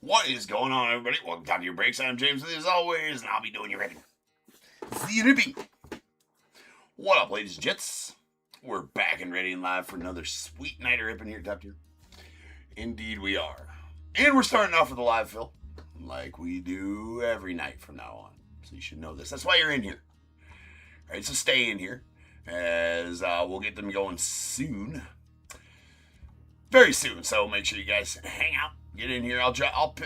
What is going on, everybody? Welcome to Your Breaks. I'm James, as always, and I'll be doing your ripping. The ripping. What up, ladies and gents? We're back and ready and live for another sweet night of ripping here at Top Tier. Indeed, we are. And we're starting off with a live fill, like we do every night from now on. So you should know this. That's why you're in here. All right, so stay in here, as we'll get them going soon. Very soon, so make sure you guys hang out. Get in here. I'll drop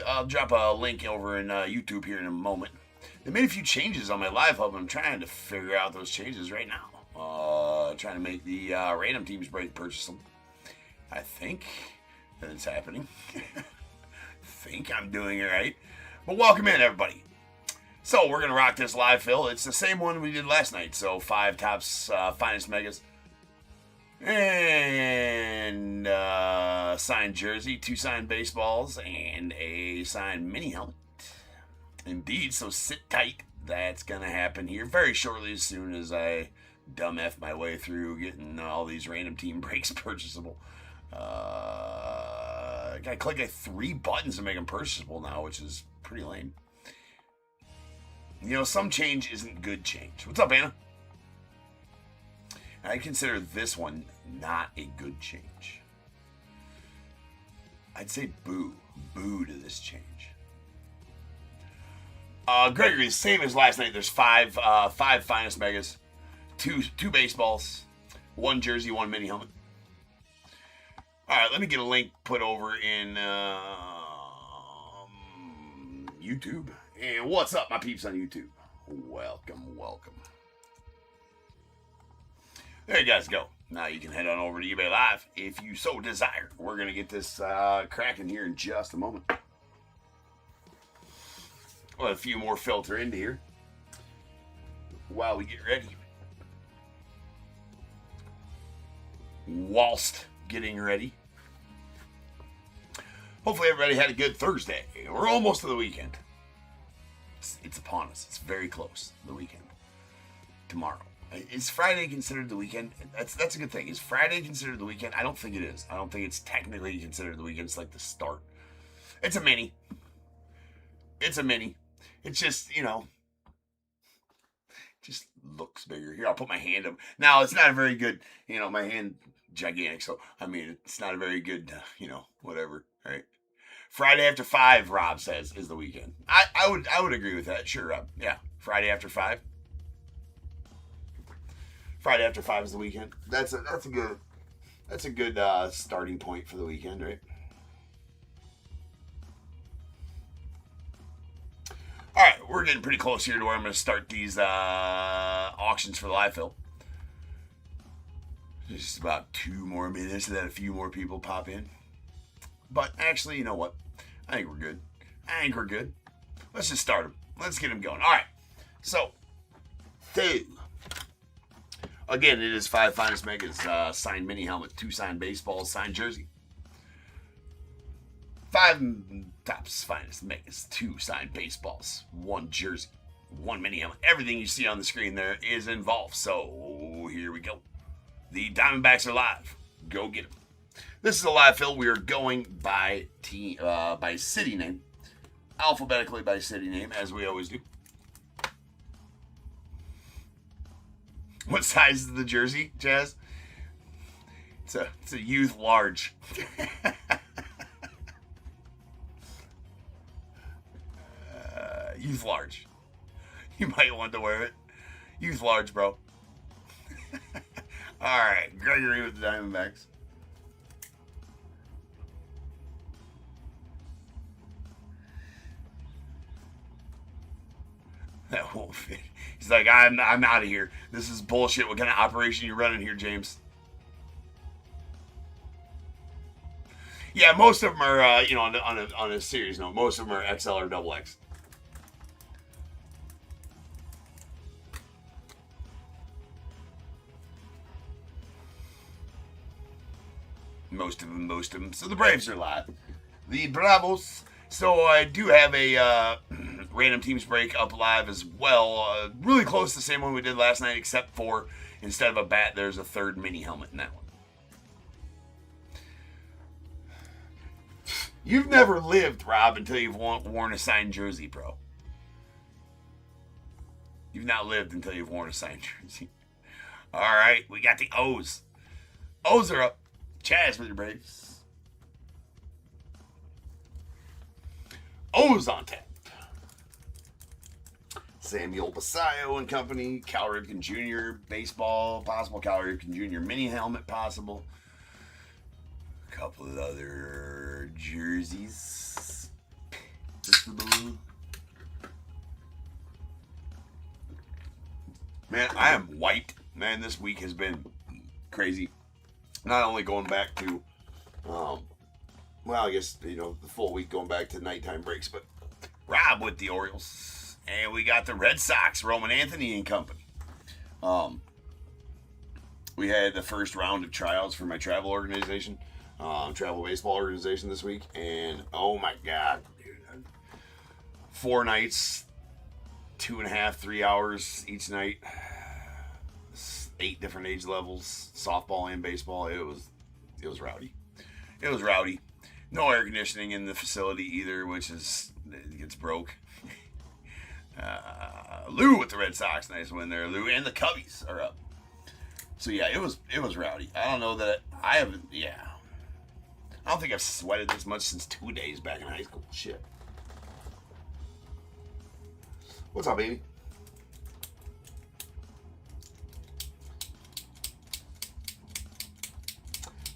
a link over in YouTube here in a moment. They made a few changes on my live hub. I'm trying to figure out those changes right now. Trying to make the random teams purchase them. I think that it's happening. Think I'm doing it right. But welcome in, everybody. So we're gonna rock this live fill. It's the same one we did last night. So 5 Tops finest megas. And signed jersey, 2 signed baseballs, and a signed mini helmet. Indeed, so sit tight. That's going to happen here very shortly, as soon as I dumb F my way through getting all these random team breaks purchasable. I got to click like 3 buttons to make them purchasable now, which is pretty lame. You know, some change isn't good change. What's up, Anna? I consider this one not a good change. I'd say boo. Boo to this change. Gregory, same as last night. There's 5 finest megas, 2 baseballs, 1 jersey, 1 mini helmet. Alright, let me get a link put over in YouTube. And what's up, my peeps on YouTube? Welcome, welcome. There you guys go. Now you can head on over to eBay Live if you so desire. We're going to get this cracking here in just a moment. We'll have a few more filter into here while we get ready. Whilst getting ready. Hopefully everybody had a good Thursday. We're almost to the weekend. It's upon us. It's very close. The weekend. Tomorrow. Is Friday considered the weekend? That's a good thing. Is Friday considered the weekend? I don't think it is. I don't think it's technically considered the weekend. It's like the start. It's a mini. It's a mini. It's just, you know, just looks bigger. Here, I'll put my hand up. Now, it's not a very good, you know, my hand gigantic. So, I mean, it's not a very good, you know, whatever. Right? Friday after 5, Rob says, is the weekend. I would agree with that. Sure, Rob. Yeah. Friday after 5. Friday after 5 is the weekend. That's a good starting point for the weekend, right? All right, we're getting pretty close here to where I'm going to start these auctions for the live fill. Just about 2 more minutes, and then a few more people pop in. But actually, you know what? I think we're good. Let's just start them. Let's get them going. All right. So, 2. Again, it is 5 finest megas, signed mini helmet, 2 signed baseballs, signed jersey. 5 Tops finest megas, 2 signed baseballs, 1 jersey, 1 mini helmet. Everything you see on the screen there is involved. So here we go. The Diamondbacks are live. Go get them. This is a live fill. We are going by city name, alphabetically by city name, as we always do. What size is the jersey, Jazz? It's a youth large. Youth large. You might want to wear it. Youth large, bro. All right, Gregory with the Diamondbacks. That won't fit. He's like, I'm out of here. This is bullshit. What kind of operation you running here, James? Yeah, most of them are, you know, on a serious note, most of them are XL or XX. Most of them. So the Braves are live. The Bravos. So I do have a random teams break up live as well. Really close to the same one we did last night, except for instead of a bat, there's a 3rd mini helmet in that one. You've never lived, Rob, until you've worn a signed jersey, bro. You've not lived until you've worn a signed jersey. All right, we got the O's. O's are up. Chaz with your Braves. O's on tap. Samuel Basayo and company. Cal Ripken Jr. baseball possible. Cal Ripken Jr. mini helmet possible. A couple of other jerseys. Man, I am white. Man, this week has been crazy. Not only going back to, well, I guess, you know, the full week going back to nighttime breaks, but Rob with the Orioles. And we got the Red Sox, Roman Anthony and company. We had the first round of trials for my travel organization, travel baseball organization this week. And, oh my God, dude. 4 nights, 2.5, 3 hours each night. 8 different age levels, softball and baseball. It was rowdy. It was rowdy. No air conditioning in the facility either, which is, it gets broke. Lou with the Red Sox, nice win there. Lou and the Cubbies are up. So yeah, it was rowdy. I don't know that I haven't. Yeah, I don't think I've sweated this much since 2 days back in high school. Shit. What's up, baby?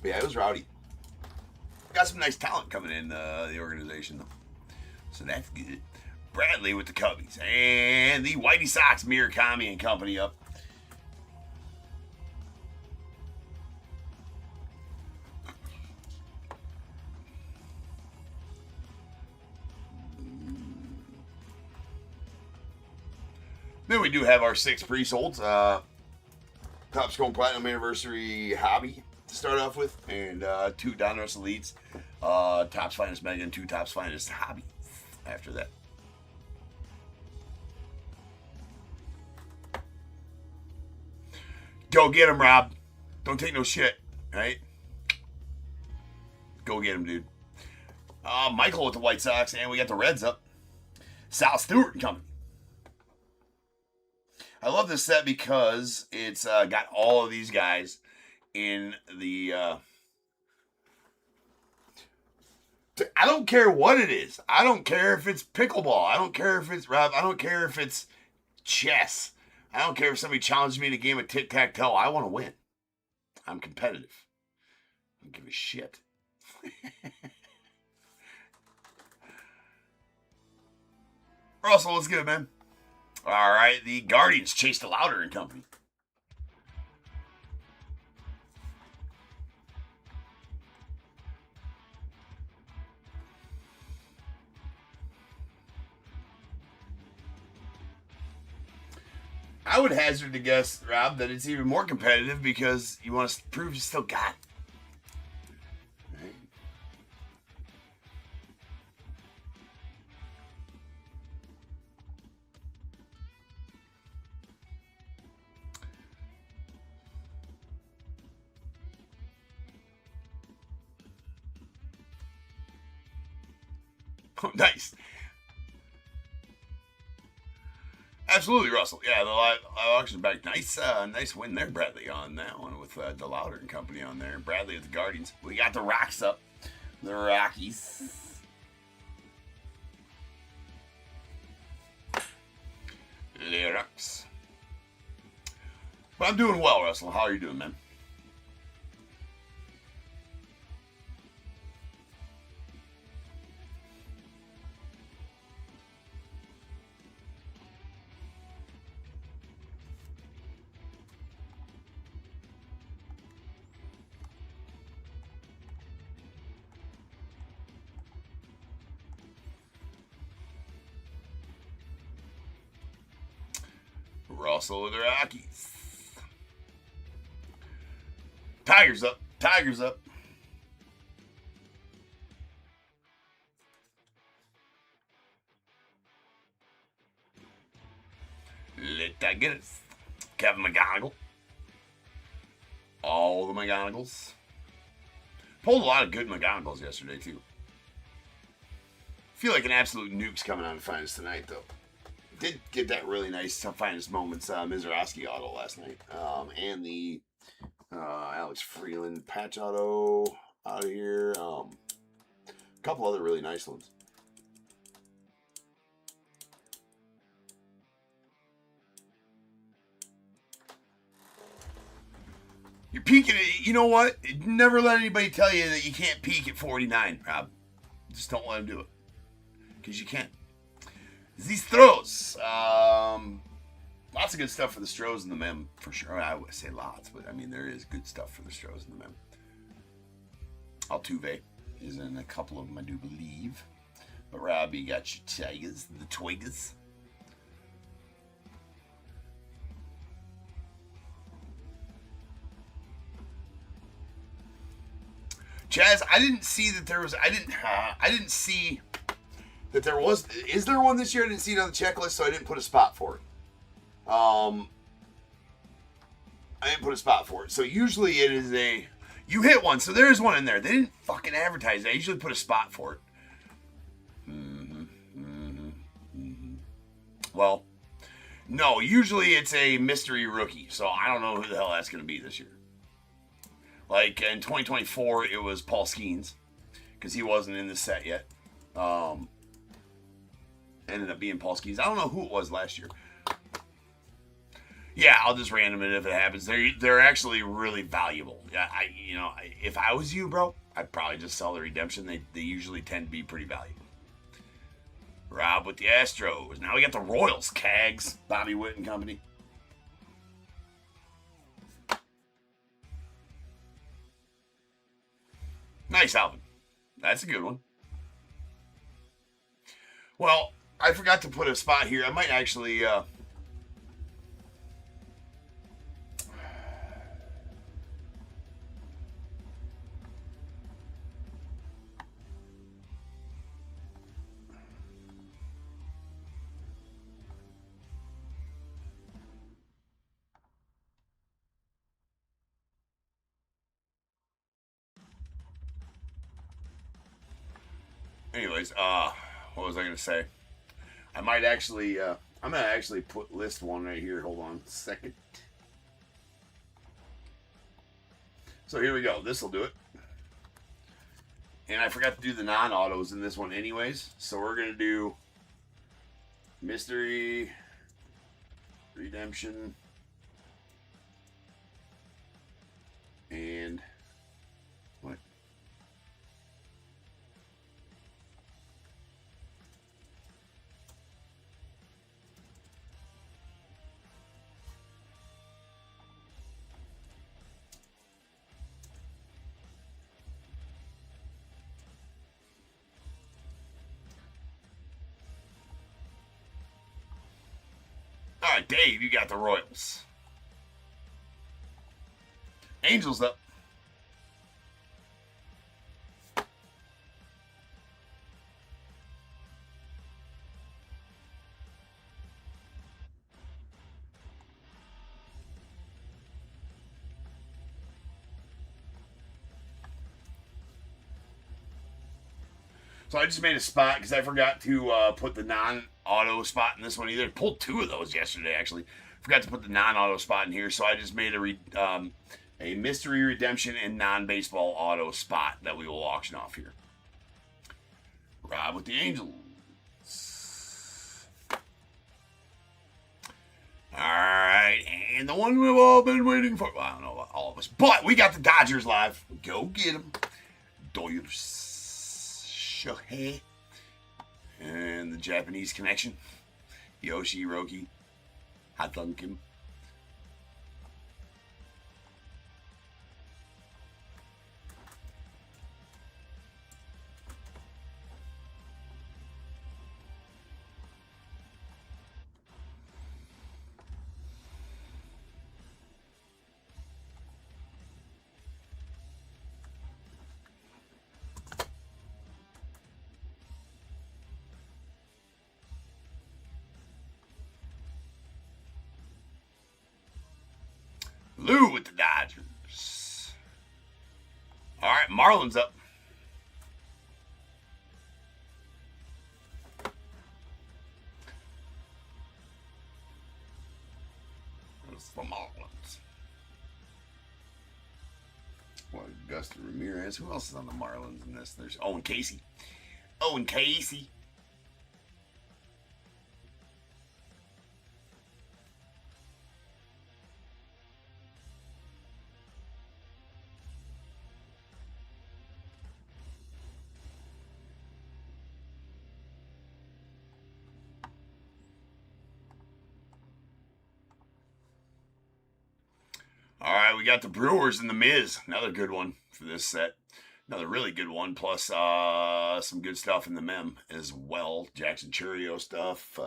But yeah, it was rowdy. Got some nice talent coming in the organization, though. So that's good. Bradley with the Cubbies. And the Whitey Sox, Murakami and company up. Then we do have our 6 pre-solds. Top Scoring Platinum Anniversary Hobby to start off with, and 2 Donruss Elites, Topps Finest Mega, and 2 Topps Finest Hobby after that. Go get him, Rob. Don't take no shit, right? Go get him, dude. Michael with the White Sox, and we got the Reds up. Sal Stewart and company. I love this set because it's got all of these guys in the... I don't care what it is. I don't care if it's pickleball. I don't care if it's... Rob, I don't care if it's chess. I don't care if somebody challenges me in a game of tic-tac-toe. I want to win. I'm competitive. I don't give a shit. Russell, what's good, man? All right, the Guardians, Chase the Louder and company. I would hazard to guess, Rob, that it's even more competitive because you want to prove you still got it. Oh, nice. Absolutely, Russell. Yeah, the live auction back. Nice win there, Bradley, on that one with the Louder and company on there. Bradley with the Guardians. We got the Rocks up. The Rockies. The Rocks. But I'm doing well, Russell. How are you doing, man? Russell with the Rockies. Tigers up. Tigers up. Let that get it. Kevin McGonigal. All the McGonigals. Pulled a lot of good McGonigals yesterday, too. feel like an absolute nuke's coming on Finest tonight, though. Did get that really nice Finest Moments Mizorowski auto last night. And the Alex Freeland patch auto out of here. A couple other really nice ones. You're peaking at, you know what? Never let anybody tell you that you can't peak at 49, Rob. Just don't let them do it. Because you can. These throws. Lots of good stuff for the Stros and the Mem, for sure. I would say lots, but I mean, there is good stuff for the Stros and the Mem. Altuve is in a couple of them, I do believe. But Rob, you got your Tigers, the Twiggers. Chaz, I didn't see that there was. I didn't see that there was. Is there one this year? I didn't see it on the checklist, so I didn't put a spot for it. I didn't put a spot for it. So usually it is a. You hit one, so there is one in there. They didn't fucking advertise it. I usually put a spot for it. Well, no. Usually it's a mystery rookie, so I don't know who the hell that's going to be this year. Like in 2024, it was Paul Skeens because he wasn't in the set yet. Ended up being Paul Skeens. I don't know who it was last year. Yeah, I'll just random it if it happens. They're actually really valuable. If I was you, bro, I'd probably just sell the redemption. They usually tend to be pretty valuable. Rob with the Astros. Now we got the Royals. Cags, Bobby Witt and company. Nice, Alvin. That's a good one. Well, I forgot to put a spot here. I might actually... Anyways, what was I going to say? I might actually, I'm going to actually list one right here. Hold on a second. So here we go. This will do it. And I forgot to do the non-autos in this one anyways. So we're going to do Mystery, Redemption, and what? All right, Dave, you got the Royals. Angels up. So I just made a spot because I forgot to put the non-auto spot in this one either. Pulled two of those yesterday, actually. Forgot to put the non-auto spot in here, so I just made a mystery redemption and non-baseball auto spot that we will auction off here. Rob with the Angels. All right, and the one we've all been waiting for. Well, I don't know about all of us, but we got the Dodgers live. Go get them. Doyers. Shohei. And the Japanese connection. Yoshi Roki. Hathunkim. Lou with the Dodgers. All right, Marlins up. Marlins. The Marlins. What, Augusta Ramirez? Who else is on the Marlins in this? There's Owen Casey. Owen Casey. All right, we got the Brewers and the Miz. Another good one for this set. Another really good one, plus some good stuff in the mem as well. Jackson Churio stuff,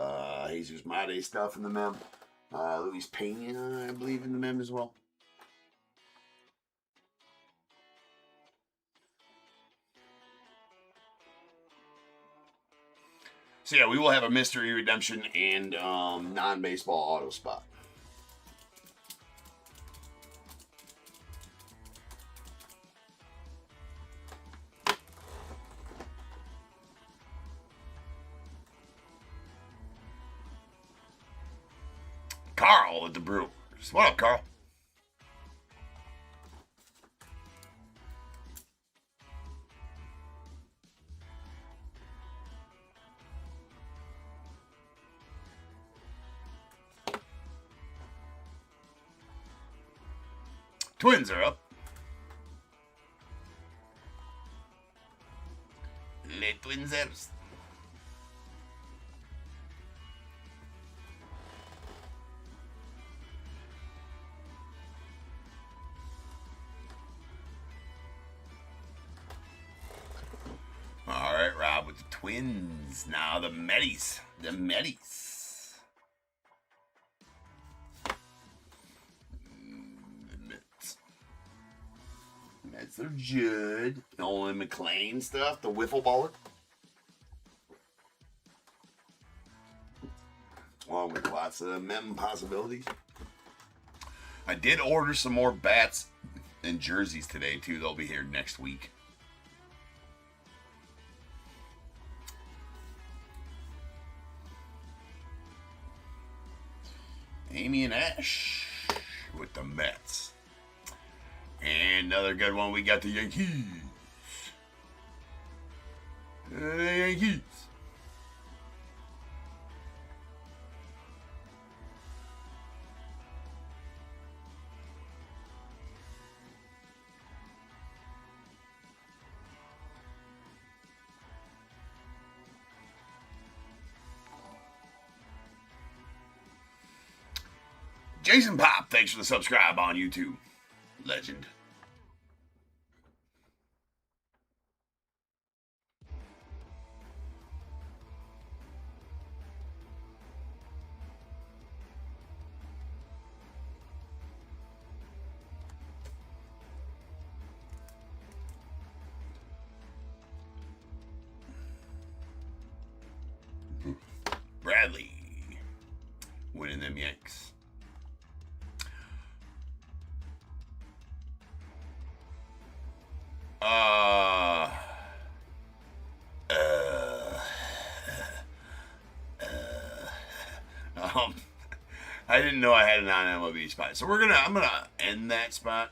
Jesus Mate stuff in the mem. Luis Pena, I believe, in the mem as well. So yeah, we will have a mystery redemption and non-baseball auto spot. Carl at the Brewers. What up, Carl? Twins are up. Les Twinzers. All right, Rob with the Twins. Now the Metis. The Metis. That's their Judd. Nolan McLean stuff. The Wiffle Baller. Along with lots of mem possibilities. I did order some more bats and jerseys today, too. They'll be here next week. Amy and Ash with the Mets. And another good one, we got the Yankees. The Yankees. Jason Pop, thanks for the subscribe on YouTube. Legend. Bradley winning them Yanks. I didn't know I had a non-MLB spot, so I'm gonna end that spot.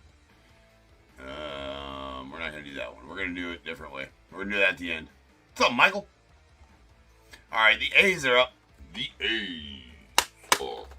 We're not gonna do that one. We're gonna do it a different way. We're gonna do that at the end. What's up, Michael? All right, the A's are up. The A's are up.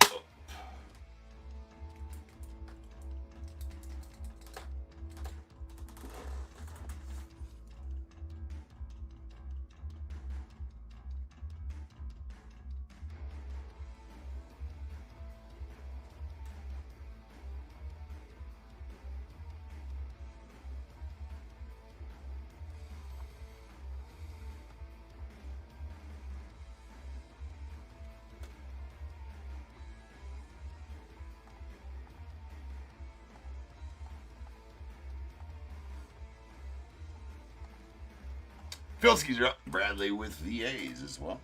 Filskis are up. Bradley with the A's as well.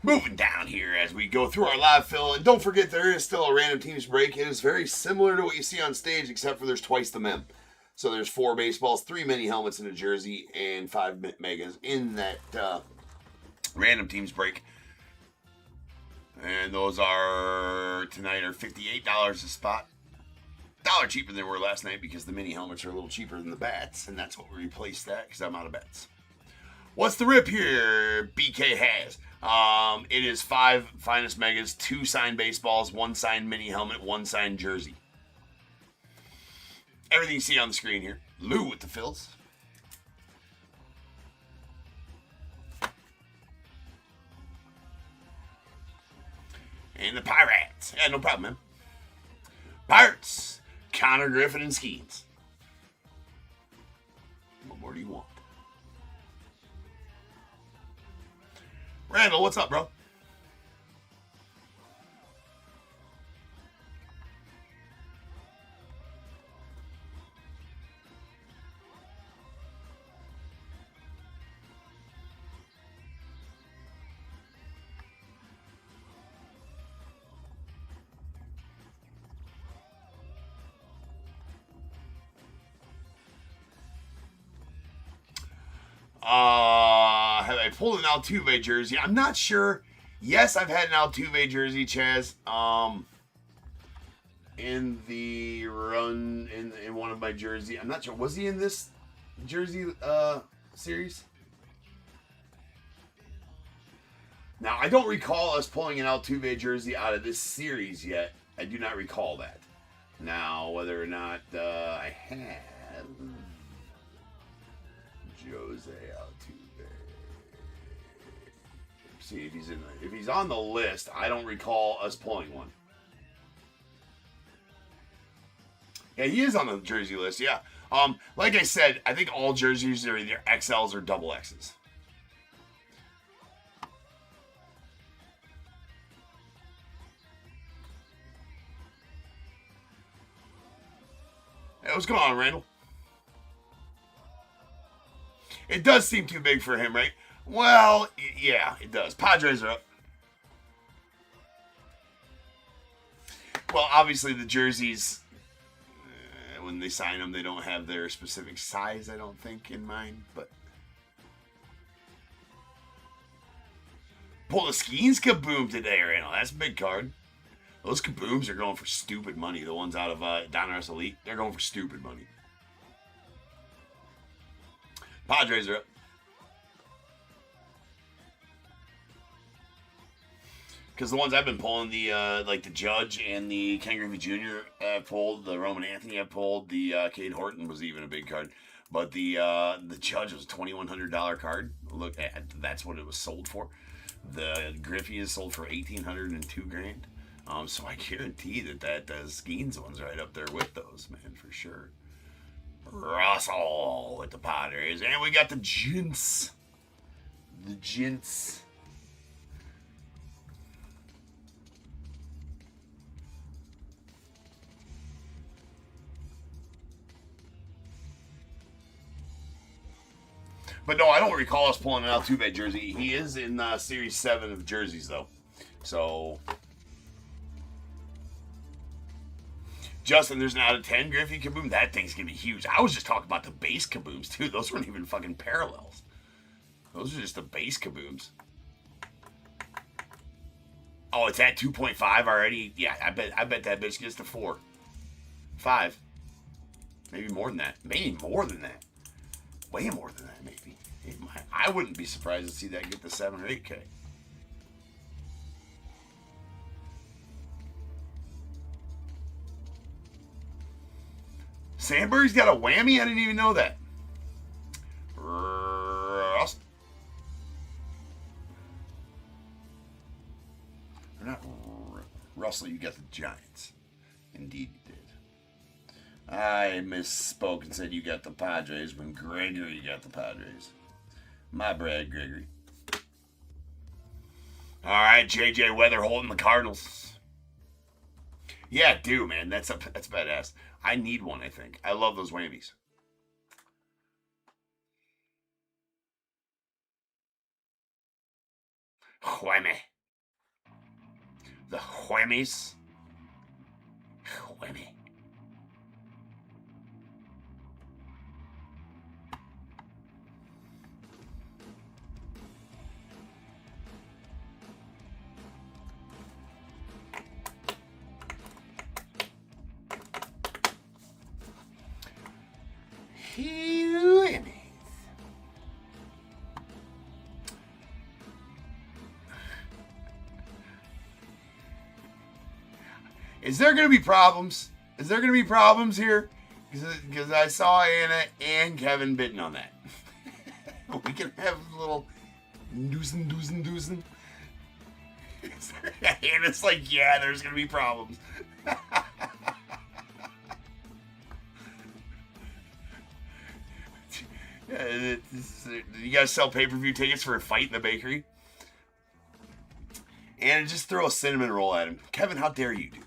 Moving down here as we go through our live fill. And don't forget, there is still a random teams break. It is very similar to what you see on stage, except for there's twice the mem. So there's 4 baseballs, 3 mini helmets in a jersey, and 5 megas in that random teams break. And those are, tonight, are $58 a spot. $1 cheaper than they were last night because the mini helmets are a little cheaper than the bats, and that's what we replaced that because I'm out of bats. What's the rip here? BK has. It is 5 finest megas, 2 signed baseballs, 1 signed mini helmet, 1 signed jersey. Everything you see on the screen here. Lou with the fills. And the Pirates. Yeah, no problem, man. Pirates. Connor, Griffin, and Skeens. What more do you want? Randall, what's up, bro? Have I pulled an Altuve jersey? I'm not sure. Yes, I've had an Altuve jersey, Chaz. In the run in one of my jersey. I'm not sure. Was he in this jersey series? Now, I don't recall us pulling an Altuve jersey out of this series yet. I do not recall that. Now, whether or not I have Jose Altuve. See if he's in. If he's on the list, I don't recall us pulling one. Yeah, he is on the jersey list. Yeah. Like I said, I think all jerseys are either XLs or double X's. Hey, what's going on, Randall? It does seem too big for him, right? Well, yeah, it does. Padres are up. Well, obviously the jerseys, when they sign them, they don't have their specific size, I don't think, in mind. But pull the Skeens Kaboom today, Randall. That's a big card. Those Kabooms are going for stupid money. The ones out of Donruss Elite, they're going for stupid money. Padres are up. Because the ones I've been pulling, the like the Judge and the Ken Griffey Jr. have pulled, the Roman Anthony have pulled, the Cade Horton was even a big card, but the Judge was a $2,100 card. Look, that's what it was sold for. The Griffey is sold for $1,800 and $2,000. So I guarantee that the Skeens one's right up there with those, man, for sure. Russell with the Padres, and we got the Gents. The Gents. But no, I don't recall us pulling an Altuve jersey. He is in Series 7 of jerseys, though. So, Justin, there's an out of 10 Griffey Kaboom. That thing's going to be huge. I was just talking about the base Kabooms, too. Those weren't even fucking parallels. Those are just the base Kabooms. Oh, it's at 2.5 already? Yeah, I bet that bitch gets to 4. 5. Maybe more than that. Maybe more than that. Way more than that, maybe. I wouldn't be surprised to see that get to 7 or 8K. Sandberg's got a whammy? I didn't even know that. Russell, you got the Giants. Indeed you did. I misspoke and said you got the Padres when Gregory got the Padres. My bad, Gregory. All right, JJ Weather holding the Cardinals. Yeah, do, man. That's badass. I need one, I think. I love those whammies. Whammy. The whammies. Whammy. 2 innings. Is there going to be problems? Is there going to be problems here? Because I saw Anna and Kevin bidding on that. We can have a little doosin. Anna's like, yeah, there's going to be problems. You guys sell pay-per-view tickets for a fight in the bakery? And just throw a cinnamon roll at him. Kevin, how dare you, dude?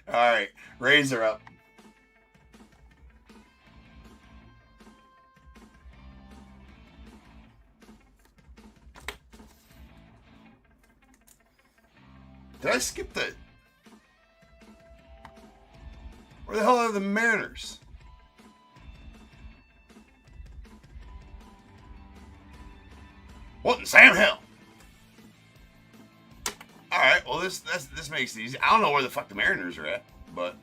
Alright, Rays are up. Did I skip the... Where the hell are the Mariners? What in Sam Hill? Alright, well this makes it easy. I don't know where the fuck the Mariners are at, but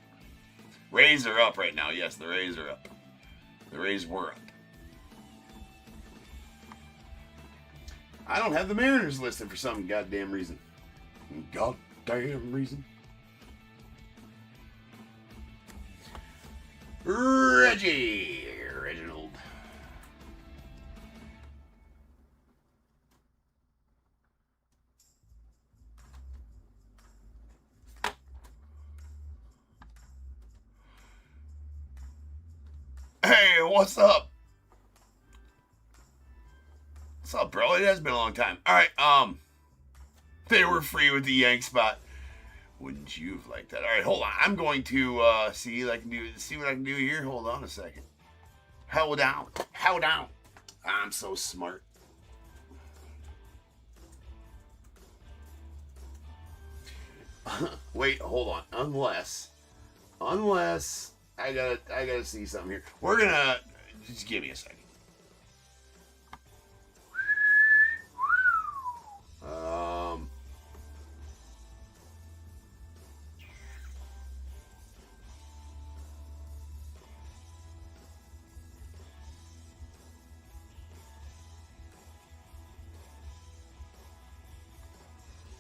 Rays are up right now. Yes, the Rays are up. The Rays were up. I don't have the Mariners listed for some goddamn reason. Goddamn reason. Reginald. Hey, what's up? What's up, bro? It has been a long time. Alright, they were free with the Yank spot. Wouldn't you have liked that? Alright, hold on. I'm going to see what I can do here. Hold on a second. Hold down. I'm so smart. Wait, hold on. Unless I gotta see something here. We're gonna just give me a second.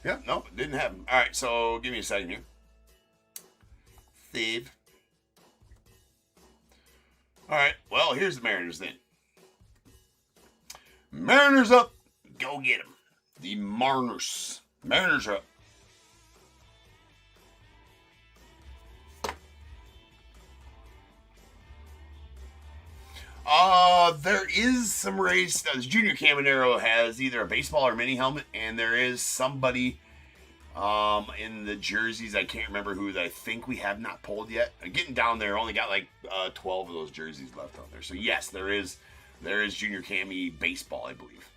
Yep, nope, it didn't happen. All right, so give me a second here. Save. All right, well, here's the Mariners then. Mariners up. Go get them. The Mariners are up. There is some race. Junior Caminero has either a baseball or mini helmet, and there is somebody in the jerseys. I can't remember who that I think we have not pulled yet. Getting down there, only got like 12 of those jerseys left on there. So yes, there is Junior Cami baseball, I believe.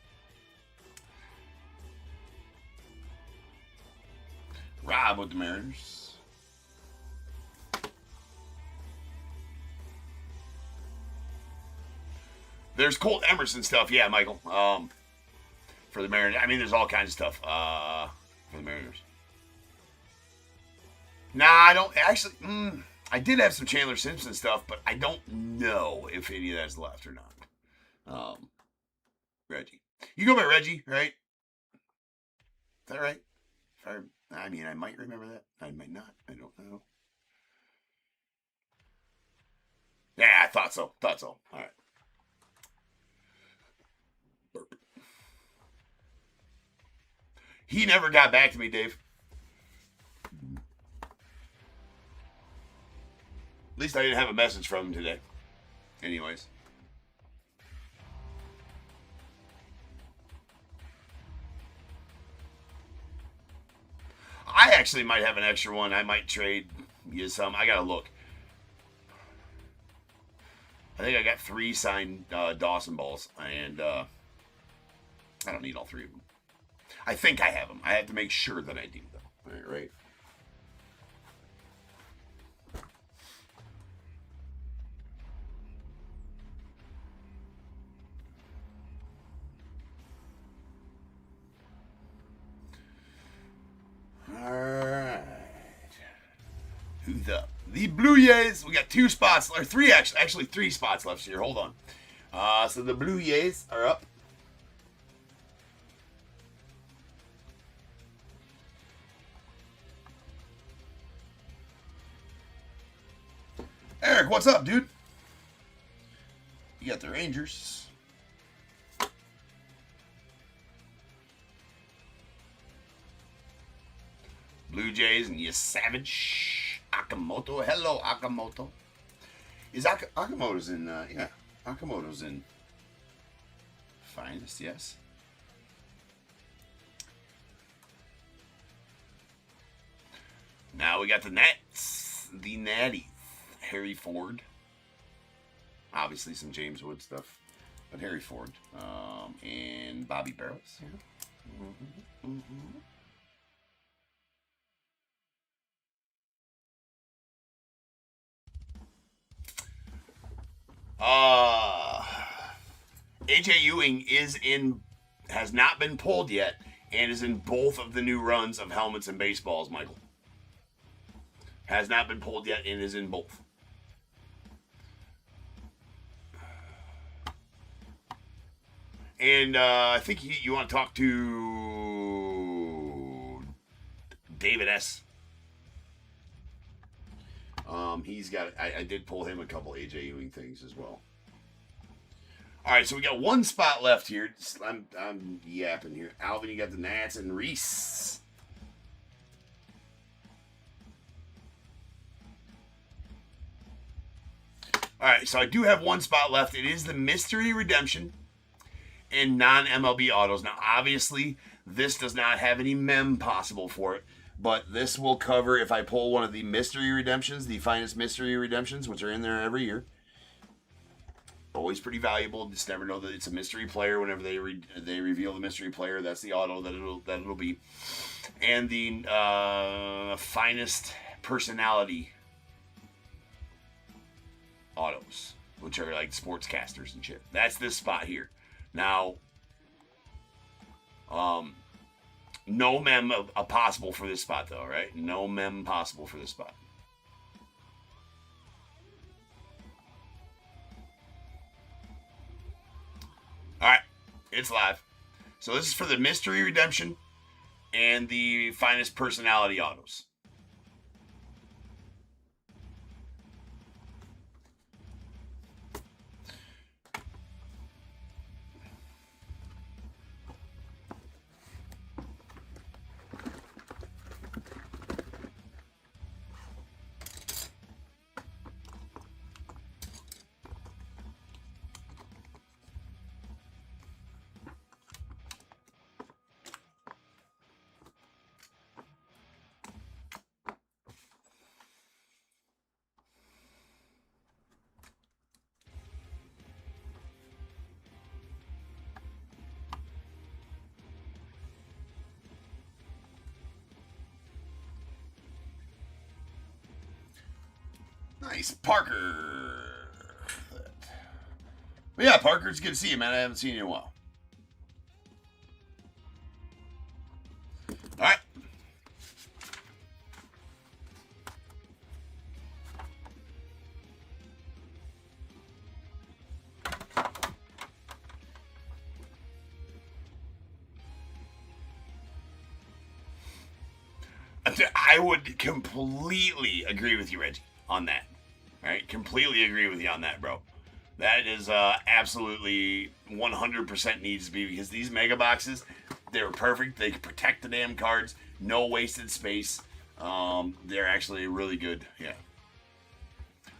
Rob with the Mariners. There's Colt Emerson stuff, yeah, Michael. For the Mariners. I mean, there's all kinds of stuff for the Mariners. Nah, I don't actually. I did have some Chandler Simpson stuff, but I don't know if any of that's left or not. Reggie, you go by Reggie, right? Is that right? I mean, I might remember that. I might not. I don't know. Yeah, I thought so. All right. Burp. He never got back to me, Dave. At least I didn't have a message from him today. Anyways. I actually might have an extra one. I might trade you some. I gotta look. I think I got 3 signed Dawson balls, and I don't need all 3 of them. I think I have them. I have to make sure that I do them. All right. All right. Who's up? the Blue Jays. We got 2 spots, or 3 actually 3 spots left here. Hold on. So the Blue Jays are up. Eric, what's up, dude? You got the Rangers. Blue Jays and you savage. Akamoto. Hello, Akamoto. Is Akamoto's in, yeah. Akamoto's in Finest, yes. Now we got the Nats. The Natties. Harry Ford. Obviously some James Wood stuff. But Harry Ford. And Bobby Barrows. Yeah. AJ Ewing has not been pulled yet, and is in both of the new runs of helmets and baseballs, Michael. Has not been pulled yet and is in both. And I think you want to talk to David S. He's got. I did pull him a couple AJ Ewing things as well. All right, so we got 1 spot left here. I'm yapping here. Alvin, you got the Nats and Reese. All right, so I do have 1 spot left. It is the Mystery Redemption and non-MLB autos. Now, obviously, this does not have any mem possible for it, but this will cover if I pull one of the Mystery Redemptions, the Finest Mystery Redemptions, which are in there every year. Always pretty valuable. Just never know that it's a mystery player. Whenever they reveal the mystery player, that's the auto that it'll be. And the Finest Personality autos, which are like sportscasters and shit. That's this spot here. Now, no mem possible for this spot though, right? No mem possible for this spot. All right, it's live. So this is for the Mystery Redemption and the Finest Personality autos. Nice, Parker. But yeah, Parker, it's good to see you, man. I haven't seen you in a while. All right. I would completely agree with you, Reggie, on that. All right, completely agree with you on that, bro. That is absolutely 100% needs to be, because these mega boxes, they're perfect. They can protect the damn cards. No wasted space. They're actually really good. Yeah.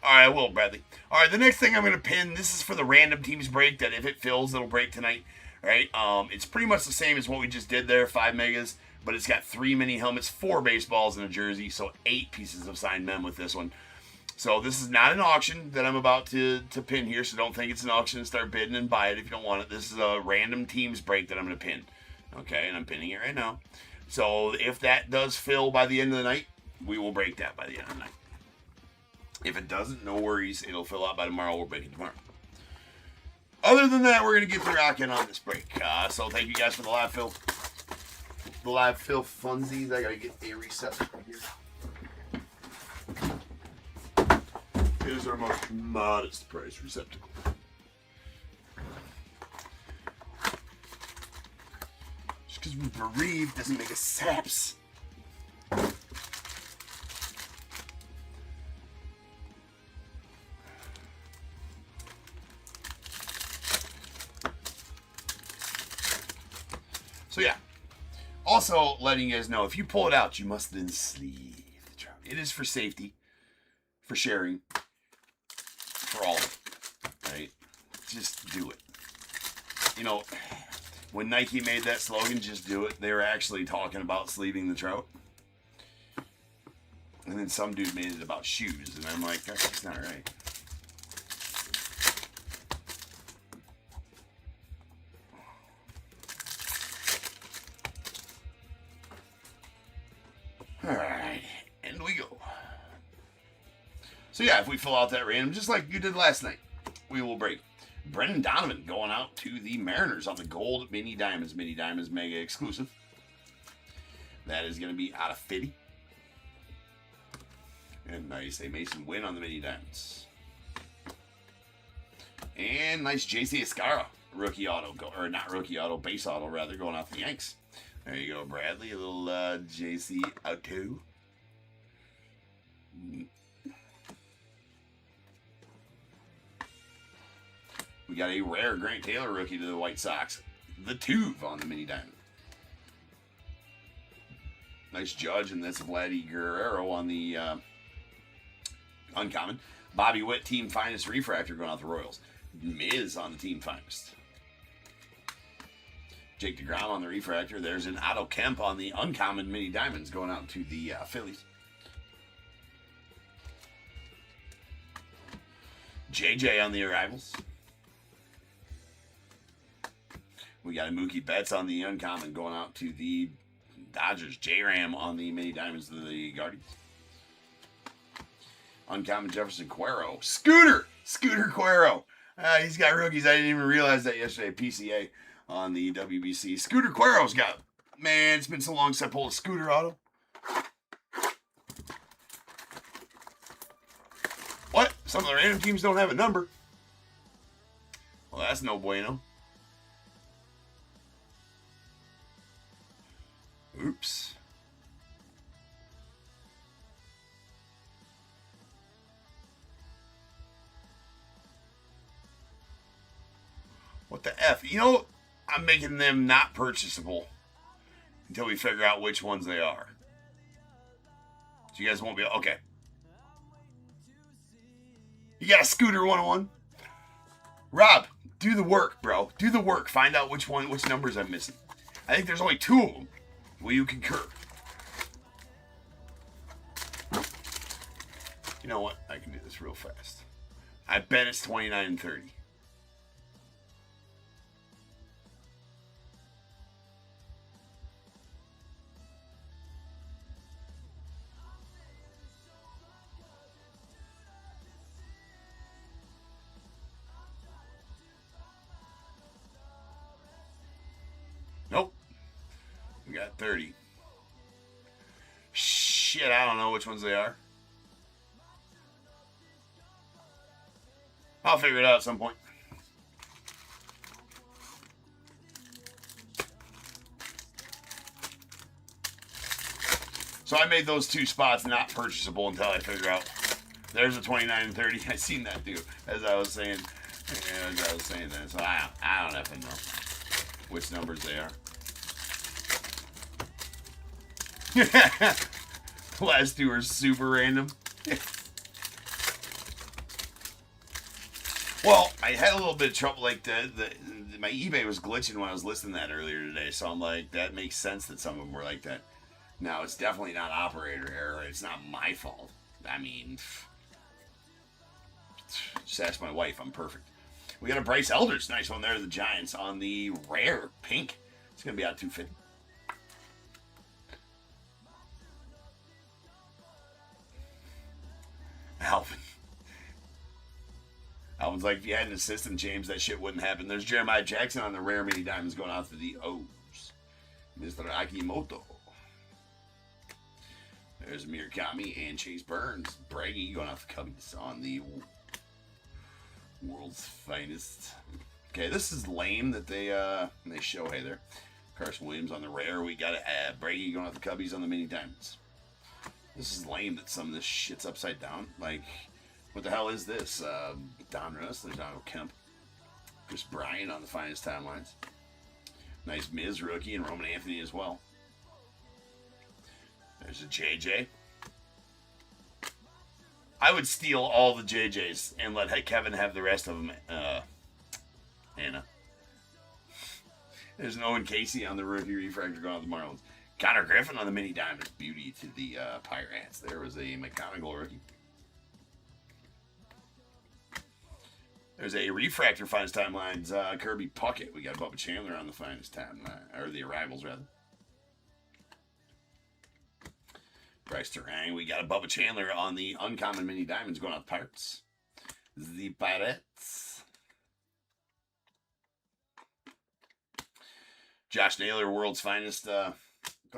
All right, I will, Bradley. All right, the next thing I'm going to pin, this is for the random teams break, that if it fills, it'll break tonight. All right, it's pretty much the same as what we just did there, 5 megas, but it's got 3 mini helmets, 4 baseballs, and a jersey, so 8 pieces of signed mem with this one. So this is not an auction that I'm about to pin here, so don't think it's an auction and start bidding and buy it if you don't want it. This is a random teams break that I'm going to pin. Okay, and I'm pinning it right now. So if that does fill by the end of the night, we will break that by the end of the night. If it doesn't, no worries. It'll fill out by tomorrow. We'll break it tomorrow. Other than that, we're going to get the rocking on this break. So thank you guys for the live fill. The live fill funsies. I got to get a reset right here. is our most modest price receptacle. Just because we're bereaved doesn't make us saps. So yeah, also letting you guys know, if you pull it out, you must then sleeve the trout. It is for safety, for sharing, for all of it, right? Just do it. You know, when Nike made that slogan, just do it, they were actually talking about sleeving the trout. And then some dude made it about shoes, and I'm like, that's just not right. Alright, and we go. So yeah, if we fill out that random, just like you did last night, we will break. Brendan Donovan going out to the Mariners on the gold mini diamonds mega exclusive. That is going to be out of 50. And nice A. Mason win on the mini diamonds. And nice JC Escara rookie auto, or not rookie auto, base auto rather, going out to the Yanks. There you go, Bradley. A little JC auto. We got a rare Grant Taylor rookie to the White Sox. The Tuve on the mini diamond. Nice Judge, and that's Vladdy Guerrero on the uncommon. Bobby Witt, team finest refractor going out the Royals. Miz on the team finest. Jake DeGrom on the refractor. There's an Otto Kemp on the uncommon mini diamonds going out to the Phillies. JJ on the arrivals. We got a Mookie Betts on the uncommon going out to the Dodgers. J-Ram on the mini diamonds of the Guardians. Uncommon Jefferson Cuero. Scooter Cuero. He's got rookies. I didn't even realize that yesterday. PCA on the WBC. Scooter Cuero's got, man, it's been so long since I pulled a Scooter auto. What? Some of the random teams don't have a number. Well, that's no bueno. Oops. What the F? You know, I'm making them not purchasable until we figure out which ones they are. So you guys won't be... Okay. You got a Scooter 101? Rob, do the work, bro. Do the work. Find out which numbers I'm missing. I think there's only 2 of them. Will you concur? You know what? I can do this real fast. I bet it's 29 and 30. Nope. We got 30. Shit, I don't know which ones they are. I'll figure it out at some point. So I made those 2 spots not purchasable until I figure out. There's a 29 and 30. I seen that too, as I was saying. Yeah, as I was saying that. So I don't have to know which numbers they are. The last 2 are super random. Well, I had a little bit of trouble. Like my eBay was glitching when I was listing that earlier today. So I'm like, that makes sense that some of them were like that. Now, it's definitely not operator error. It's not my fault. I mean, just ask my wife. I'm perfect. We got a Bryce Elders. Nice one there. The Giants on the rare pink. It's going to be out 250. Alvin's like, if you had an assistant, James, that shit wouldn't happen. There's Jeremiah Jackson on the rare mini diamonds going out to the O's. Mr. Akimoto. There's Murakami and Chase Burns. Braggy going off the Cubbies on the World's Finest. Okay, this is lame that they show, hey there. Carson Williams on the rare. We got Braggy going off the Cubbies on the mini diamonds. This is lame that some of this shit's upside down. Like, what the hell is this? Donruss. There's Otto Kemp. Chris Bryant on the Finest Timelines. Nice Miz rookie and Roman Anthony as well. There's a JJ. I would steal all the JJs and let Kevin have the rest of them. Anna. There's an Owen Casey on the rookie refractor going on the Marlins. Connor Griffin on the mini diamonds. Beauty to the Pirates. There was a McGonagall rookie. There's a refractor Finest Timelines. Kirby Puckett. We got Bubba Chandler on the Finest Timeline. Or the Arrivals, rather. Bryce Terang. We got a Bubba Chandler on the Uncommon Mini Diamonds going out the Pirates. The Pirates. Josh Naylor, World's Finest, going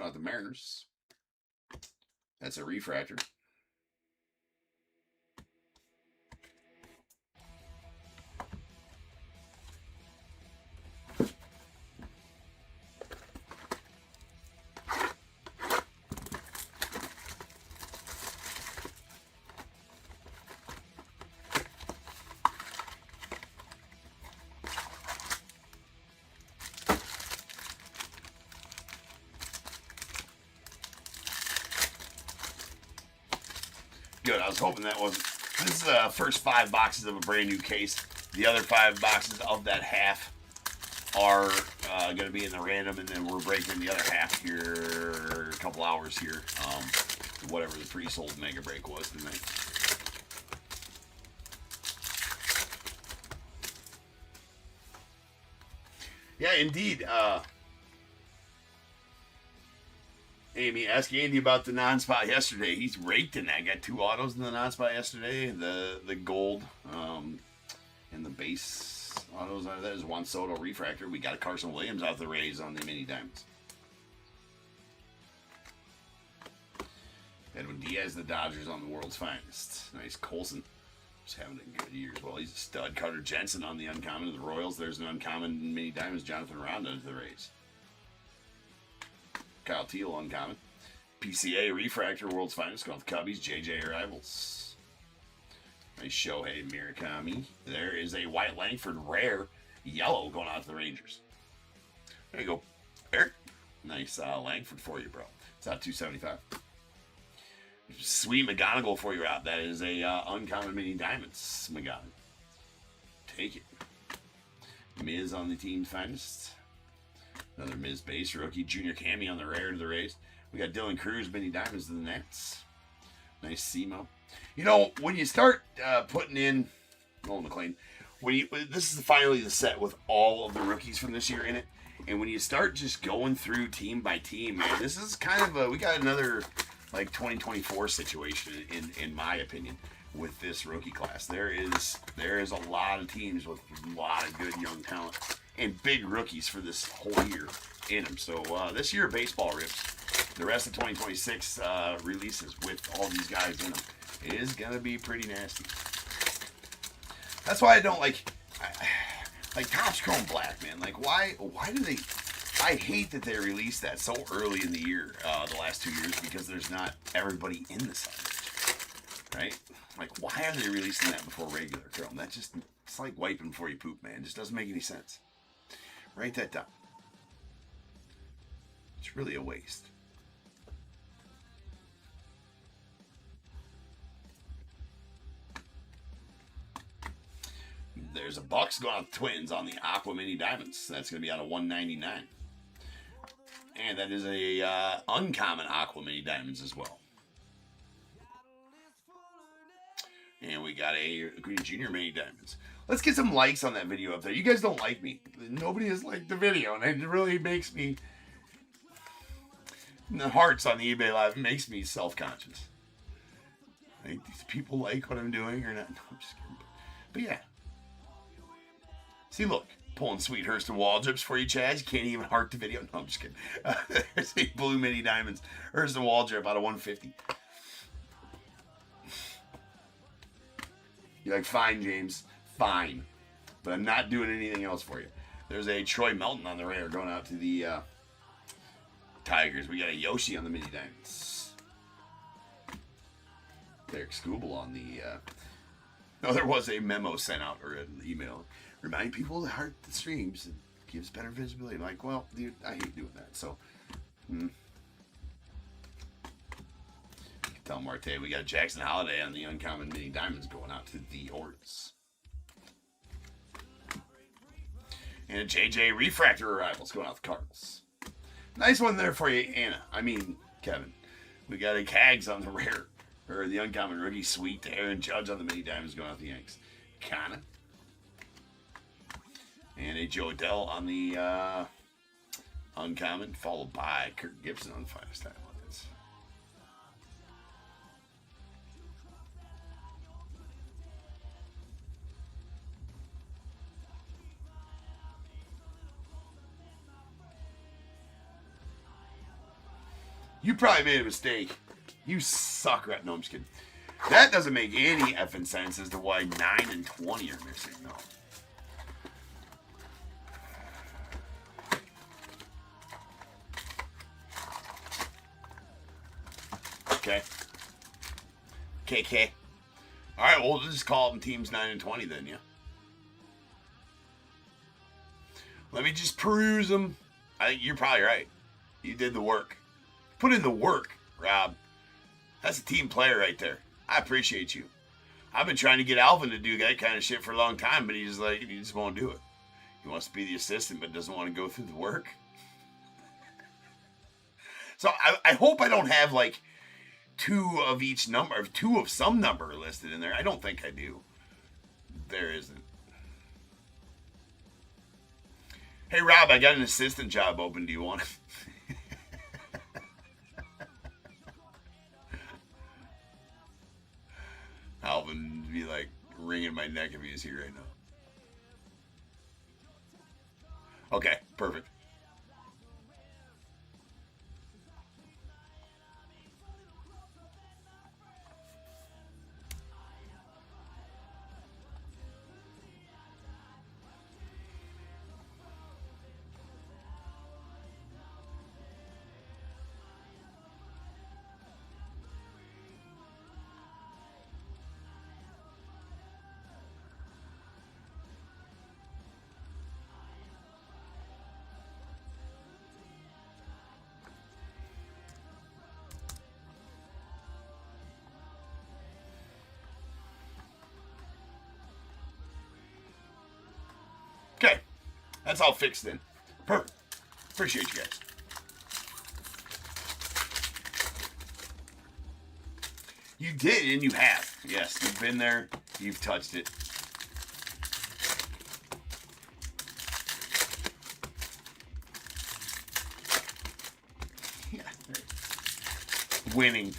out the Mariners. That's a refractor. Good. I was hoping that wasn't. This is the first 5 boxes of a brand new case. The other 5 boxes of that half are going to be in the random, and then we're breaking the other half here a couple hours here. Whatever the pre-sold mega break was tonight. Yeah, indeed. Amy, ask Andy about the non-spot yesterday. He's raked in that. Got 2 autos in the non-spot yesterday. The gold and the base autos out of that is Juan Soto refractor. We got a Carson Williams out of the Rays on the mini diamonds. Edwin Diaz, the Dodgers on the World's Finest. Nice. Colson just having a good year as well. He's a stud. Carter Jensen on the uncommon of the Royals. There's an uncommon mini diamonds. Jonathan Ronda of the Rays. Kyle Teal, uncommon. PCA refractor, World's Finest, going with the Cubbies. JJ Arrivals. Nice Shohei Murakami. There is a White Langford rare, yellow, going out to the Rangers. There you go, Eric. Nice Langford for you, bro. It's out 275. Sweet McGonagall for you out. That is a uncommon mini diamonds, McGonagall. Take it. Miz on the team's finest. Another Miz base rookie. Junior Cammy on the rare to the Rays. We got Dylan Cruz, mini diamonds to the Nets. Nice Semo. You know, when you start putting in Nolan McLean, this is finally the set with all of the rookies from this year in it. And when you start just going through team by team, man, this is kind of we got another like 2024 situation in my opinion with this rookie class. There is a lot of teams with a lot of good young talent and big rookies for this whole year in them. So this year baseball rips. The rest of 2026 releases with all these guys in them is gonna be pretty nasty. That's why I don't like Topps Chrome Black, man. Like why do they? I hate that they released that so early in the year, the last 2 years, because there's not everybody in the site, right? Like why are they releasing that before regular Chrome? That just, it's like wiping before you poop, man. It just doesn't make any sense. Write that down. It's really a waste. There's a Bucks going out Twins on the Aqua Mini Diamonds. That's going to be out of 199. And that is a uncommon Aqua Mini Diamonds as well. And we got a Green Junior Mini Diamonds. Let's get some likes on that video up there. You guys don't like me. Nobody has liked the video, and it really makes me... The hearts on the eBay Live makes me self-conscious. Like, these people like what I'm doing or not? No, I'm just kidding. But yeah. See, look. Pulling sweet Hurston Wall drips for you, Chad. You can't even heart the video. No, I'm just kidding. There's a blue mini diamonds. Hurston Wall drip out of 150. You're like, fine, James. Fine. But I'm not doing anything else for you. There's a Troy Melton on the rare going out to the Tigers. We got a Yoshi on the mini diamonds. Derek Scooble on the... No, there was a memo sent out or an email. Remind people to heart the streams. It gives better visibility. I'm like, well, dude, I hate doing that. So, tell Marte we got Jackson Holiday on the uncommon mini diamonds going out to the Orts. And a JJ refractor arrivals going out the Cardinals. Nice one there for you, Anna. I mean, Kevin. We got a Cags on the rare. Or the uncommon rookie suite to Aaron Judge on the mini diamonds going out the Yanks. Kinda. And a Joe Adell on the uncommon, followed by Kirk Gibson on the finest time on this. You probably made a mistake. You suck, right? No, I'm just kidding. That doesn't make any effing sense as to why 9 and 20 are missing. No. Okay. KK. All right, well, we'll just call them teams 9 and 20 then, yeah. Let me just peruse them. I think you're probably right. You did the work. Put in the work, Rob. That's a team player right there. I appreciate you. I've been trying to get Alvin to do that kind of shit for a long time, but he's like, he just won't do it. He wants to be the assistant, but doesn't want to go through the work. So I hope I don't have like 2 of each number, or 2 of some number listed in there. I don't think I do. There isn't. Hey, Rob, I got an assistant job open. Do you want it? Alvin would be like wringing my neck if he was here right now. Okay, perfect. Okay, that's all fixed then. Perfect. Appreciate you guys. You did, and you have. Yes, you've been there. You've touched it. Yeah. Winning.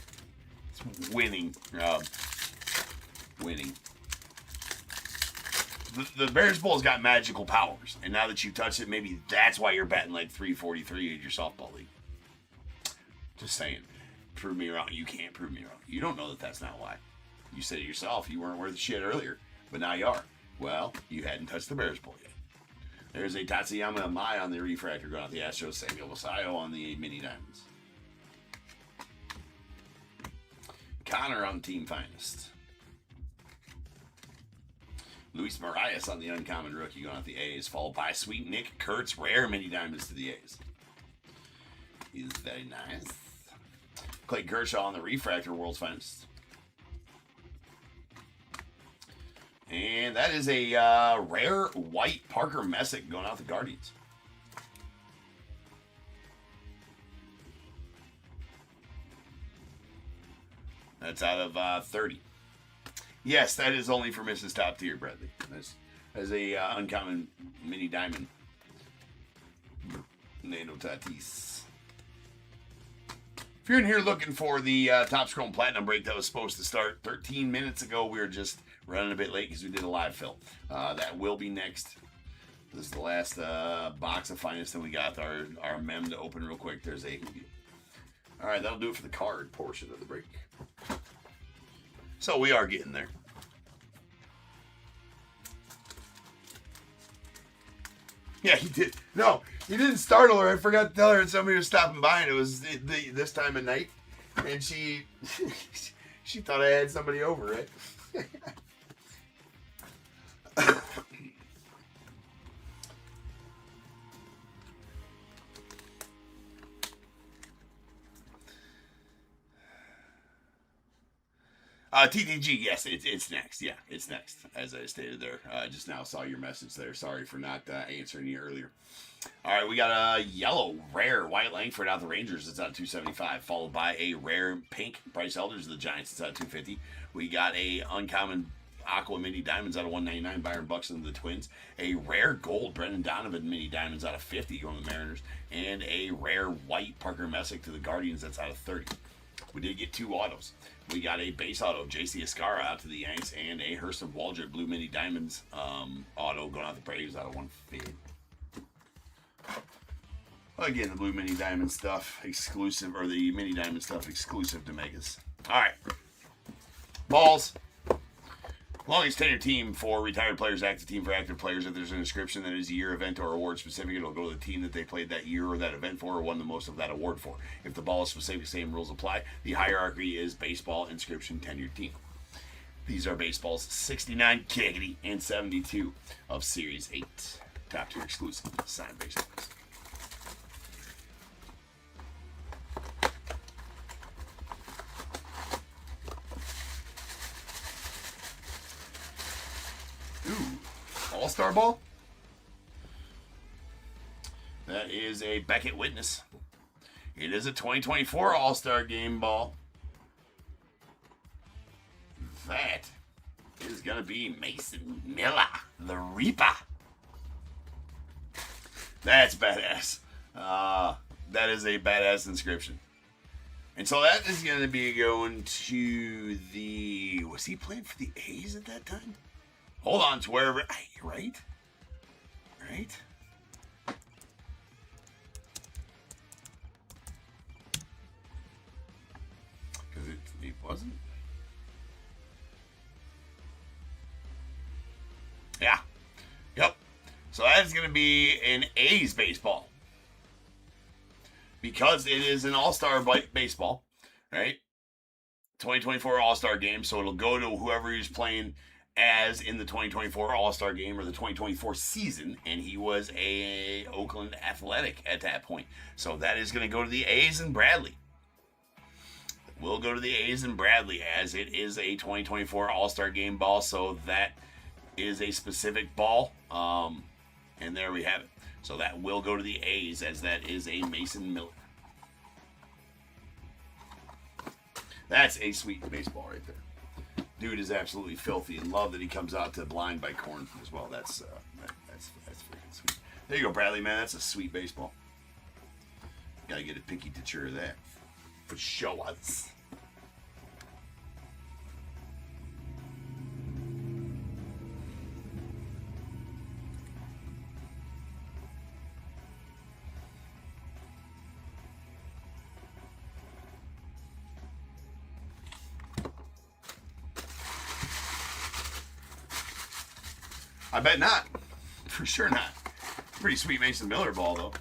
It's winning, Rob. Winning. The Bears Bowl's got magical powers, and now that you touched it, maybe that's why you're batting like 343 in your softball league. Just saying. Prove me wrong. You can't prove me wrong. You don't know that that's not why. You said it yourself. You weren't worth the shit earlier, but now you are. Well, you hadn't touched the Bears Bowl yet. There's a Tatsuyama Amai on the refractor going out the Astros. Samuel Vasayo on the mini diamonds. Connor on Team Finest. Luis Marias on the uncommon rookie going out the A's, followed by Sweet Nick Kurtz, rare mini diamonds to the A's. He's very nice. Clay Kershaw on the refractor, world's finest. And that is a rare white Parker Messick going out the Guardians. That's out of 30. Yes, that is only for Mrs. Top Tier, Bradley. That's a uncommon mini diamond. Nano Tatis. If you're in here looking for the Top Scroll Platinum break that was supposed to start 13 minutes ago, we were just running a bit late because we did a live fill. That will be next. This is the last box of finest that we got. Our mem to open real quick. There's a hoodie. All right, that'll do it for the card portion of the break. So we are getting there. Yeah, he did. No, he didn't startle her. I forgot to tell her somebody was stopping by, and it was this time of night, and she she thought I had somebody over, right? TTG, yes, it's next. Yeah, it's next. As I stated there, just now saw your message there. Sorry for not answering you earlier. All right, we got a yellow rare Wyatt Langford out the Rangers. It's at 275, followed by a rare pink Bryce Elders of the Giants. It's at 250. We got a uncommon Aqua Mini Diamonds out of 199, Byron Buxton of the Twins. A rare gold Brendan Donovan Mini Diamonds out of 50 going to the Mariners, and a rare white Parker Messick to the Guardians. That's out of 30. We did get 2 autos. We got a base auto, J.C. Escara out to the Yanks, and a Hurston Waldrop Blue Mini Diamonds auto going out the Braves out of 150. Again, the Blue Mini Diamond stuff exclusive, or the Mini Diamond stuff exclusive to Megas. All right. Balls. Longest tenured team for retired players, active team for active players. If there's an inscription that is a year, event, or award specific, it'll go to the team that they played that year or that event for or won the most of that award for. If the ball is specific, same rules apply. The hierarchy is baseball, inscription, tenured team. These are baseballs 69, Kiggity, and 72 of Series 8. Top tier exclusive signed baseballs. All-Star Ball. That is a Beckett Witness. It is a 2024 All-Star Game ball. That is going to be Mason Miller, the Reaper. That's badass. That is a badass inscription. And so that is going to be going to the... Was he playing for the A's at that time? Hold on to wherever... Right? Right? Because it wasn't? Yeah. Yep. So that is going to be an A's baseball. Because it is an all-star baseball, right? 2024 all-star game, so it'll go to whoever he's playing as in the 2024 All-Star Game or the 2024 season, and he was a Oakland Athletic at that point. So that is going to go to the A's and Bradley. Will go to the A's and Bradley as it is a 2024 All-Star Game ball, so that is a specific ball, and there we have it. So that will go to the A's as that is a Mason Miller. That's a sweet baseball right there. Dude is absolutely filthy, and love that he comes out to Blind by Corn as well. That's freaking sweet. There you go, Bradley, man. That's a sweet baseball. Gotta get a pinky picture of that for SHOUTOUTS. I bet not. For sure not. Pretty sweet Mason Miller ball, though.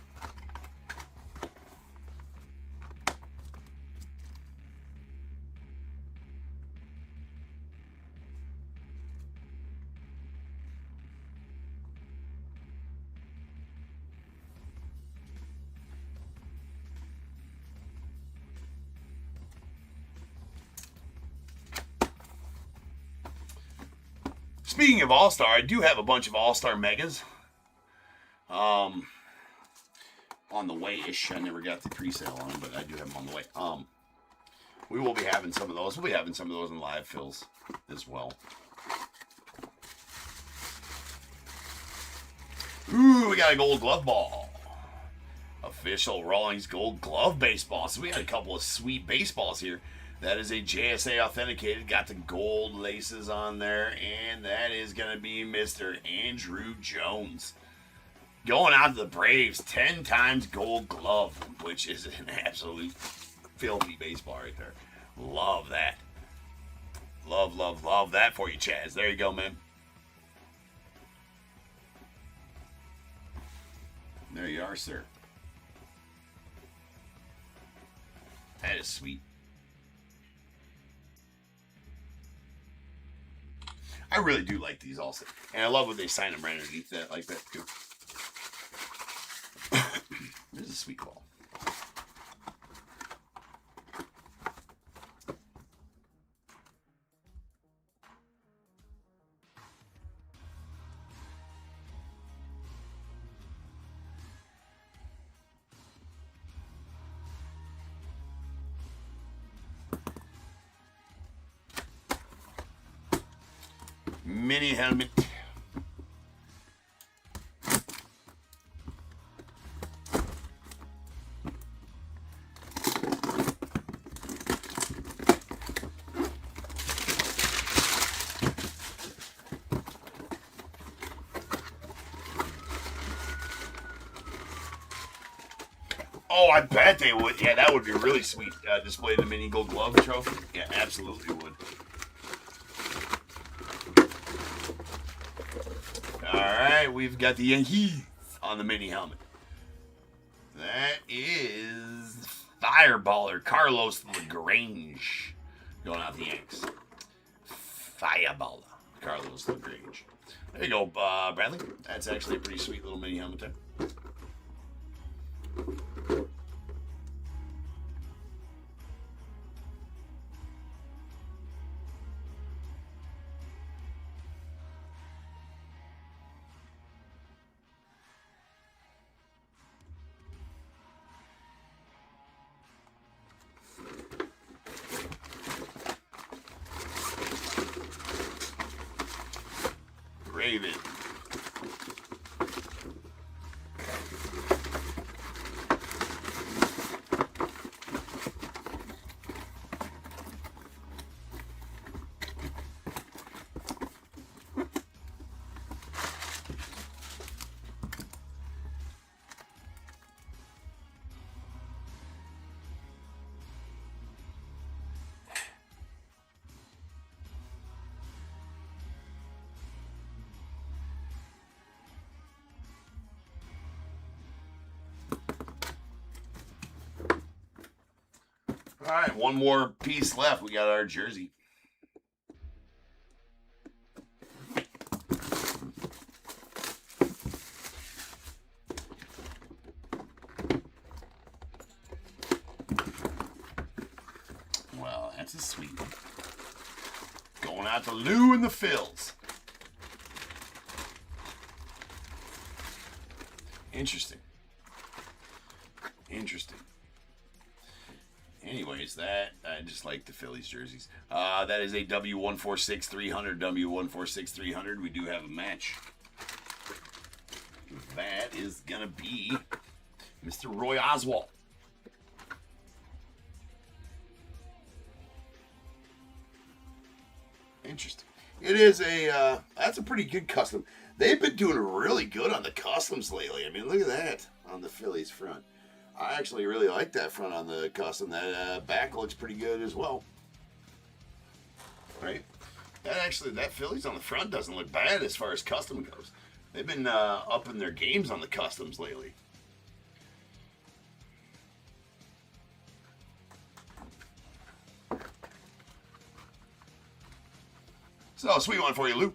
Speaking of All-Star, I do have a bunch of All-Star Megas. On the way-ish. I never got the pre-sale on them, but I do have them on the way. We will be having some of those. We'll be having some of those in live fills as well. Ooh, we got a gold glove ball. Official Rawlings gold glove baseball. So we got a couple of sweet baseballs here. That is a JSA authenticated. Got the gold laces on there. And that is going to be Mr. Andrew Jones. Going out to the Braves, 10 times Gold Glove, which is an absolute filthy baseball right there. Love that. Love, love, love that for you, Chaz. There you go, man. There you are, sir. That is sweet. I really do like these also. And I love when they sign them right underneath that like that, too. This is a sweet ball. Mini helmet. Oh, I bet they would. Yeah, that would be really sweet. Display the mini Gold Glove trophy. Yeah, absolutely would. Alright, we've got the Yankees on the mini helmet. That is Fireballer Carlos LaGrange going out the Yanks. Fireballer Carlos LaGrange. There you go, Bradley. That's actually a pretty sweet little mini helmet there. Raven. All right, one more piece left. We got our jersey. Well, that's a sweet one. Going out to Lou and the Phils. Interesting. Interesting. Anyways, that I just like the Phillies jerseys. That is a W146300. W146300. We do have a match. That is gonna be Mr. Roy Oswalt. Interesting. It is a that's a pretty good custom. They've been doing really good on the customs lately. I mean, look at that on the Phillies front. I actually really like that front on the custom. That back looks pretty good as well. Right? That Phillies on the front doesn't look bad as far as custom goes. They've been upping their games on the customs lately. So, sweet one for you, Lou.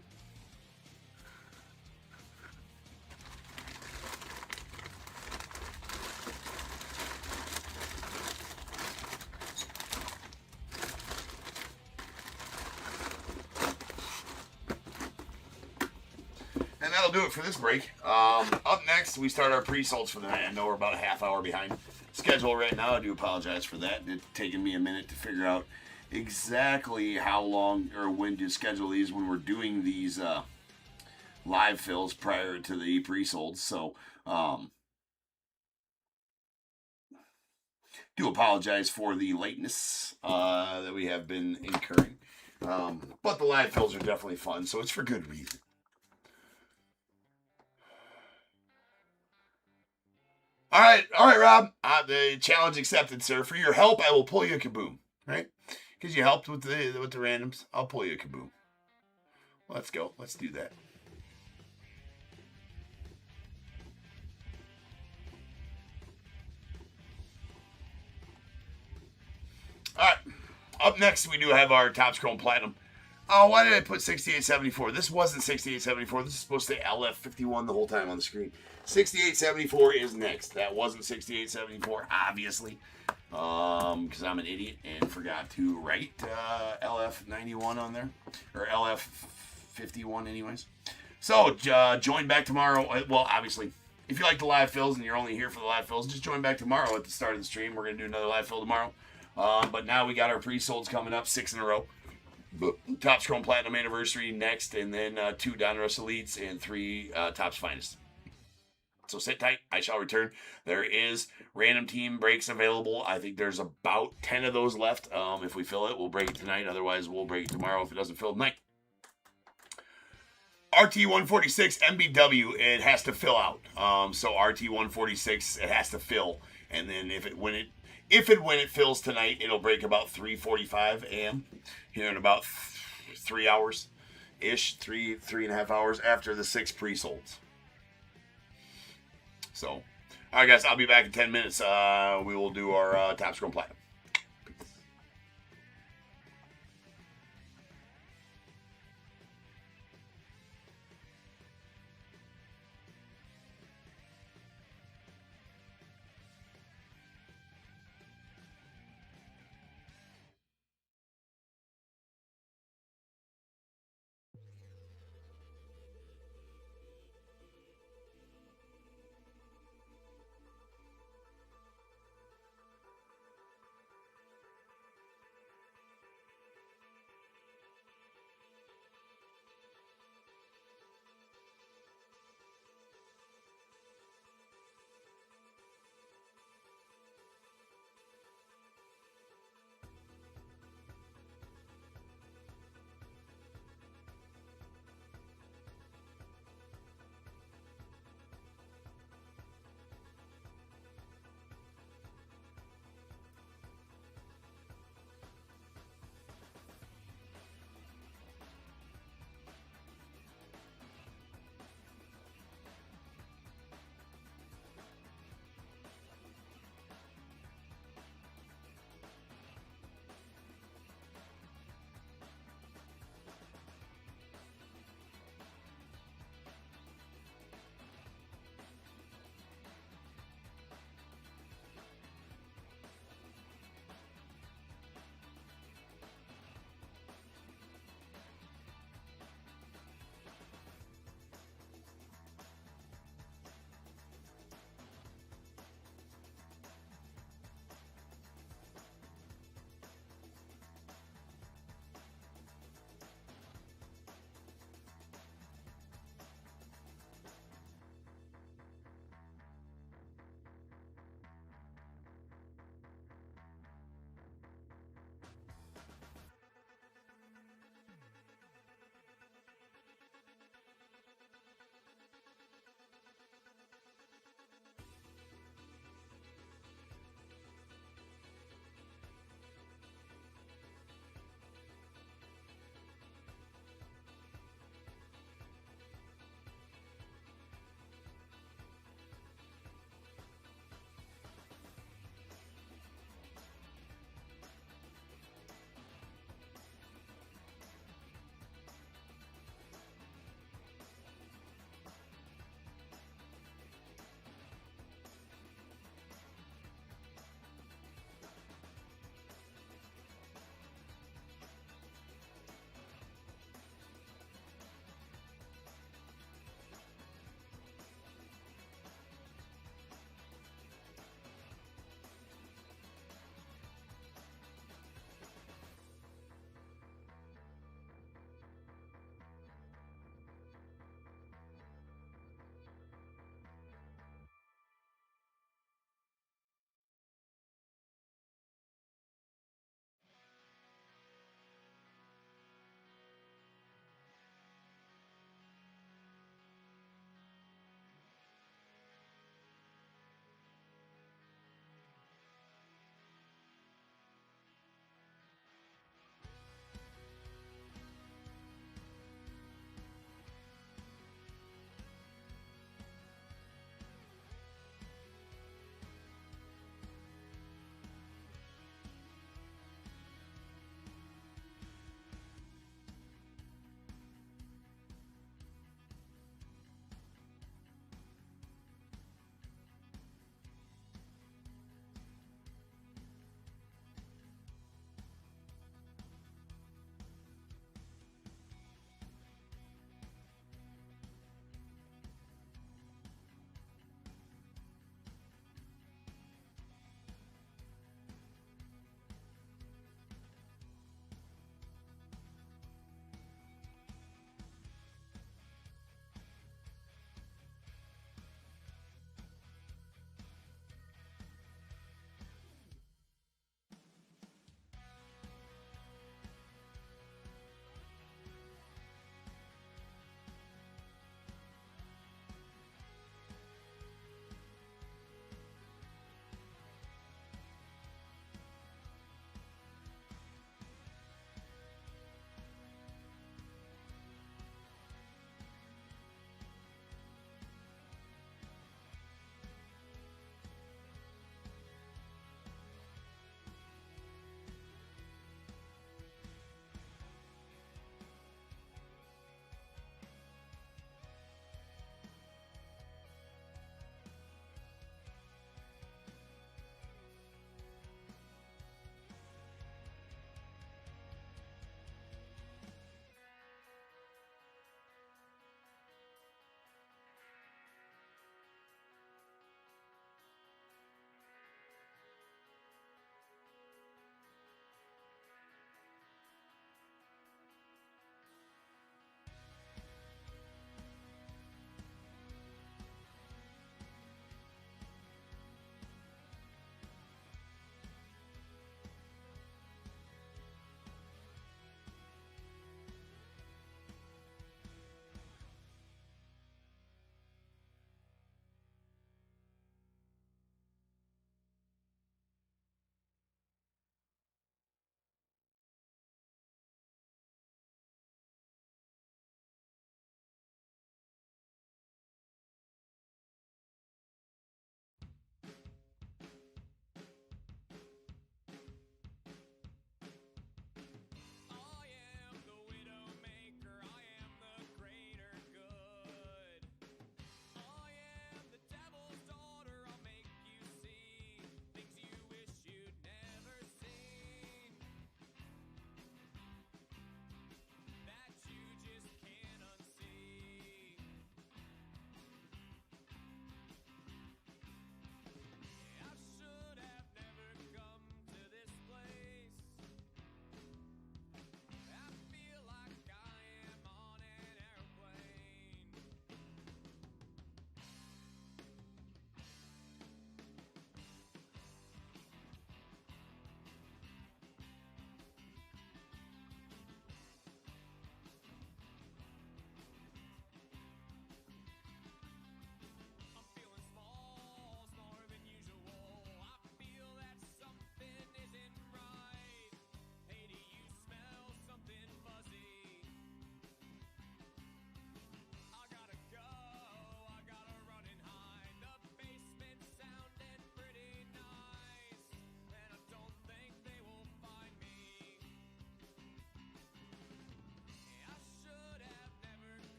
And that'll do it for this break. Up next, we start our pre-solds for the night. I know we're about a half hour behind schedule right now. I do apologize for that. It's taken me a minute to figure out exactly how long or when to schedule these when we're doing these live fills prior to the pre-solds. So, do apologize for the lateness that we have been incurring. But the live fills are definitely fun, so it's for good reason. All right, Rob. The challenge accepted, sir. For your help, I will pull you a kaboom. Right? Because you helped with the randoms. I'll pull you a kaboom. Let's go. Let's do that. All right. Up next, we do have our Topps Chrome Platinum. Oh, why did I put 6874? This wasn't 6874. This is supposed to say LF51 the whole time on the screen. 6874 is next. That wasn't 6874, obviously. Because I'm an idiot and forgot to write LF91 on there. Or LF51 anyways. So, join back tomorrow. Well, obviously, if you like the live fills and you're only here for the live fills, just join back tomorrow at the start of the stream. We're going to do another live fill tomorrow. But now we got our pre-solds coming up, 6 in a row. Topps Chrome Platinum Anniversary next, and then 2 Donruss Elites and 3 Topps Finest. So sit tight. I shall return. There is random team breaks available. I think there's about 10 of those left. If we fill it, we'll break it tonight. Otherwise, we'll break it tomorrow if it doesn't fill tonight. RT146 MBW, it has to fill out. So RT146, it has to fill. And then when it fills tonight, it'll break about 3:45 a.m. here in about 3 hours ish, 3.5 hours after the 6 pre-solds. So, all right, guys, I'll be back in 10 minutes. We will do our Topps Chrome Platinum.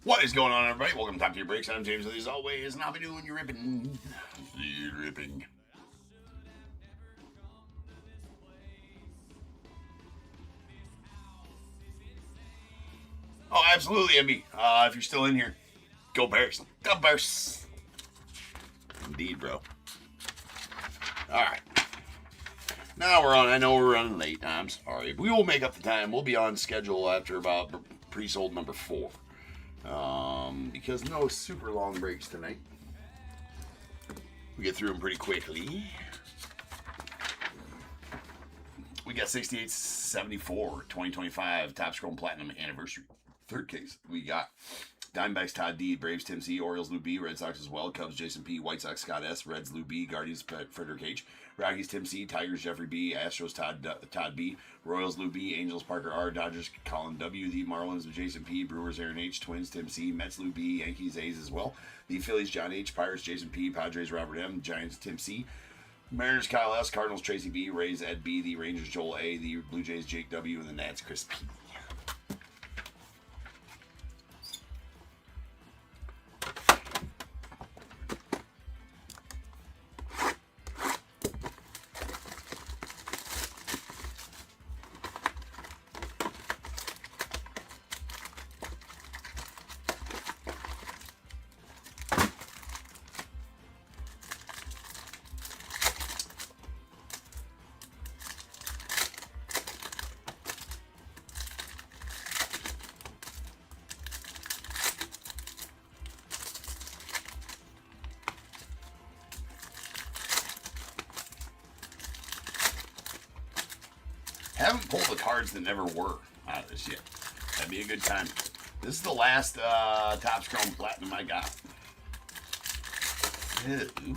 What is going on, everybody? Welcome to Top Tier Breaks. I'm James with you as always, and I'll be doing your ripping. Ripping. Oh, absolutely, MB. If you're still in here, go Bears. Go Bears. Indeed, bro. Alright. Now we're on. I know we're running late. I'm sorry. We will make up the time. We'll be on schedule after about pre-sold number 4. Because no super long breaks tonight. We get through them pretty quickly. We got 6874 2025 Top Scroll Platinum Anniversary. Third case. We got Diamondbacks Todd D, Braves Tim C, Orioles Lou B, Red Sox as well, Cubs Jason P, White Sox Scott S, Reds Lou B, Guardians Frederick H, Rockies Tim C, Tigers Jeffrey B, Astros Todd B, Royals Lou B, Angels Parker R, Dodgers Colin W, the Marlins Jason P, Brewers Aaron H, Twins Tim C, Mets Lou B, Yankees A's as well, the Phillies John H, Pirates Jason P, Padres Robert M, Giants Tim C, Mariners Kyle S, Cardinals Tracy B, Rays Ed B, the Rangers Joel A, the Blue Jays Jake W, and the Nats Chris P. Haven't pulled the cards that never were out of this yet. That'd be a good time. This is the last Top Scroll Platinum I got. Ooh.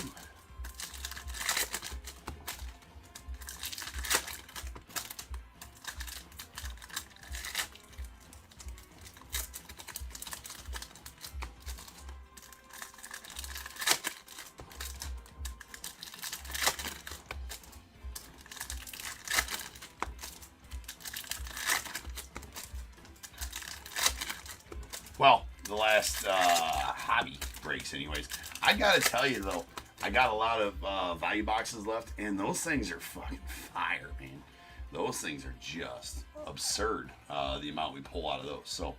Well, the last hobby breaks anyways. I gotta tell you though, I got a lot of value boxes left, and those things are fucking fire, man. Those things are just absurd, the amount we pull out of those. So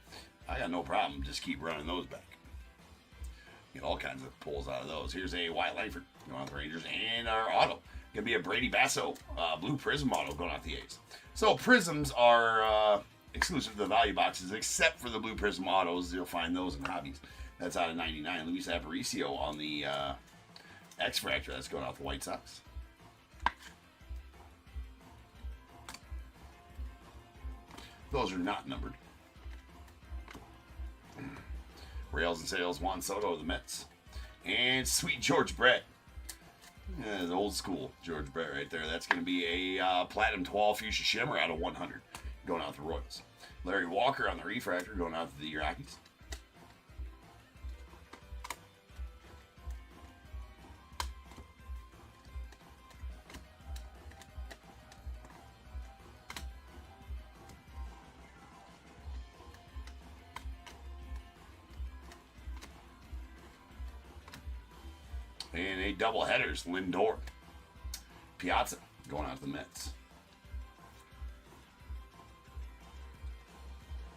I got no problem, just keep running those back. Get all kinds of pulls out of those. Here's a Wyatt Langford going out the Rangers, and our auto. Gonna be a Brady Basso blue prism auto going out the A's. So prisms are exclusive to the value boxes, except for the blue prism autos. You'll find those in hobbies. That's out of 99. Luis Aparicio on the X Fractor. That's going out the White Sox. Those are not numbered. Rails and Sales, Juan Soto, the Mets. And sweet George Brett. Yeah, the old school George Brett right there. That's going to be a Platinum 12 Fuchsia Shimmer out of 100. Going out to the Royals. Larry Walker on the Refractor going out to the Rockies. And a double headers, Lindor. Piazza going out to the Mets.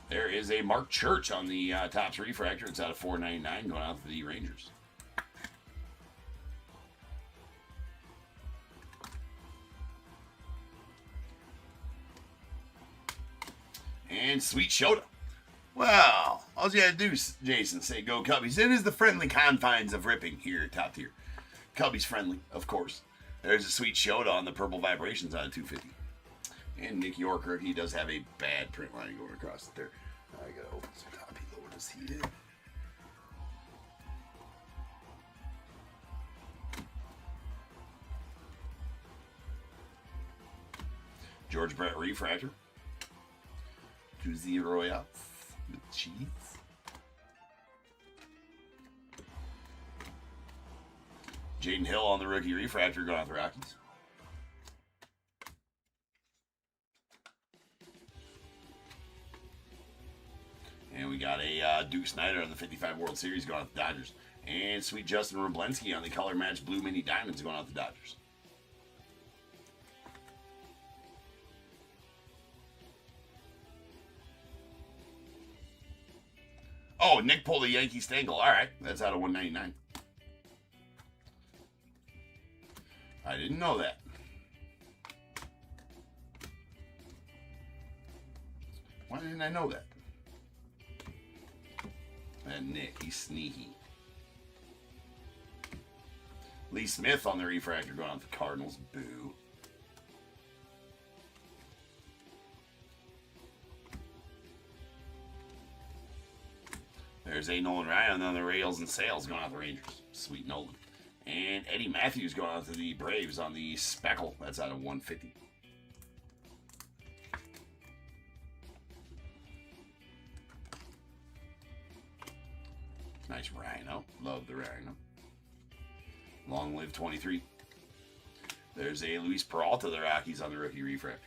There is a Mark Church on the Topps Refractor. It's out of 499 going out to the Rangers. And sweet Shota. Well, all you gotta do, Jason, say go Cubbies. It is the friendly confines of ripping here at Top Tier. Cubbies friendly, of course. There's a sweet Shota on the Purple Vibrations out of 250. And Nick Yorker, he does have a bad print line going across it there. I gotta open some copy lower this heat in. George Brett Refractor. 2-0 Royals with cheese. Jaden Hill on the rookie refractor going out the Rockies. And we got a Duke Snyder on the 55 World Series going out the Dodgers. And sweet Justin Roblenski on the color match blue mini diamonds going out the Dodgers. Oh, Nick pulled a Yankee Stangle. All right, that's out of 199. I didn't know that. Why didn't I know that? That Nick, he's sneaky. Lee Smith on the refractor going out the Cardinals. Boo. There's a Nolan Ryan on the Rails and Sales going out the Rangers. Sweet Nolan. And Eddie Matthews going out to the Braves on the Speckle. That's out of 150. Nice Rhino. Love the Rhino. Long live 23. There's a Luis Peralta, the Rockies on the rookie refractor.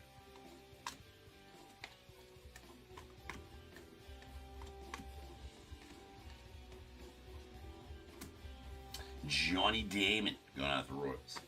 Johnny Damon going out the Royals.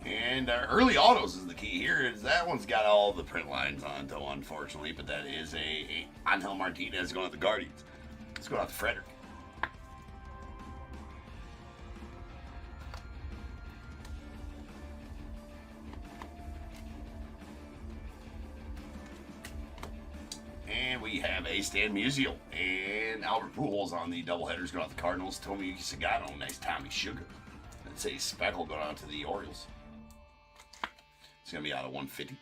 And early autos is the key here. Is that one's got all the print lines on, though, unfortunately. But that is a Angel Martinez going out the Guardians. Let's go out to Frederick. And we have a Stan Musial and Albert Pujols on the doubleheaders going out the Cardinals. Tomoyuki Sagano, nice Tommy Sugar. Let's say Speckle going out to the Orioles. It's going to be out of 150.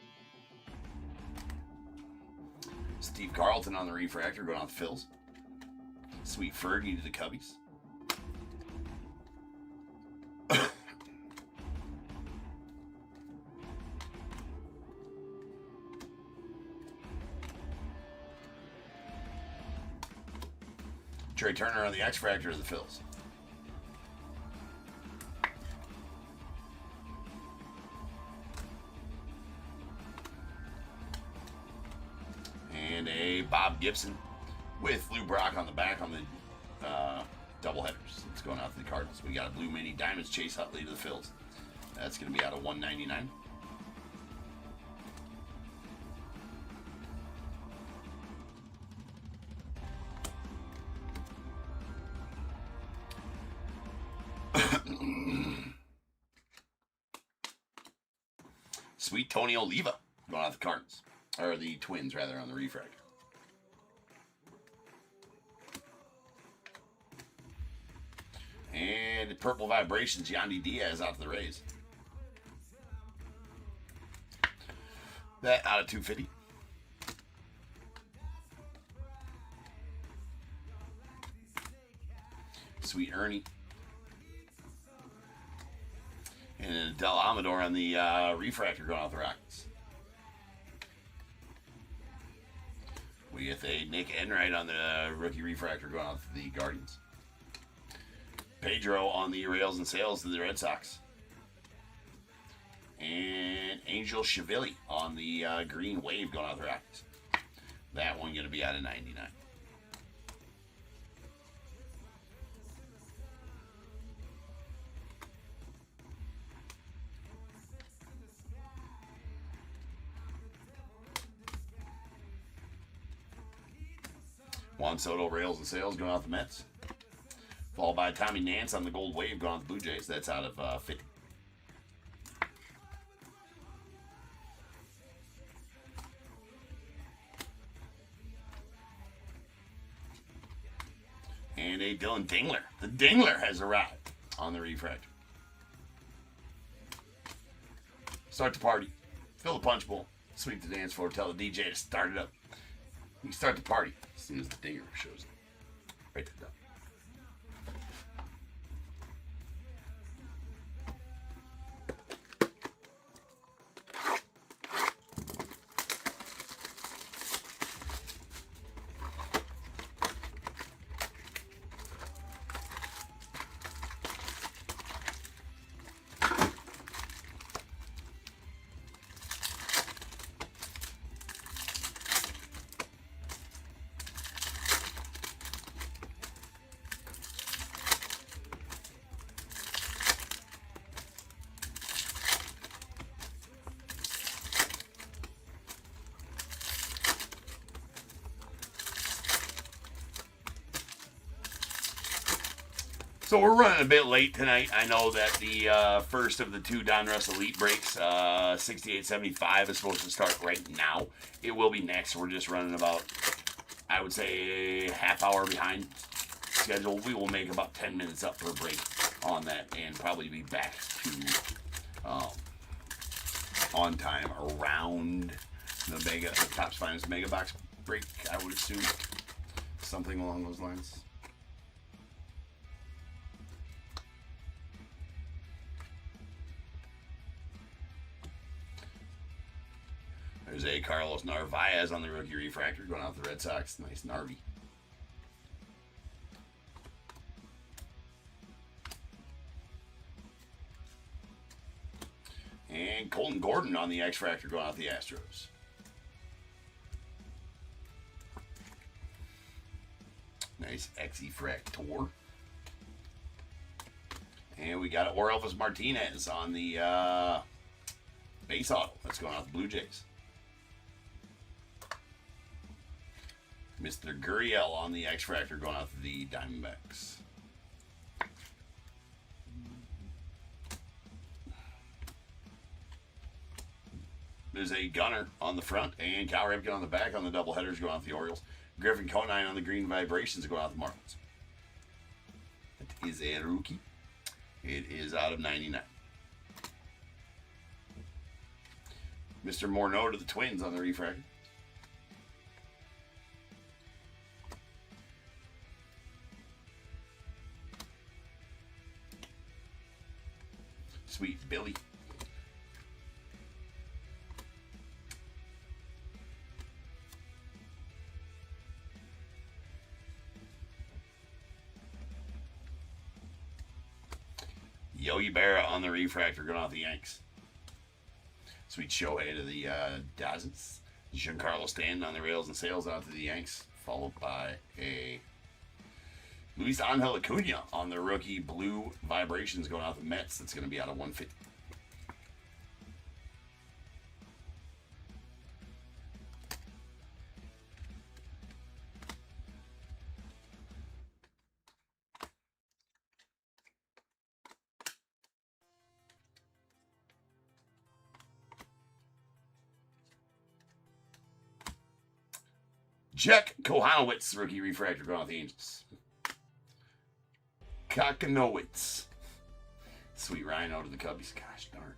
Steve Carlton on the refractor going out the Phils. Sweet Fergie to the Cubbies. Trey Turner on the X-Fractor of the Phils. And a Bob Gibson with Lou Brock on the back on the doubleheaders. It's going out to the Cardinals. We got a blue mini diamonds Chase Utley to the Phils. That's going to be out of 199. Sweet Tony Oliva going out the Cardinals. Or the Twins, rather, on the refractor. And Purple Vibrations, Yandy Diaz out to the Rays. That out of 250. Sweet Ernie And then Del Amador on the refractor going off the Rockets. We get a Nick Enright on the rookie refractor going off the Guardians. Pedro on the rails and sails to the Red Sox. And Angel Chivili on the green wave going off the Rockets. That one going to be out of 99. Juan Soto, rails and sails going off the Mets. Followed by Tommy Nance on the gold wave going off the Blue Jays. That's out of 50. And a Dylan Dingler. The Dingler has arrived on the refractor. Start the party. Fill the punch bowl. Sweep the dance floor. Tell the DJ to start it up. You can start the party as soon as the Dinger shows up. Right there. So we're running a bit late tonight. I know that the first of the two Donruss Elite breaks, 68.75, is supposed to start right now. It will be next. We're just running about, I would say, a half hour behind schedule. We will make about 10 minutes up per break on that and probably be back to on time around the Topps Finest Mega Box break, I would assume. Something along those lines. There's a Carlos Narvaez on the rookie refractor going out the Red Sox. Nice Narvi. And Colton Gordon on the X-Fractor going out the Astros. Nice X-Fractor. And we got Orelvis Martinez on the base auto. That's going out the Blue Jays. Mr. Gurriel on the X-Fractor going out to the Diamondbacks. There's a Gunner on the front and Cal Ripken on the back on the doubleheaders going out the Orioles. Griffin Conine on the green vibrations going out the Marlins. That is a rookie. It is out of 99. Mr. Morneau to the Twins on the refractor. Sweet Billy. Yogi Berra on the refractor going off the Yanks. Sweet Shohei to the Dodgers. Giancarlo Stanton on the rails and sails out to the Yanks. Followed by a Luis Angel Acuna on the rookie blue vibrations going out the Mets. That's going to be out of 150. Jack Kohanowitz, rookie refractor going off the Angels. Kohanowitz. Sweet Rhino to the Cubbies. Gosh darn.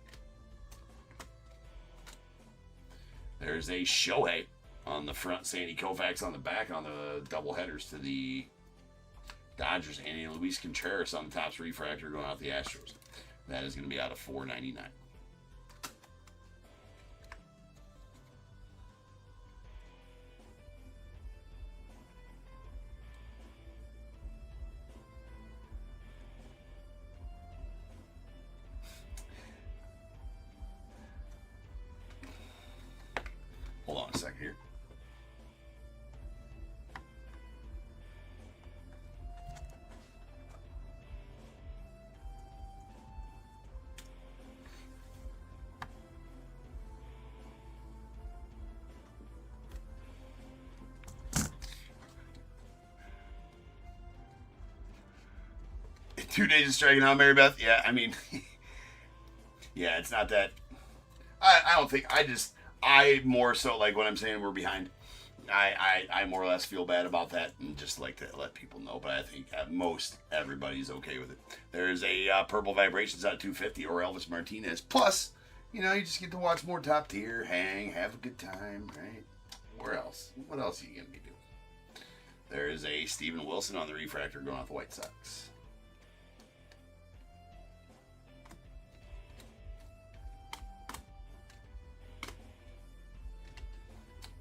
There's a Shohei on the front. Sandy Koufax on the back on the doubleheaders to the Dodgers. And Luis Contreras on the Topps refractor going out the Astros. That is going to be out of $4.99. Hold on a second here. Two days of striking out, Mary Beth. Yeah, I mean, yeah, it's not that. I don't think. I more so like when I'm saying we're behind. I more or less feel bad about that and just like to let people know. But I think most everybody's okay with it. There's a Purple Vibrations at 250 or Elvis Martinez. Plus, you just get to watch more top tier, hang, have a good time, right? Where else? What else are you gonna be doing? There's a Steven Wilson on the refractor going off the White Sox.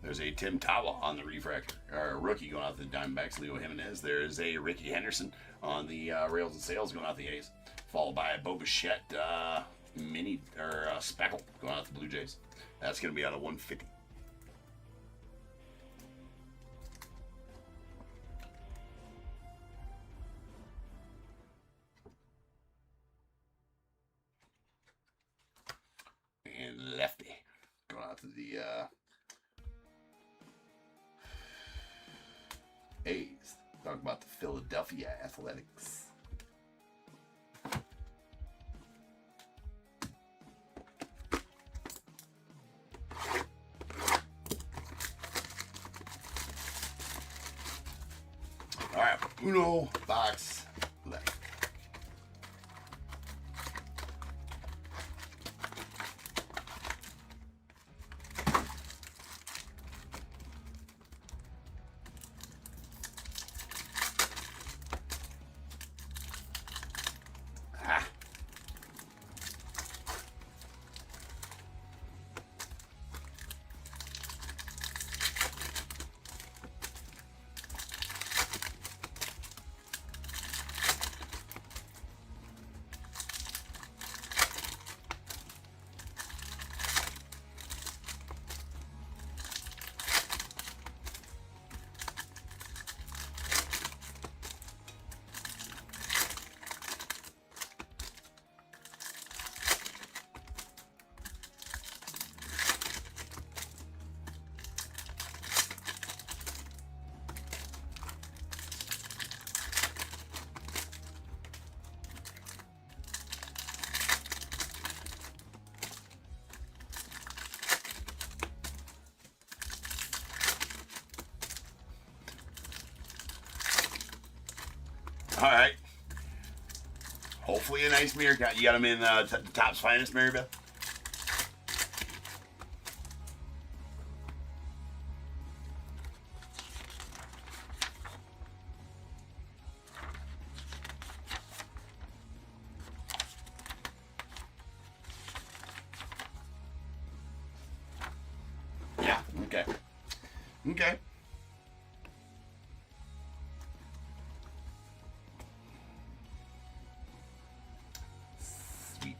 There's a Tim Tawa on the refractor, or rookie going out the Diamondbacks, Leo Jimenez. There's a Ricky Henderson on the Rails and Sales going out the A's, followed by a Bo Bichette mini or Speckle going out the Blue Jays. That's going to be out of 150. And lefty going out to the A's. Talk about the Philadelphia Athletics. All right, Uno box left. All right. Hopefully a nice mirror cut. You got them in the Topp's Finest, Mary Beth? Yeah, okay. Okay.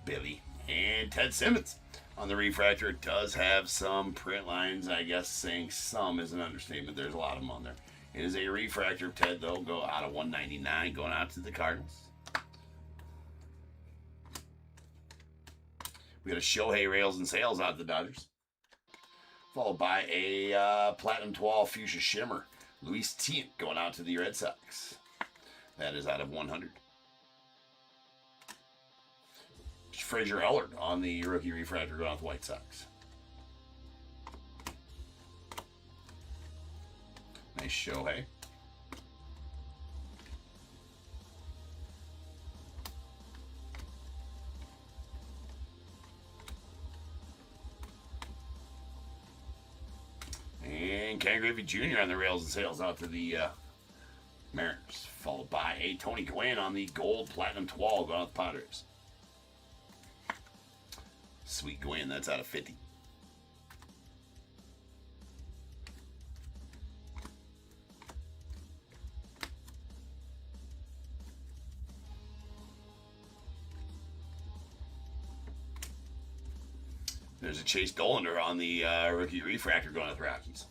Billy and Ted Simmons on the refractor. It does have some print lines. I guess saying some is an understatement. There's a lot of them on there. It is a refractor of Ted, though. Go out of 199, going out to the Cardinals. We got a Shohei Rails and Sales out to the Dodgers, followed by a Platinum 12 Fuchsia Shimmer Luis Tient going out to the Red Sox. That is out of 100. Frazier Ellard on the rookie refractor going off the White Sox. Nice Shohei. And Ken Griffey Jr. on the Rails and Sales out to the Mariners, followed by a Tony Gwynn on the Gold Platinum 12 going out the Padres. Sweet Gwen, that's out of 50. There's a Chase Dollander on the rookie refractor going out the Rockies.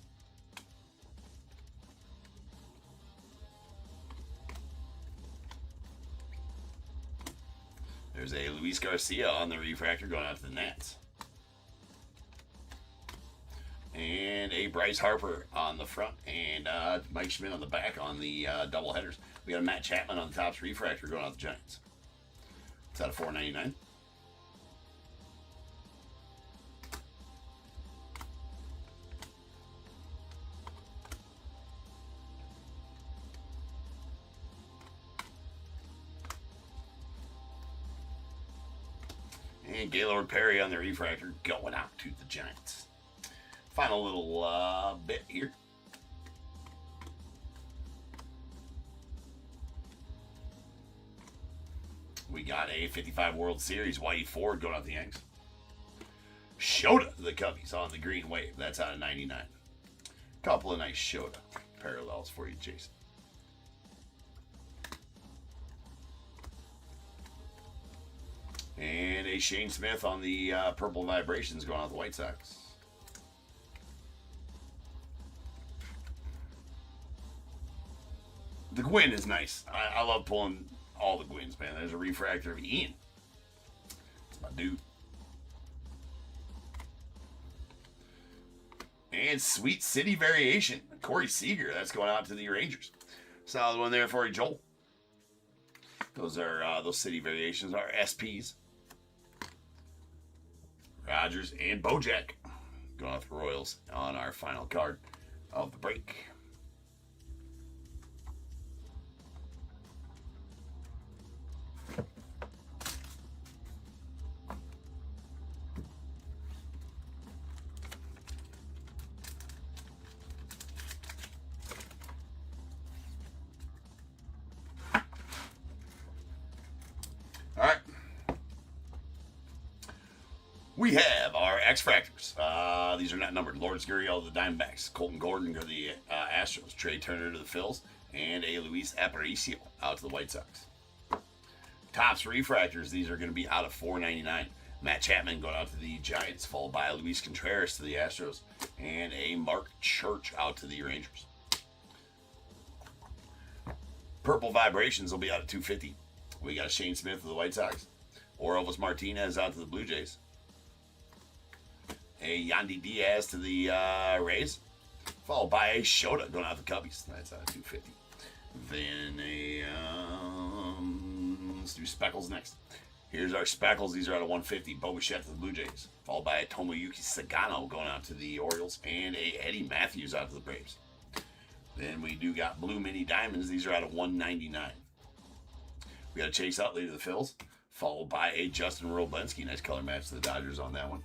There's a Luis Garcia on the refractor going out to the Nats. And a Bryce Harper on the front. And Mike Schmidt on the back on the double headers. We got a Matt Chapman on the Topps refractor going out to the Giants. It's out of $4.99. And Gaylord Perry on the refractor going out to the Giants. Final little bit here. We got a 55 World Series Whitey Ford going out the Yanks. Shota the Cubbies on the green wave. That's out of 99. Couple of nice Shota parallels for you, Jason. And a Shane Smith on the Purple Vibrations going out the White Sox. The Gwyn is nice. I love pulling all the Gwyns, man. There's a refractor of Ian. That's my dude. And Sweet City Variation. Corey Seager. That's going out to the Rangers. Solid one there for you, Joel. Those are those City Variations are SPs. Rogers and Bojack going off the Royals on our final card of the break. All right. We have our X-Fractors. These are not numbered. Lourdes Gurriel to the Diamondbacks. Colton Gordon to the Astros. Trey Turner to the Phils. And a Luis Aparicio out to the White Sox. Topps Refractors. These are going to be out of $4.99. Matt Chapman going out to the Giants. Followed by Luis Contreras to the Astros. And a Mark Church out to the Rangers. Purple Vibrations will be out of $2.50. We got Shane Smith to the White Sox. Orelvis Martinez out to the Blue Jays. A Yandy Diaz to the Rays. Followed by a Shota going out to the Cubbies. That's out of $2.50. Then let's do Speckles next. Here's our Speckles. These are out of $150. Bo Bichette to the Blue Jays. Followed by a Tomoyuki Sagano going out to the Orioles. And a Eddie Matthews out to the Braves. Then we do got Blue Mini Diamonds. These are out of $199. We got a Chase Utley to the Phils, followed by a Justin Roblinski. Nice color match to the Dodgers on that one.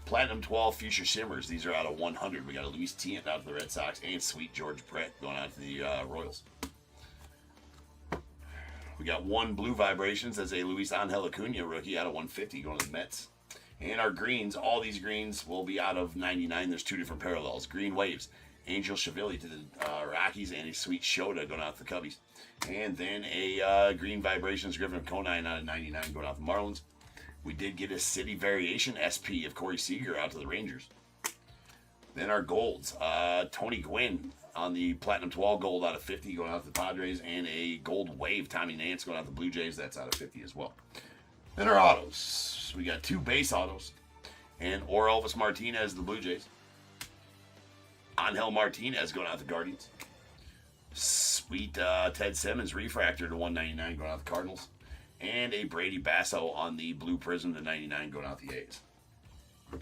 Platinum 12 Fuchsia Shimmers. These are out of 100. We got a Luis Tiant out to the Red Sox and Sweet George Brett going out to the Royals. We got one Blue Vibrations. That's a Luis Angel Acuna rookie out of 150 going to the Mets. And our greens, all these greens will be out of 99. There's two different parallels. Green Waves. Angel Shavili to the Rockies and a Sweet Shota going out to the Cubbies. And then a Green Vibrations Griffin Conine out of 99 going out to the Marlins. We did get a City Variation SP of Corey Seager out to the Rangers. Then our golds. Tony Gwynn on the Platinum 12 gold out of 50 going out to the Padres. And a gold wave Tommy Nance going out to the Blue Jays. That's out of 50 as well. Then our autos. We got two base autos. And Orelvis Martinez to the Blue Jays. Angel Martinez going out to the Guardians. Sweet Ted Simmons refractor to $199 going out to the Cardinals. And a Brady Basso on the Blue Prism to $99 going out the A's. All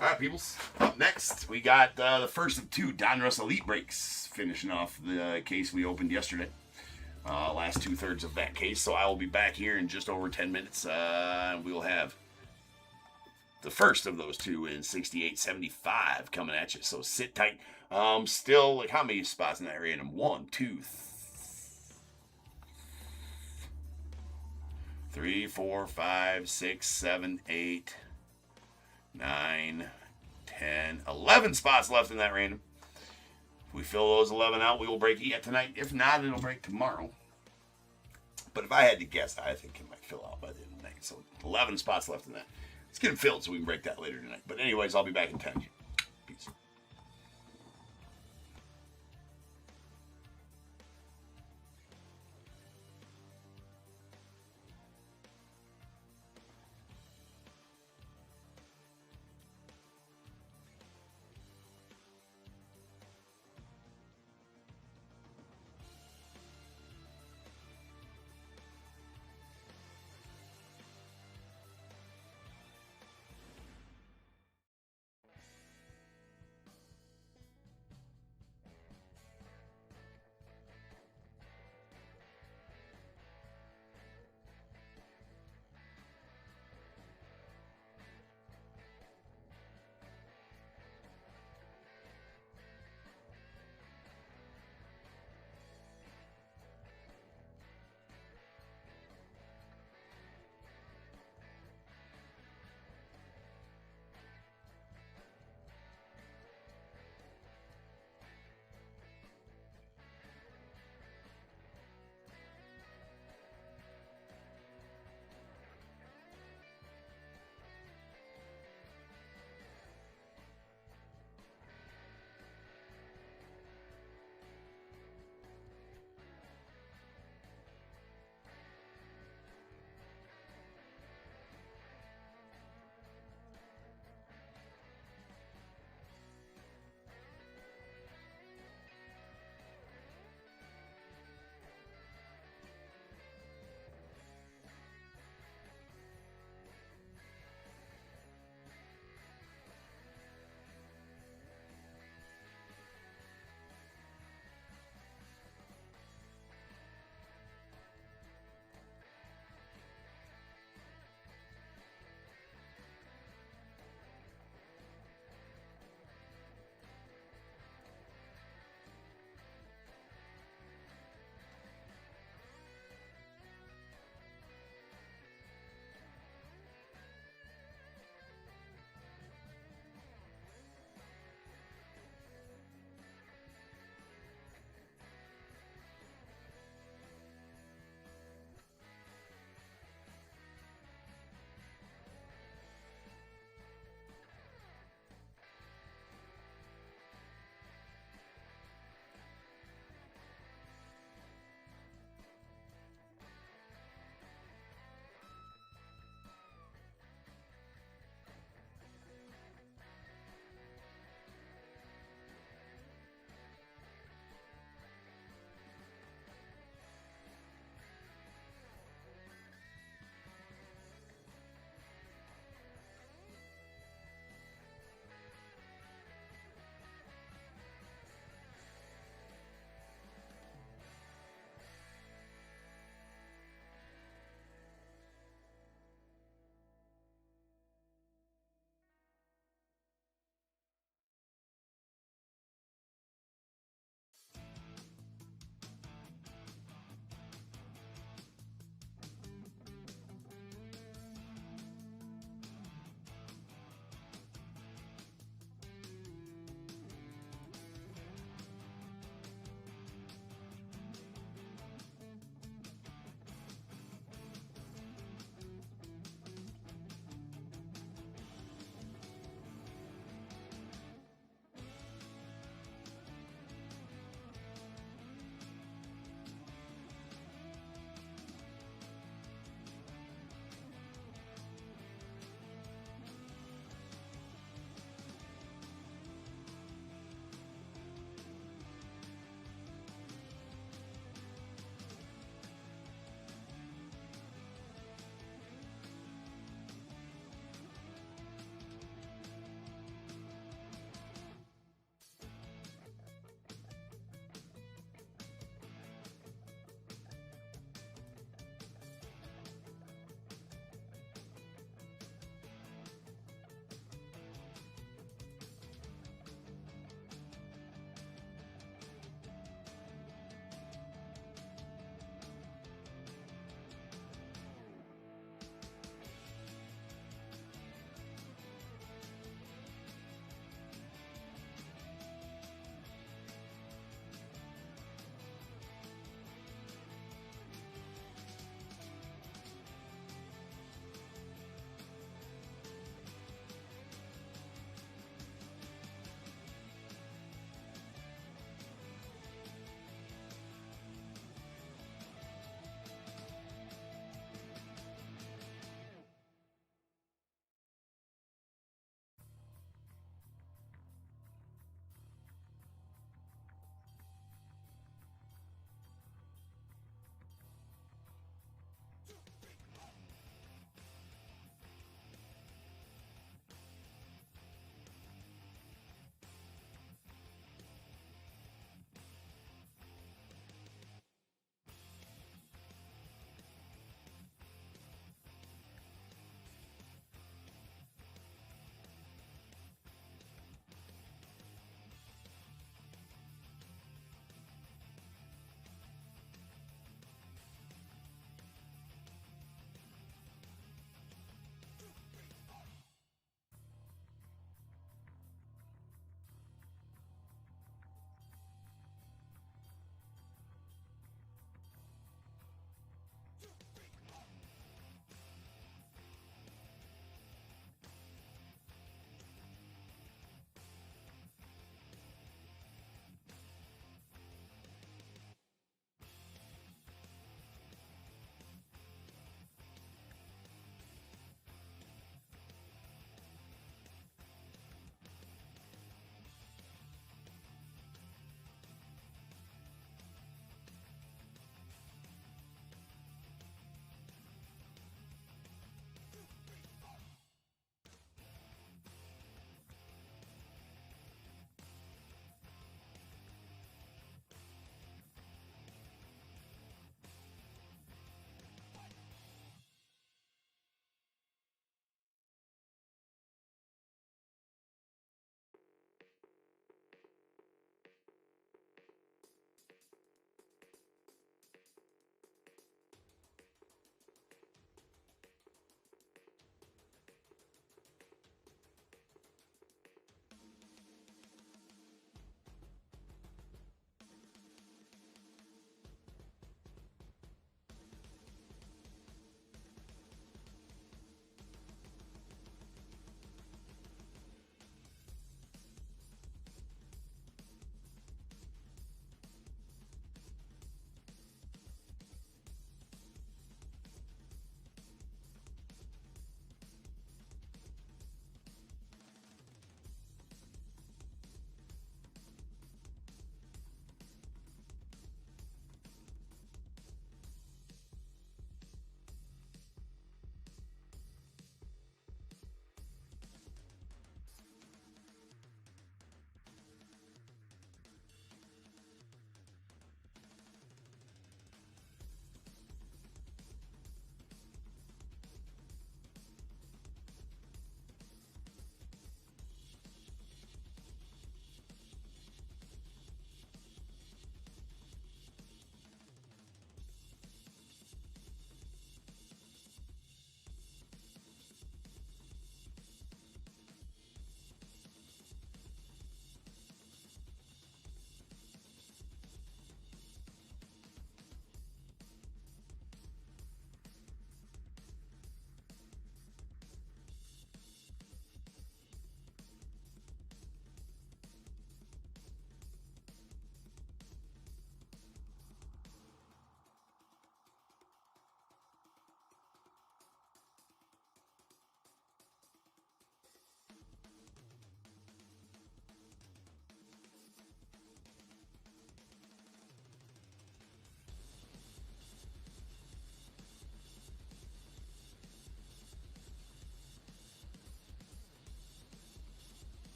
right, peoples. Up next, we got the first of two Donruss Elite Breaks, finishing off the case we opened yesterday. Last 2/3 of that case. So I will be back here in just over 10 minutes. We'll have the first of those two in 6875 coming at you. So sit tight. Still, like, how many spots in that random? 1, 2, 3, 4, 5, 6, 7, 8, 9, 10, 11 spots left in that random. If we fill those 11 out, we will break it yet tonight. If not, it'll break tomorrow. But if I had to guess, I think it might fill out by the end of the night. So 11 spots left in that. Let's get them filled so we can break that later tonight. But anyways, I'll be back in 10. Peace.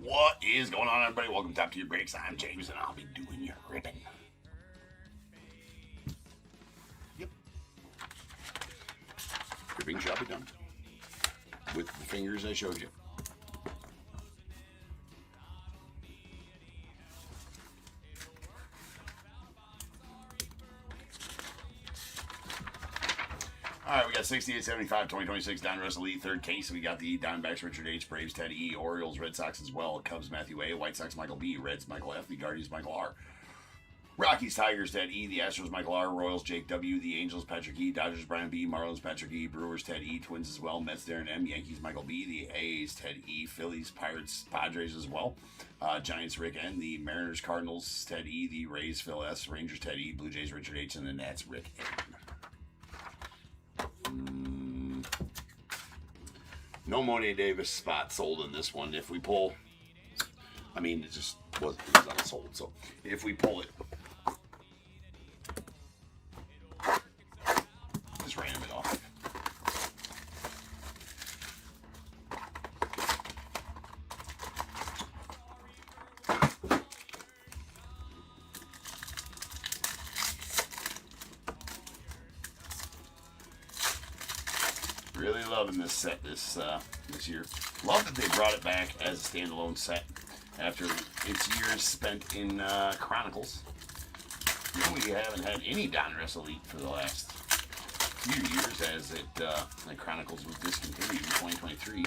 What is going on, everybody? Welcome to Top Tier Breaks. I'm James, and I'll be doing your ribbon. Yep. Ribbing shall be done with the fingers I showed you. All right, we got 68-75, 2026 Donruss Elite, third case. We got the Diamondbacks, Richard H., Braves, Ted E., Orioles, Red Sox as well, Cubs, Matthew A., White Sox, Michael B., Reds, Michael F., the Guardians, Michael R., Rockies, Tigers, Ted E., the Astros, Michael R., Royals, Jake W., the Angels, Patrick E., Dodgers, Brian B., Marlins, Patrick E., Brewers, Ted E., Twins as well, Mets, Darren M., Yankees, Michael B., the A's, Ted E., Phillies, Pirates, Padres as well, Giants, Rick N., the Mariners, Cardinals, Ted E., the Rays, Phil S., Rangers, Ted E., Blue Jays, Richard H., and the Nats, Rick N. No Monet Davis spot sold in this one. If we pull, I mean, it just was not sold. So if we pull it, just random it off. Really loving this set this year. Love that they brought it back as a standalone set after its years spent in Chronicles. You know, we haven't had any Donruss Elite for the last few years as the Chronicles was discontinued in 2023.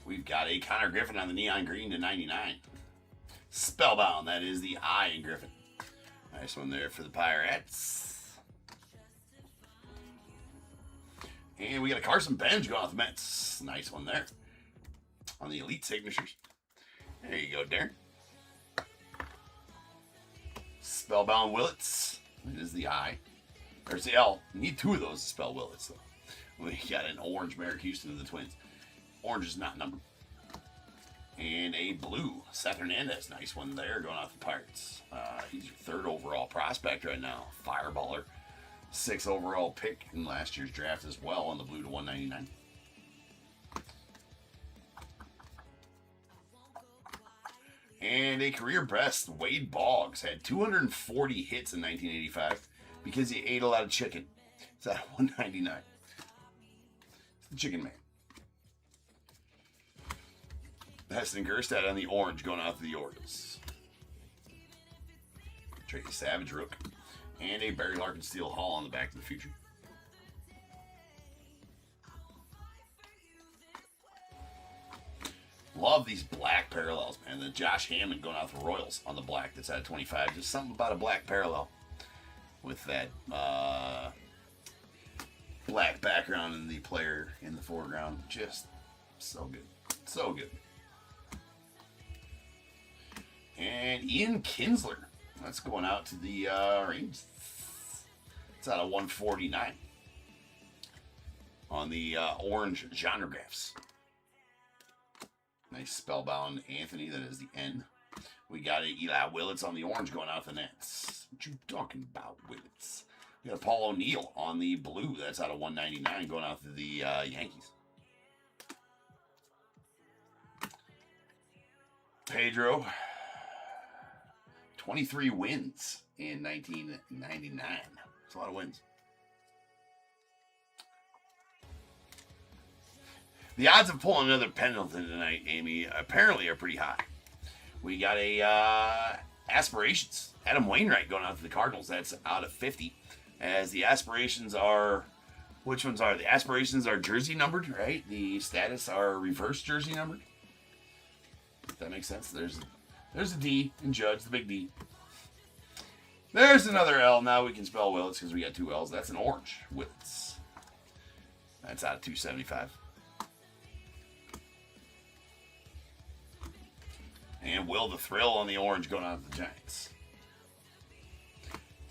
We've got a Connor Griffin on the neon green to 99. Spellbound, that is the I in Griffin. Nice one there for the Pirates. And we got a Carson Bench going off the Mets. Nice one there. On the Elite Signatures. There you go, Darren. Spellbound Willits. It is the I. There's the L. You need two of those to spell Willits, though. We got an orange Merrick Houston of the Twins. Orange is not numbered. And a blue Seth Hernandez. Nice one there going off the Pirates. He's your third overall prospect right now. Fireballer. 6th overall pick in last year's draft as well on the blue to 199. And a career best, Wade Boggs had 240 hits in 1985 because he ate a lot of chicken. It's at 199. It's the Chicken Man. Heston Gerstad on the orange going out to the Orioles. Tracy Savage Rook. And a Barry Larkin Steel Hall on the Back to the Future. Love these black parallels, man. The Josh Hammond going out to the Royals on the black that's at 25. Just something about a black parallel with that black background and the player in the foreground. Just so good. So good. And Ian Kinsler. That's going out to the Rangers. It's out of 149 on the orange genre graphs. Nice spellbound Anthony. That is the N. We got a Eli Willits on the orange going out the Nets. What you talking about, Willits? We got a Paul O'Neill on the blue. That's out of 199 going out to the Yankees. Pedro. 23 wins in 1999. That's a lot of wins. The odds of pulling another Pendleton tonight, Amy, apparently are pretty high. We got a Aspirations. Adam Wainwright going out to the Cardinals. That's out of 50. As the aspirations are, which ones are the aspirations are jersey numbered, right? The status are reverse jersey numbered. If that makes sense. There's a D in Judge, the big D. There's another L. Now we can spell Willits because we got 2 L's. That's an orange. Willits. That's out of 275. And Will the Thrill on the orange going out to the Giants.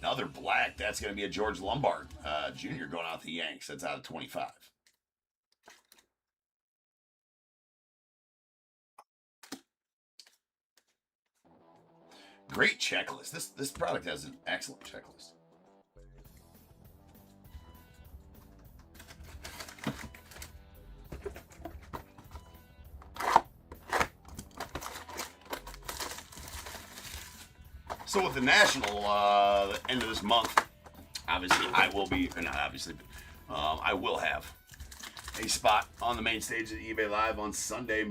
Another black. That's going to be a George Lombard Jr. going out to the Yanks. That's out of 25. Great checklist. This product has an excellent checklist. So with the National, the end of this month, obviously I will be, or not obviously, but I will have a spot on the main stage at eBay Live on Sunday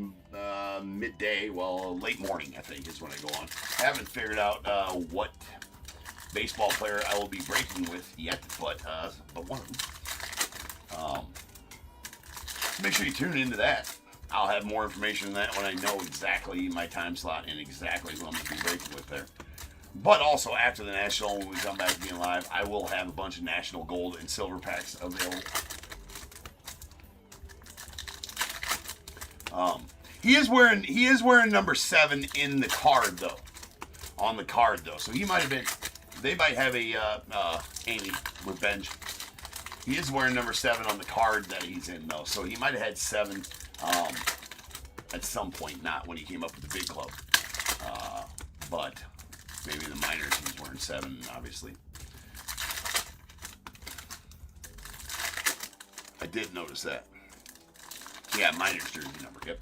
midday, well, late morning, I think, is when I go on. I haven't figured out what baseball player I will be breaking with yet, but one of them. Make sure you tune into that. I'll have more information on that when I know exactly my time slot and exactly who I'm going to be breaking with there. But also, after the National, when we come back to being live, I will have a bunch of National Gold and Silver packs available. He is wearing number 7 in the card though, on the card though. So he might have been. They might have a Amy with Benj. He is wearing number 7 on the card that he's in though. So he might have had 7 at some point, not when he came up with the big club, but maybe the minors he was wearing 7, obviously. I did notice that. Yeah, minors jersey number. Yep.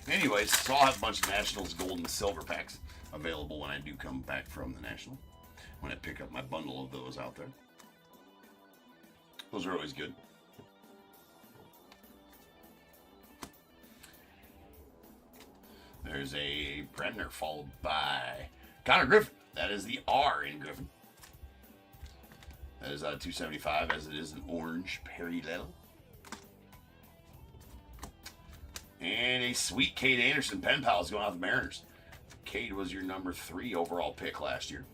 Anyways, so I'll have a bunch of Nationals gold and silver packs available when I do come back from the National. When I pick up my bundle of those out there. Those are always good. There's a Brenner followed by Connor Griffin. That is the R in Griffin. That is 275, as it is an orange Perry Little. And a sweet Cade Anderson pen pals going out the Mariners. Cade was your number 3 overall pick last year.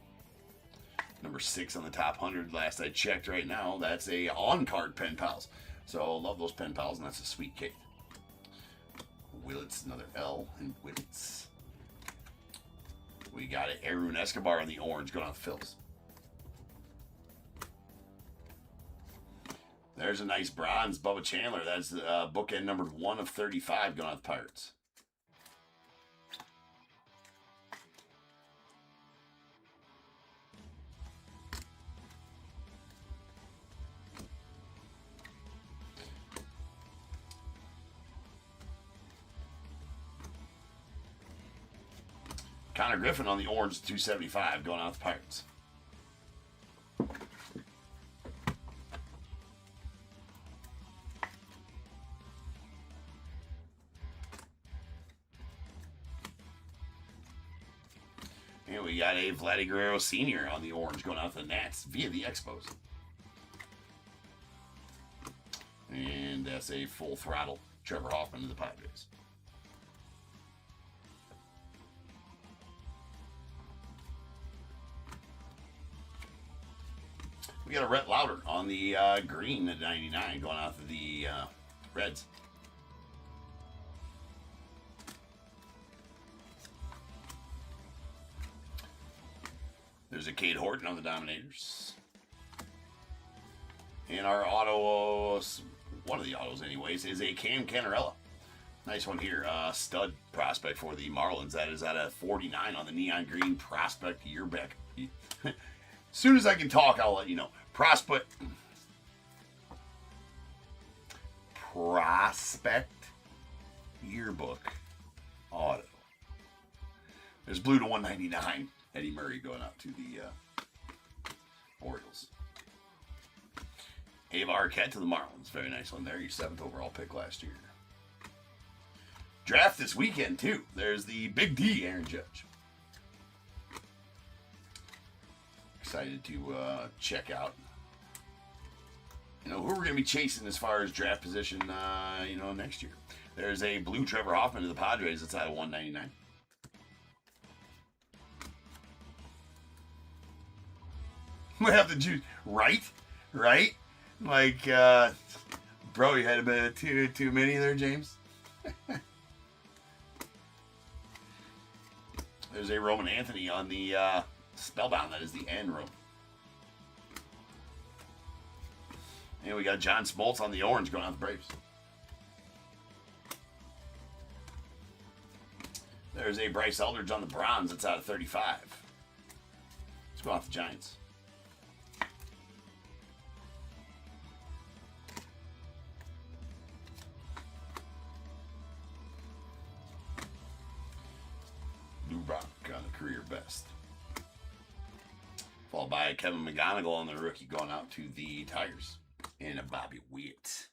Number 6 on the top 100 last I checked right now. That's a on-card pen pals. So love those pen pals, and that's a sweet Cade. Willits, another L in Willits. We got an Arun Escobar on the orange going out the Phils. There's a nice bronze Bubba Chandler. That's bookend number 1 of 35 going out the Pirates. Connor Griffin on the orange 275 going out the Pirates. And we got a Vladdy Guerrero Sr. on the orange going out the Nats via the Expos. And that's a full throttle Trevor Hoffman to the Padres. We got a Rhett Lauder on the green at 99 going out to the Reds. There's a Cade Horton on the Dominators. And our auto, one of the autos anyways, is a Cam Canarella. Nice one here. Stud prospect for the Marlins. That is at a 49 on the neon green prospect yearbook. As soon as I can talk, I'll let you know. Prospect yearbook auto. There's blue to 199. Eddie Murray going out to the Orioles. Ava Arquette to the Marlins. Very nice one there. Your 7th overall pick last year. Draft this weekend, too. There's the Big D, Aaron Judge. Excited to check out, who we're going to be chasing as far as draft position, next year. There's a blue Trevor Hoffman to the Padres. It's out of 199. We have the juice, right? Like, bro, you had a bit of too many there, James. There's a Roman Anthony on the Spellbound. That is the N row. And we got John Smoltz on the orange going out the Braves. There's a Bryce Eldridge on the bronze. It's out of 35. Let's go off the Giants. Lou Brock on the career best. Followed by Kevin McGonigal on the rookie going out to the Tigers. And a Bobby Witt.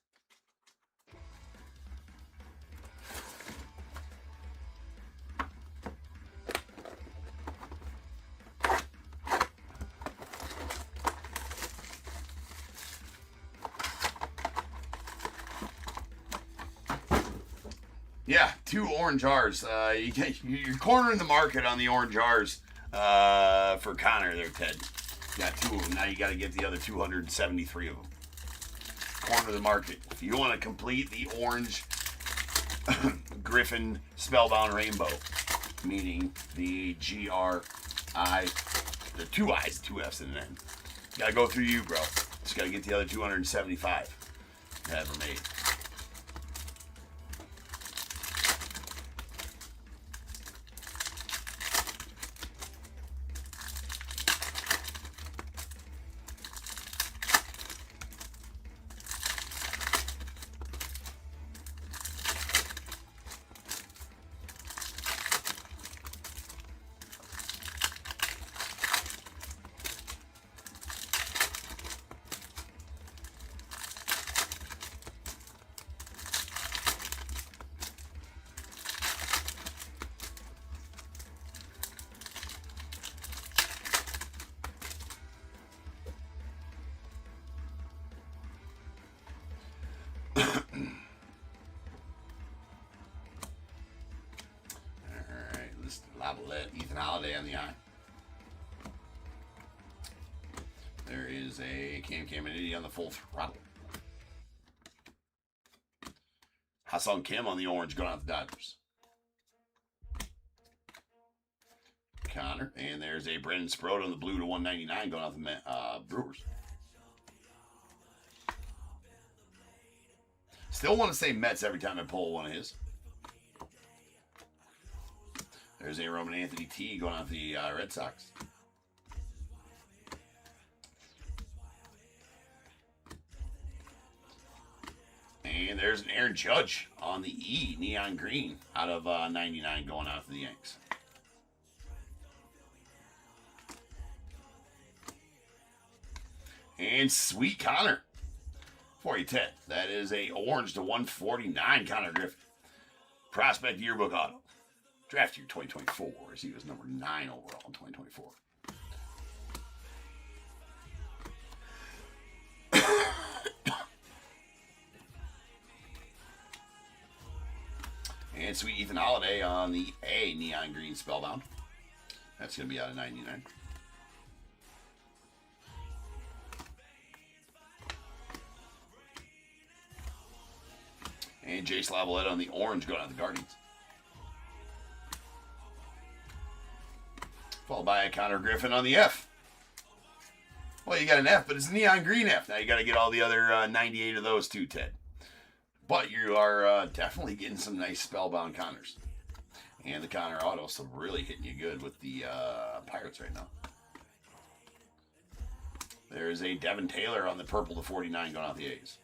Yeah, 2 orange R's. You're cornering the market on the orange R's for Connor there, Ted. You got 2 of them. Now you got to get the other 273 of them. Corner the market. If you want to complete the orange Griffin Spellbound Rainbow, meaning the G-R-I, the 2 I's, 2 F's, and an N. Got to go through you, bro. Just got to get the other 275 ever made. Ethan Holiday on the eye. There is a Cam Caminiti on the full throttle. Ha-Seong Kim on the orange going out the Dodgers. Connor. And there's a Brendan Sproat on the blue to 199 going out the Brewers. Still want to say Mets every time I pull one of his. There's a Roman Anthony T going out the Red Sox. And there's an Aaron Judge on the E, neon green, out of 99 going out to the Yanks. And Sweet Connor for you, Ted. That is a orange to 149 Connor Griffin. Prospect yearbook auto. Draft year 2024, as he was number 9 overall in 2024. And sweet Ethan Holiday on the A neon green Spellbound. That's going to be out of 99. And Jace Lavalette on the orange going out the Guardians. Followed by a Connor Griffin on the F. Well, you got an F, but it's a neon green F. Now you got to get all the other 98 of those too, Ted. But you are definitely getting some nice Spellbound Connors. And the Connor auto, so really hitting you good with the Pirates right now. There's a Devin Taylor on the purple to 49 going out the A's.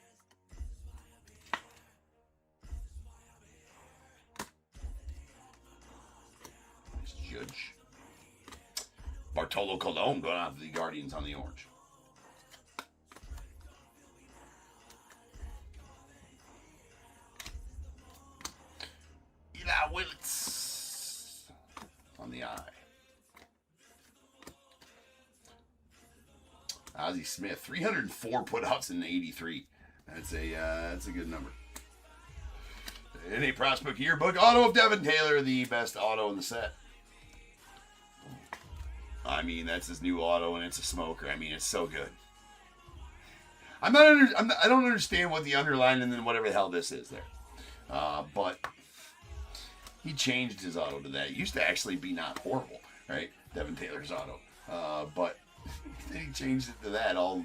Nice Judge. Bartolo Colon going out to the Guardians on the orange. Ozzie Smith, 304 putouts in 83. That's a good number. In a Prospect Yearbook auto of Devin Taylor, the best auto in the set. I mean, that's his new auto, and it's a smoker. I mean, it's so good. I don't understand what the underline and then whatever the hell this is there. But he changed his auto to that. It used to actually be not horrible, right? Devin Taylor's auto. But then he changed it to that, all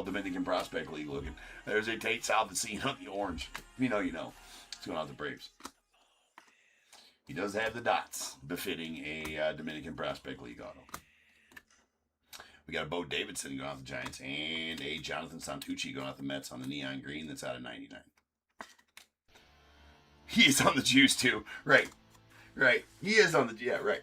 Dominican Prospect League looking. There's a Tate South scene on the orange. You know. It's going out the Braves. He does have the dots befitting a Dominican Prospect League auto. We got a Bo Davidson going out the Giants and a Jonathan Santucci going out the Mets on the neon green that's out of 99. He is on the juice too. Right. He is on the, yeah, right.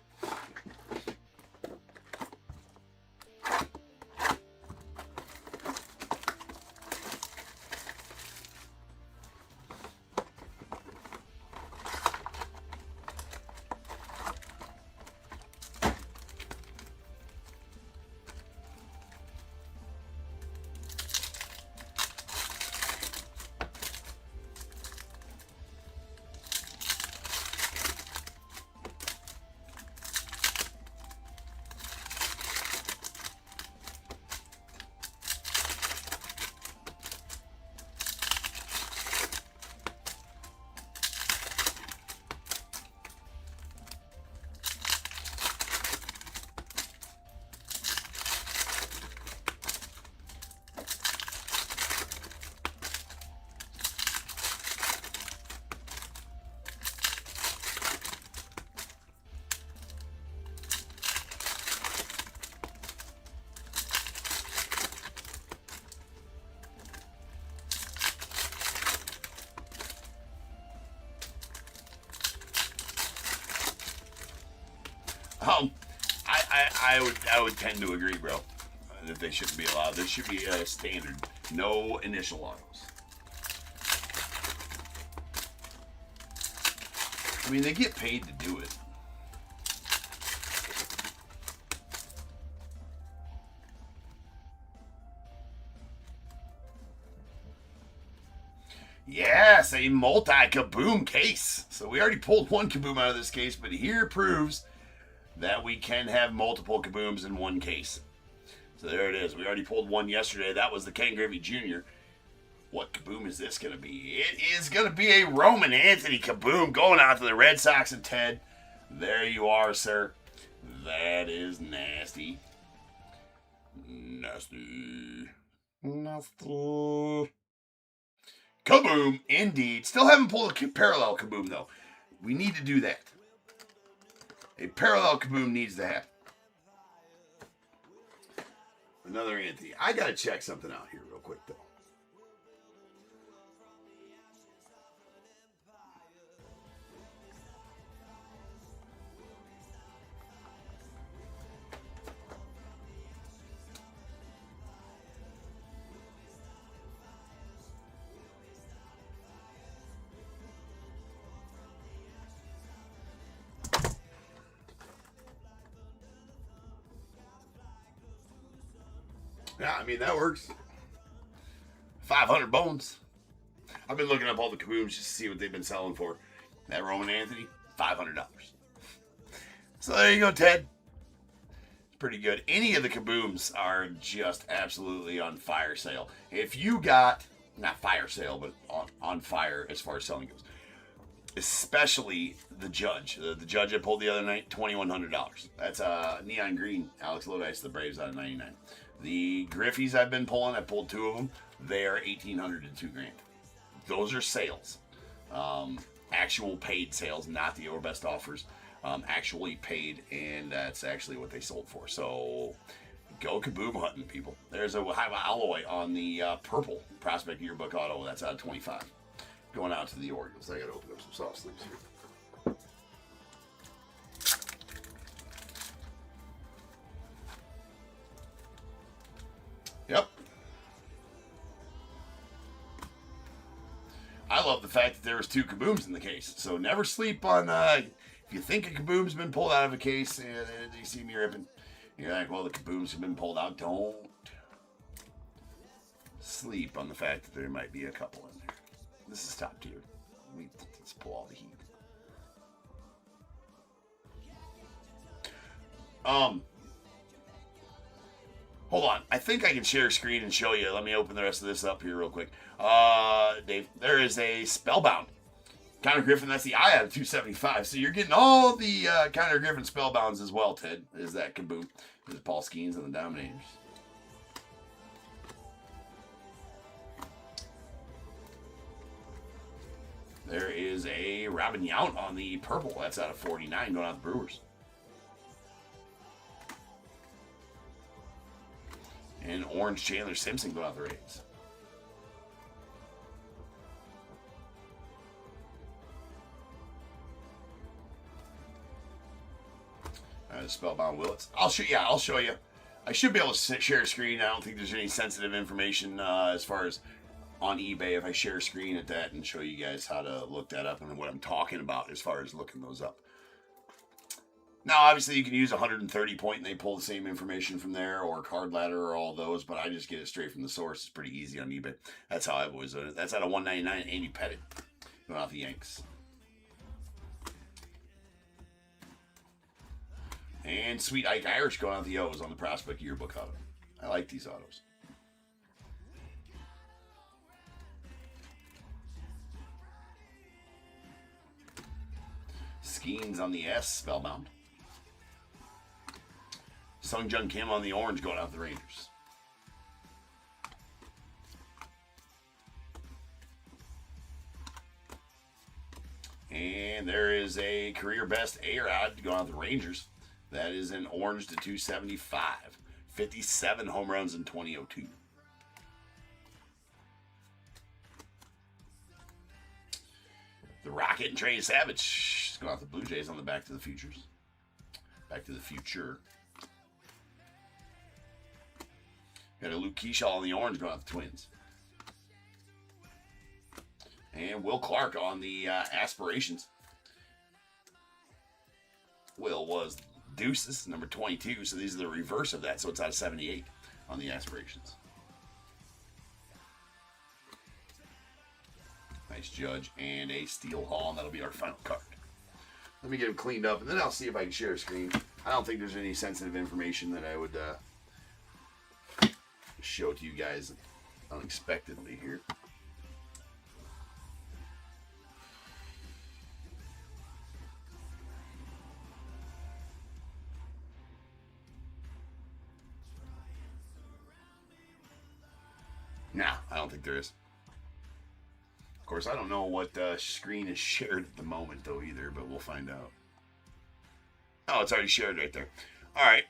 I would tend to agree, bro, that they shouldn't be allowed. There should be a standard, no initial autos. I mean, they get paid to do it. Yes, a multi-kaboom case. So we already pulled one kaboom out of this case, but here proves that we can have multiple kabooms in one case. So there it is. We already pulled one yesterday. That was the Ken Griffey Jr. What kaboom is this going to be? It is going to be a Roman Anthony kaboom going out to the Red Sox and Ted. There you are, sir. That is nasty. Nasty. Kaboom, indeed. Still haven't pulled a parallel kaboom, though. We need to do that. A parallel kaboom needs to happen. Another Anthony. I got to check something out here real quick, though. Yeah, I mean, that works. 500 bones. I've been looking up all the kabooms just to see what they've been selling for. That Roman Anthony, $500. So there you go, Ted. It's pretty good. Any of the kabooms are just absolutely on fire sale. If you got, not fire sale, but on fire as far as selling goes. Especially the Judge. The Judge I pulled the other night, $2,100. That's neon green. Alex Lodice, the Braves, out of 99. The Griffies I've been pulling, I pulled two of them. They are $1,800 to $2,000. Those are sales. Actual paid sales, not the Overbest offers. Actually paid, and that's actually what they sold for. So go kaboom hunting, people. There's a high alloy on the purple Prospect Yearbook auto. That's out of 25. Going out to the Orioles. I got to open up some soft sleeves here. Yep. I love the fact that there was two kabooms in the case. So never sleep on, if you think a kaboom's been pulled out of a case and you see me ripping, You're like, well, the kabooms have been pulled out. Don't sleep on the fact that there might be a couple in there. This is top tier. Let's pull all the heat. Hold on. I think I can share a screen and show you. Let me open the rest of this up here real quick. Dave, there is a Spellbound. Connor Griffin, that's the eye out of 275. So you're getting all the Connor Griffin Spellbounds as well, Ted. Is that kaboom? There's Paul Skeens and the Dominators. There is a Robin Yount on the purple. That's out of 49 going out the Brewers. And orange Chandler Simpson going out the Rays. Spellbound Willits. I'll show you. I should be able to share a screen. I don't think there's any sensitive information as far as on eBay if I share a screen at that and show you guys how to look that up and what I'm talking about as far as looking those up. Now, obviously, you can use 130 point and they pull the same information from there, or Card Ladder, or all those, but I just get it straight from the source. It's pretty easy on eBay. That's how I've always done it. That's out of 199. Andy Pettit going off the Yanks. And Sweet Ike Irish going out the O's on the Prospect Yearbook auto. I like these autos. Skeens on the S, Spellbound. Sung Jun Kim on the orange going out the Rangers. And there is a career best A-Rod going out the Rangers. That is an orange to 275. 57 home runs in 2002. The Rocket and Trey Savage is going out the Blue Jays on the Back to the Futures. Back to the Future. Got a Luke Keyshaw on the orange going out the Twins. And Will Clark on the Aspirations. Will was Deuces, number 22, so these are the reverse of that, so it's out of 78 on the Aspirations. Nice Judge and a Steel Hall, and that'll be our final card. Let me get them cleaned up, and then I'll see if I can share a screen. I don't think there's any sensitive information that I would show to you guys unexpectedly here. Nah, I don't think there is. Of course, I don't know what screen is shared at the moment, though, either, but we'll find out. Oh, it's already shared right there. All right.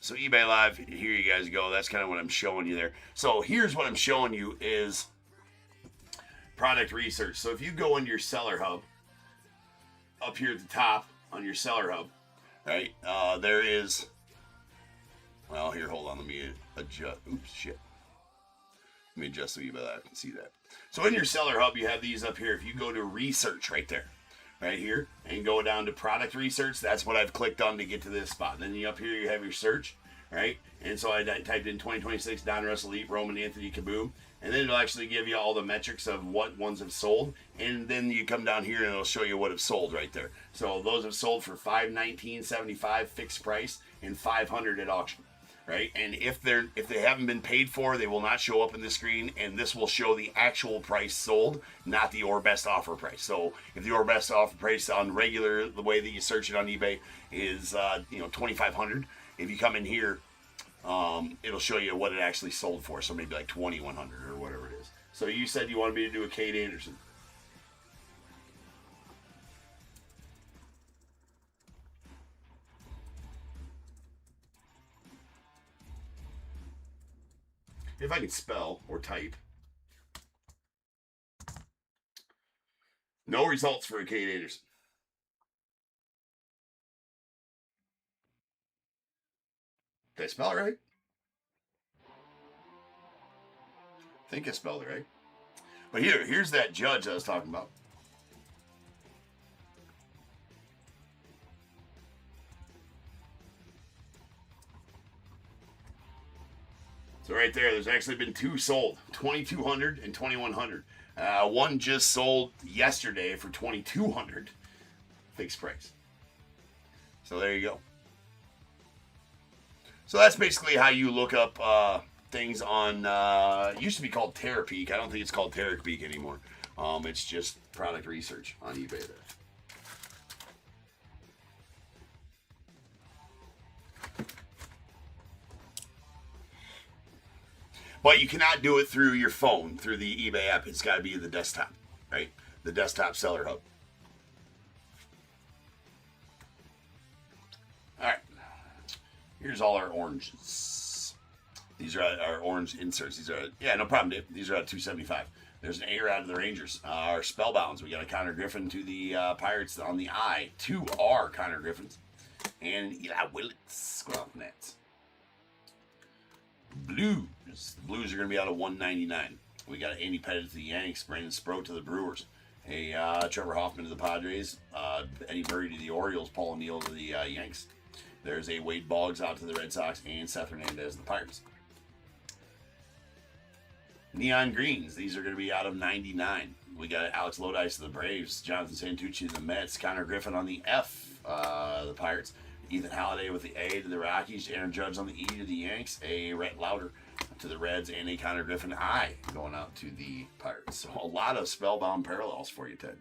So eBay Live, here you guys go. That's kind of what I'm showing you there. So here's what I'm showing you is product research. So if you go into your seller hub, up here at the top on your seller hub, right, there is, well, here, hold on. Let me adjust. Oops, shit. Let me adjust so you can see that. So in your seller hub, you have these up here. If you go to research right there, right here, and go down to product research, that's what I've clicked on to get to this spot. And then up here, you have your search, right? And so I typed in 2026 Donruss Elite Roman Anthony Kaboom, and then it'll actually give you all the metrics of what ones have sold. And then you come down here and it'll show you what have sold right there. So those have sold for $519.75 fixed price and $500 at auction. Right, and if they haven't been paid for, they will not show up in the screen, and this will show the actual price sold, not the or best offer price. So if the or best offer price on regular, the way that you search it on eBay is $2,500, if you come in here, it'll show you what it actually sold for. So maybe like $2,100 or whatever it is. So you said you wanted me to do a Kate Anderson. If I can spell or type. No results for a Kate Anderson. Did I spell it right? I think I spelled it right. But here's that Judge I was talking about. So right there's actually been 2 sold, 2,200 and 2,100. One just sold yesterday for 2,200, fixed price. So there you go. So that's basically how you look up things on, it used to be called TerraPeak. I don't think it's called TerraPeak anymore. It's just product research on eBay there. But you cannot do it through your phone, through the eBay app. It's got to be the desktop, right? The desktop seller hub. All right. Here's all our oranges. These are our orange inserts. These are, yeah, no problem, Dave. These are at $275. There's an A out of the Rangers. Our Spellbounds. We got a Connor Griffin to the Pirates on the eye. 2 are Connor Griffins. And Eli Willits. Nets. Blues. The Blues are going to be out of $199. We got Andy Pettit to the Yanks. Brandon Sproat to the Brewers. Trevor Hoffman to the Padres. Eddie Murray to the Orioles. Paul O'Neill to the Yanks. There's a Wade Boggs out to the Red Sox. And Seth Hernandez to the Pirates. Neon Greens. These are going to be out of 99. We got Alex Lodice to the Braves. Jonathan Santucci to the Mets. Connor Griffin on the F. The Pirates. Ethan Halladay with the A to the Rockies. Aaron Judge on the E to the Yanks. A Rhett Lauder to the Reds. And a Connor Griffin I going out to the Pirates. So a lot of spellbound parallels for you, Ted.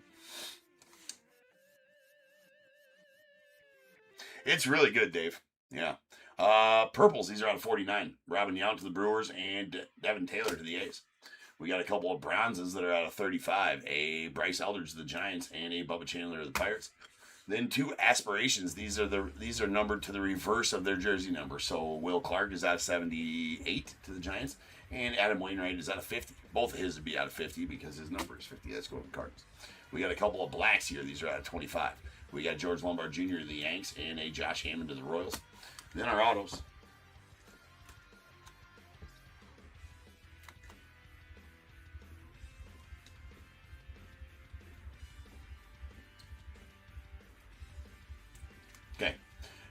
It's really good, Dave. Yeah. Purples, these are out of 49. Robin Yount to the Brewers and Devin Taylor to the A's. We got a couple of bronzes that are out of 35. A Bryce Eldridge to the Giants and a Bubba Chandler to the Pirates. Then 2 aspirations. These are numbered to the reverse of their jersey number. So Will Clark is out of 78 to the Giants, and Adam Wainwright is out of 50. Both of his would be out of 50 because his number is 50. That's going to the Cardinals. We got a couple of blacks here. These are out of 25. We got George Lombard Jr. to the Yanks and a Josh Hammond to the Royals. Then our autos. Okay.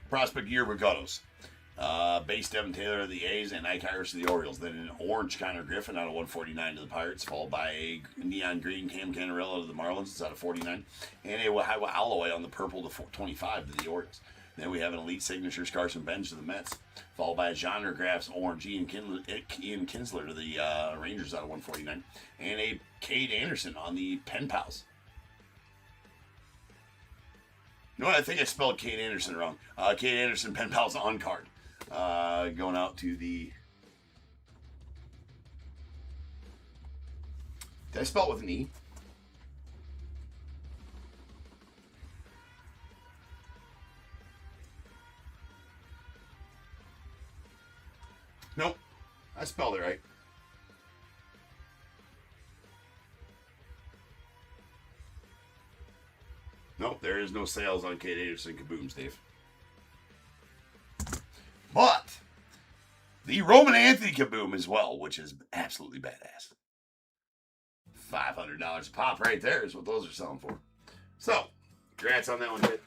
Prospect Yearbook autos. Base Devin Taylor of the A's and Ike Harris of the Orioles. Then an orange Connor Griffin out of 149 to the Pirates, followed by a neon green Cam Canarella to the Marlins. It's out of 49. And a Wahiwa Alloway on the purple to 25 to the Orioles. Then we have an Elite Signatures Carson Bench to the Mets, followed by a Genre Graphs orange Ian Kinsler to the Rangers out of 149. And a Cade Anderson on the Pen Pals. You know what? I think I spelled Cade Anderson wrong. Cade Anderson, Pen Pals on card. Going out to the... Did I spell it with an E? Nope. I spelled it right. Nope, there is no sales on Cade Anderson Kabooms, Dave. But the Roman Anthony Kaboom as well, which is absolutely badass. $500 a pop right there is what those are selling for. So, congrats on that one, kid.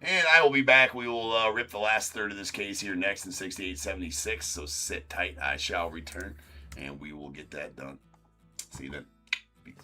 And I will be back. We will rip the last third of this case here next in 6876. So sit tight. I shall return, and we will get that done. See you then. Peace.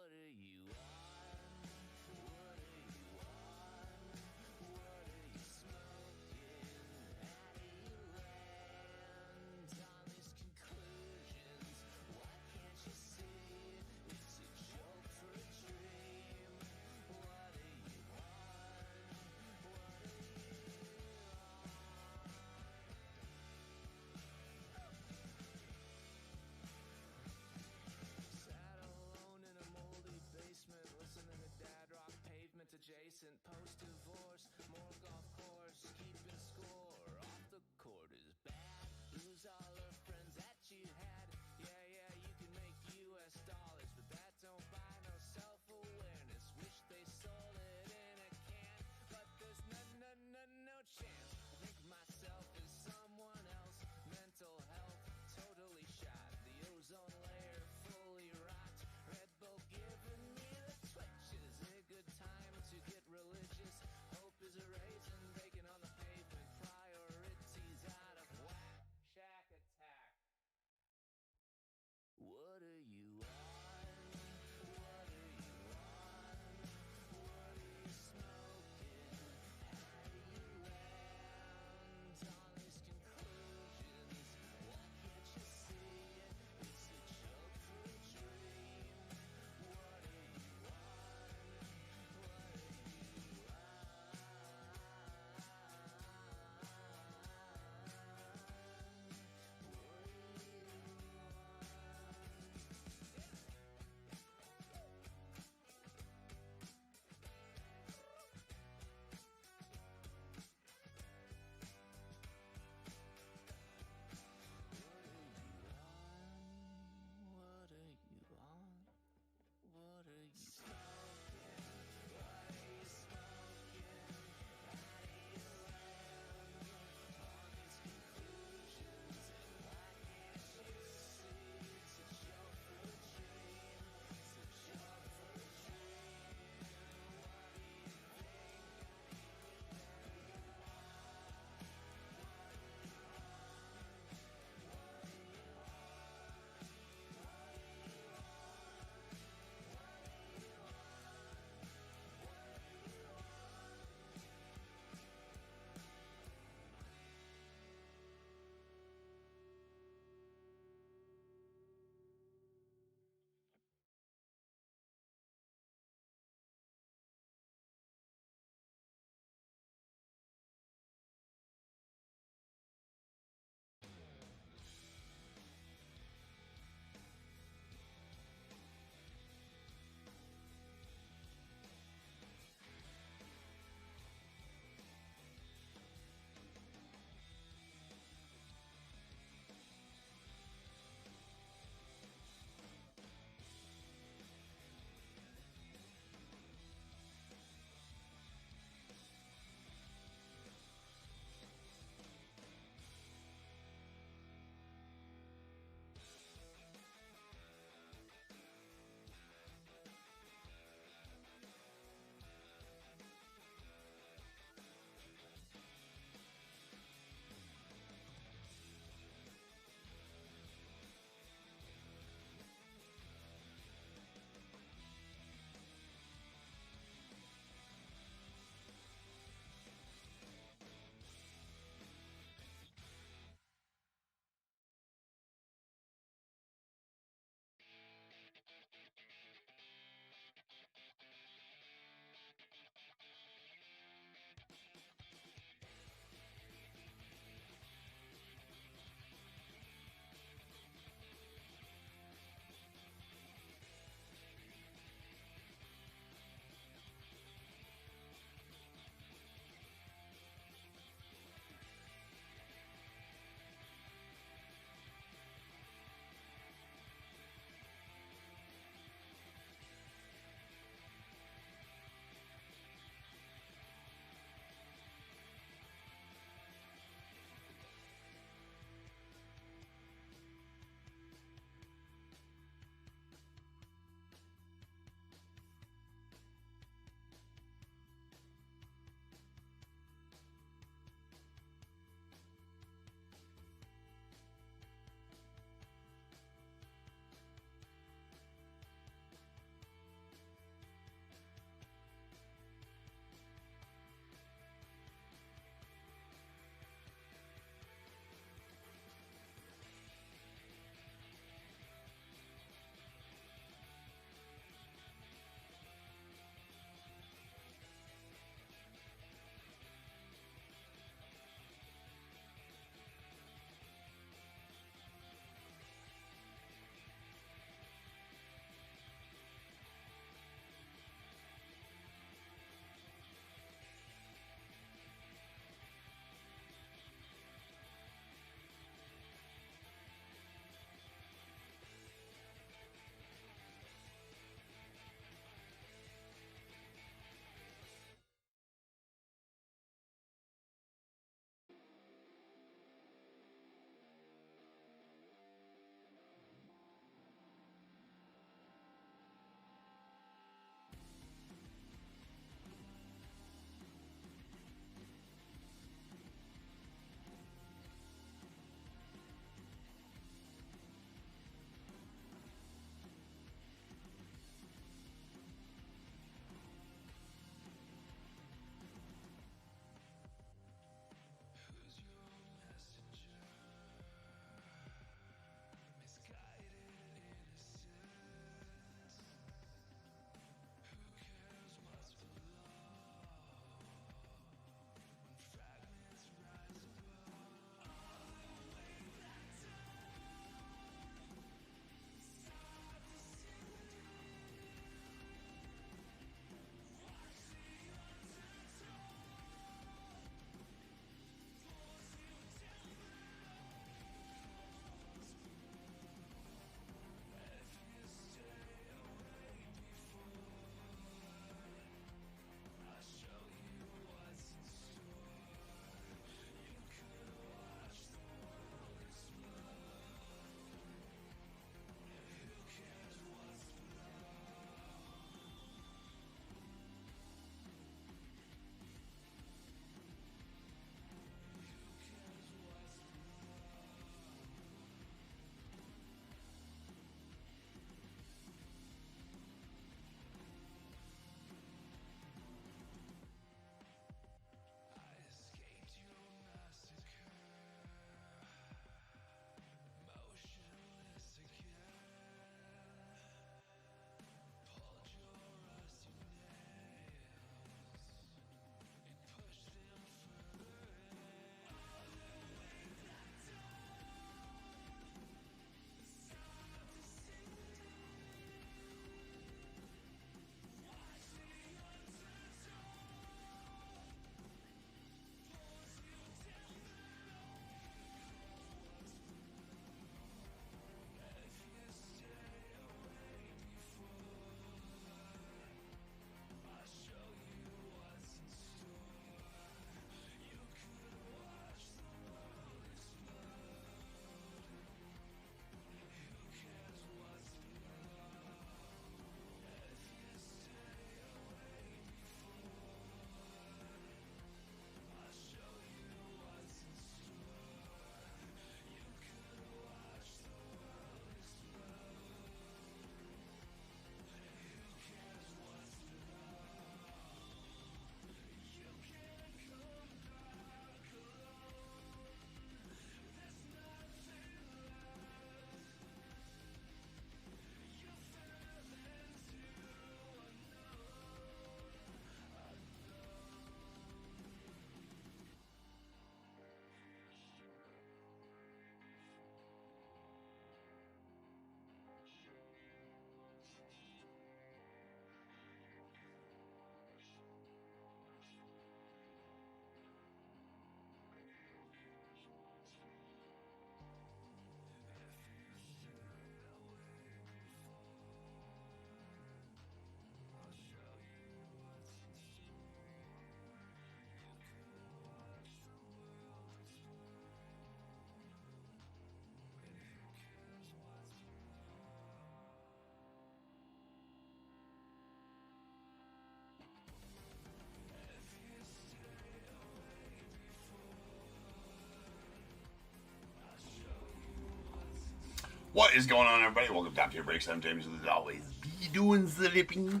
What is going on, everybody? Welcome to Top Tier Breaks. I'm James, as always. Be doing the ripping.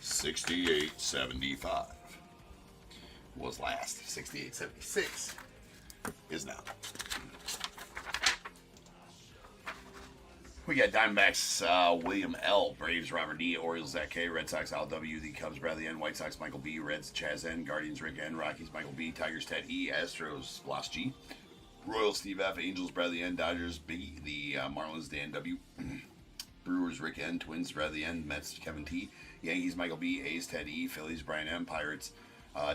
68.75 was last. 68.76 is now. We got Diamondbacks, William L. Braves, Robert D. Orioles, Zach K. Red Sox, Al W. The Cubs, Bradley N. White Sox, Michael B. Reds, Chaz N. Guardians, Rick N. Rockies, Michael B. Tigers, Ted E. Astros, Lost G. Royals, Steve F. Angels, Bradley N. Dodgers, B. The Marlins, Dan W. Brewers, Rick N. Twins, Bradley N. Mets, Kevin T. Yankees, Michael B. A's, Ted E. Phillies, Brian M. Pirates,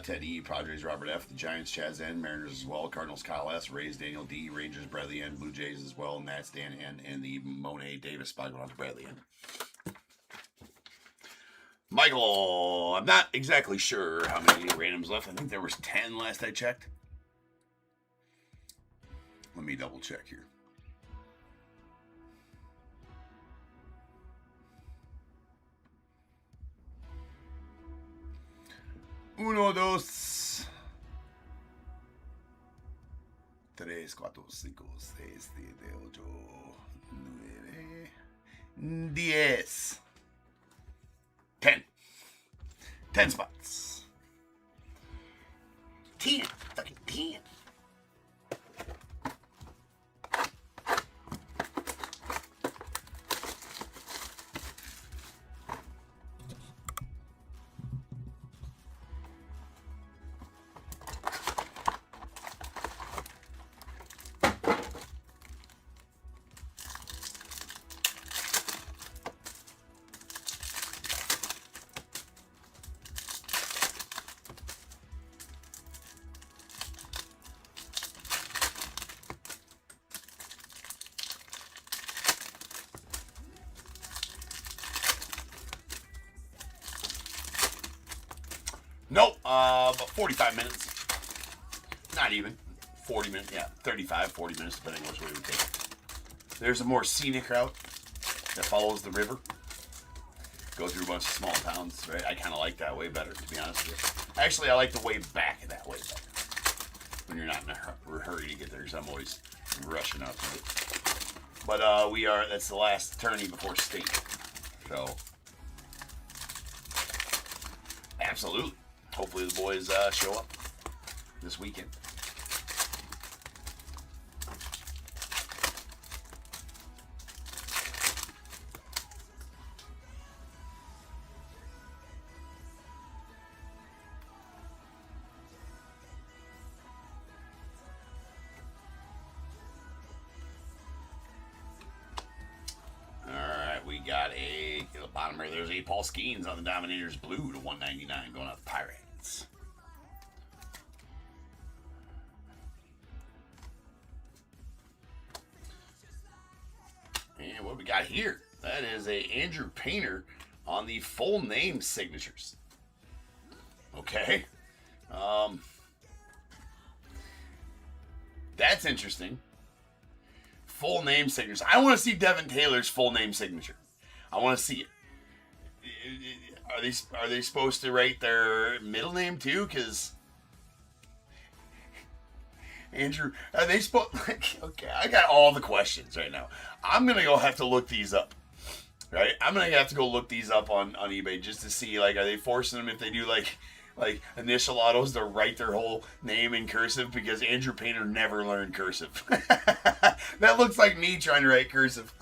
Ted E. Padres, Robert F. The Giants, Chaz N. Mariners as well. Cardinals, Kyle S. Rays, Daniel D. Rangers, Bradley N. Blue Jays as well. Nats, Dan N. And the Monet Davis spot going on to Bradley N. Michael, I'm not exactly sure how many randoms left. I think there was 10 last I checked. Let me double check here. Uno, dos, tres, cuatro, cinco, seis, siete, ocho, nueve, 10. 10. 10 spots. 10. Fucking 10. Nope, about 45 minutes. Not even. 40 minutes, yeah, 35, 40 minutes, depending on which way we take it. There's a more scenic route that follows the river. Go through a bunch of small towns, right? I kind of like that way better, to be honest with you. Actually, I like the way back that way better. When you're not in a hurry to get there, because I'm always rushing up to it. But that's the last tourney before state. So, absolutely. Hopefully the boys show up this weekend. Alright, we got at the bottom here, there's a Paul Skeens on the Dominators blue to 199 going out the Pirates. And what we got here, that is a Andrew Painter on the full name signatures. Okay. That's interesting. Full name signatures. I want to see Devin Taylor's full name signature. I want to see it. Are they supposed to write their middle name too? Because Andrew, are they supposed? Okay, I got all the questions right now. I'm gonna have to look these up. Right, I'm gonna have to go look these up on eBay just to see, like, are they forcing them if they do like initial autos to write their whole name in cursive, because Andrew Painter never learned cursive. That looks like me trying to write cursive.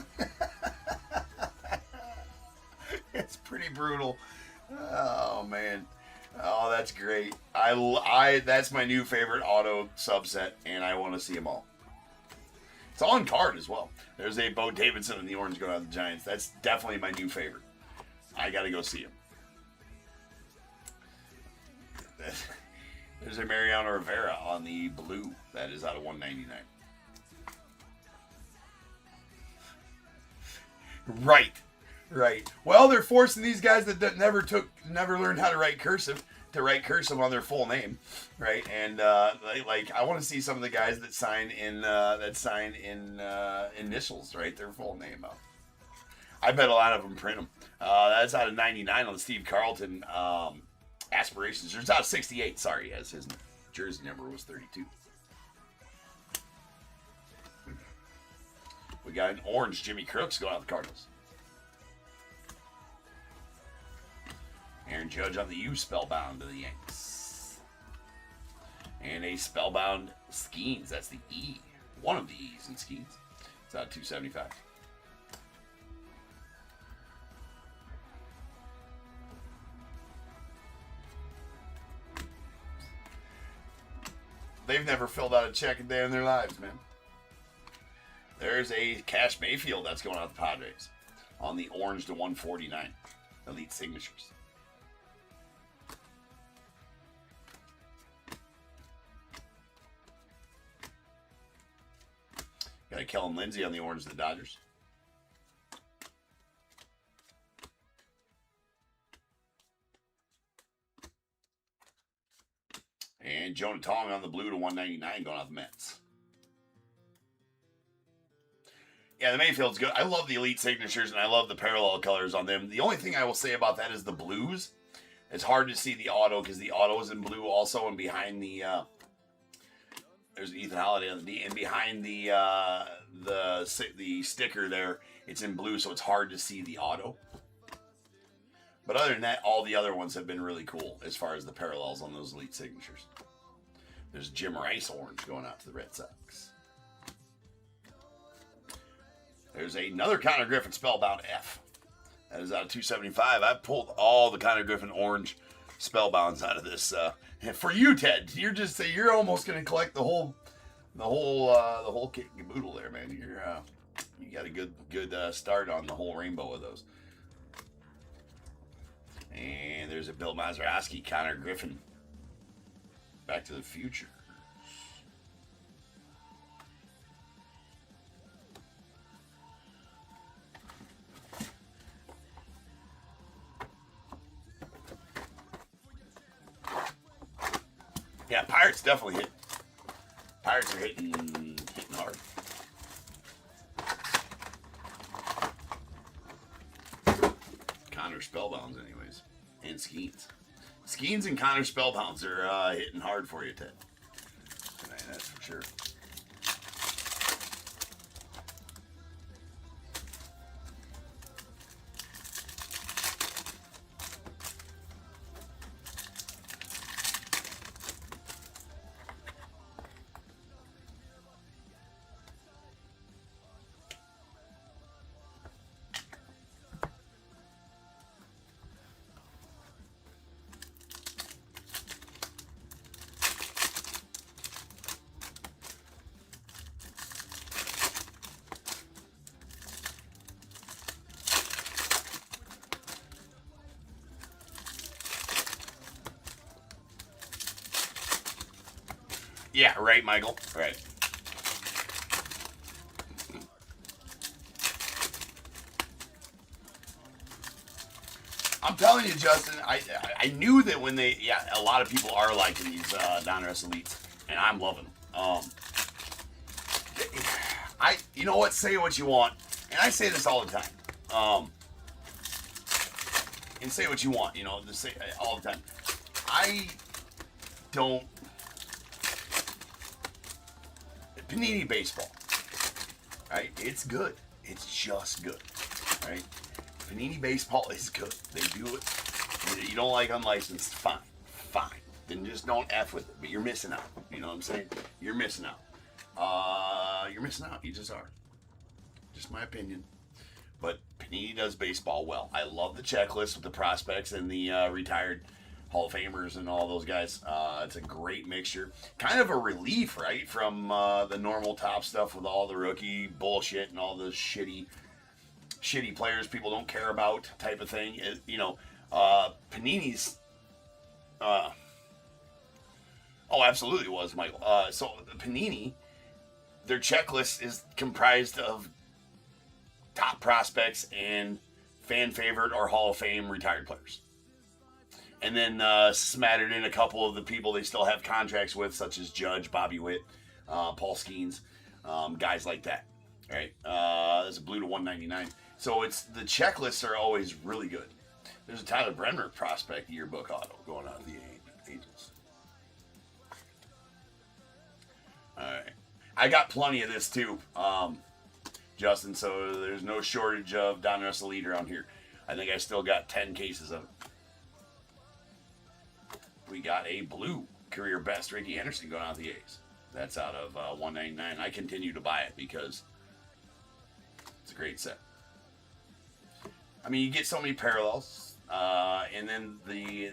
It's pretty brutal. Oh man. Oh, that's great. That's my new favorite auto subset, and I want to see them all. It's on card as well. There's a Bo Davidson in the orange going out of the Giants. That's definitely my new favorite. I got to go see him. There's a Mariano Rivera on the blue. That is out of 199. Right. Well, they're forcing these guys that never learned how to write cursive to write cursive on their full name, right? And I want to see some of the guys that sign in initials, right? Their full name up. I bet a lot of them print them. That's out of 99 on the Steve Carlton Aspirations. There's out of 68. Sorry, as his jersey number was 32. got an orange Jimmy Crooks going out the Cardinals. Aaron Judge on the U, Spellbound to the Yanks. And a Spellbound Skeens. That's the E. One of the E's in Skeens. It's out of 275. They've never filled out a check a day in their lives, man. There's a Cash Mayfield that's going out the Padres on the orange to 149. Elite signatures. Got a Kellen Lindsey on the orange to the Dodgers. And Jonah Tong on the blue to 199 going out the Mets. Yeah, the Mayfield's good. I love the elite signatures and I love the parallel colors on them. The only thing I will say about that is the blues. It's hard to see the auto because the auto is in blue also, and behind the there's Ethan Holiday on the D, and behind the sticker there, it's in blue, so it's hard to see the auto. But other than that, all the other ones have been really cool as far as the parallels on those elite signatures. There's Jim Rice orange going out to the Red Sox. There's another Connor Griffin Spellbound F. That is out of 275. I've pulled all the Connor Griffin orange Spellbounds out of this. For you, Ted, you're almost going to collect the whole kit and caboodle there, man. You got a good start on the whole rainbow of those. And there's a Bill Mazeroski, Connor Griffin, Back to the Future. Yeah, Pirates definitely hit. Pirates are hitting hard. Connor Spellbounds, anyways, and Skeens. Skeens and Connor Spellbounds are hitting hard for you, Ted. Tonight, that's for sure. Yeah, right, Michael. Right. I'm telling you, Justin, I knew that when a lot of people are liking these Donruss Elites, and I'm loving them. You know what? Say what you want, and I say this all the time. And say what you want, just say all the time. I don't. Panini baseball, right? It's good. It's just good, right? Panini baseball is good. They do it. You don't like unlicensed, fine. Then just don't F with it. But you're missing out. You know what I'm saying? You're missing out. You're missing out. You just are. Just my opinion. But Panini does baseball well. I love the checklist with the prospects and the retired Hall of Famers and all those guys. It's a great mixture. Kind of a relief, right, from the normal top stuff with all the rookie bullshit and all the shitty players people don't care about type of thing. Panini's... oh, absolutely was, Michael. So Panini, their checklist is comprised of top prospects and fan favorite or Hall of Fame retired players. And then smattered in a couple of the people they still have contracts with, such as Judge, Bobby Witt, Paul Skeens, guys like that. Right? There's a blue to 199. So the checklists are always really good. There's a Tyler Brenner prospect yearbook auto going on the Angels. All right. I got plenty of this too. Justin, so there's no shortage of Donruss Elite around here. I think I still got 10 cases of it. We got a blue career best Ricky Henderson going out the A's. That's out of 199. I continue to buy it because it's a great set. I mean, you get so many parallels, and then the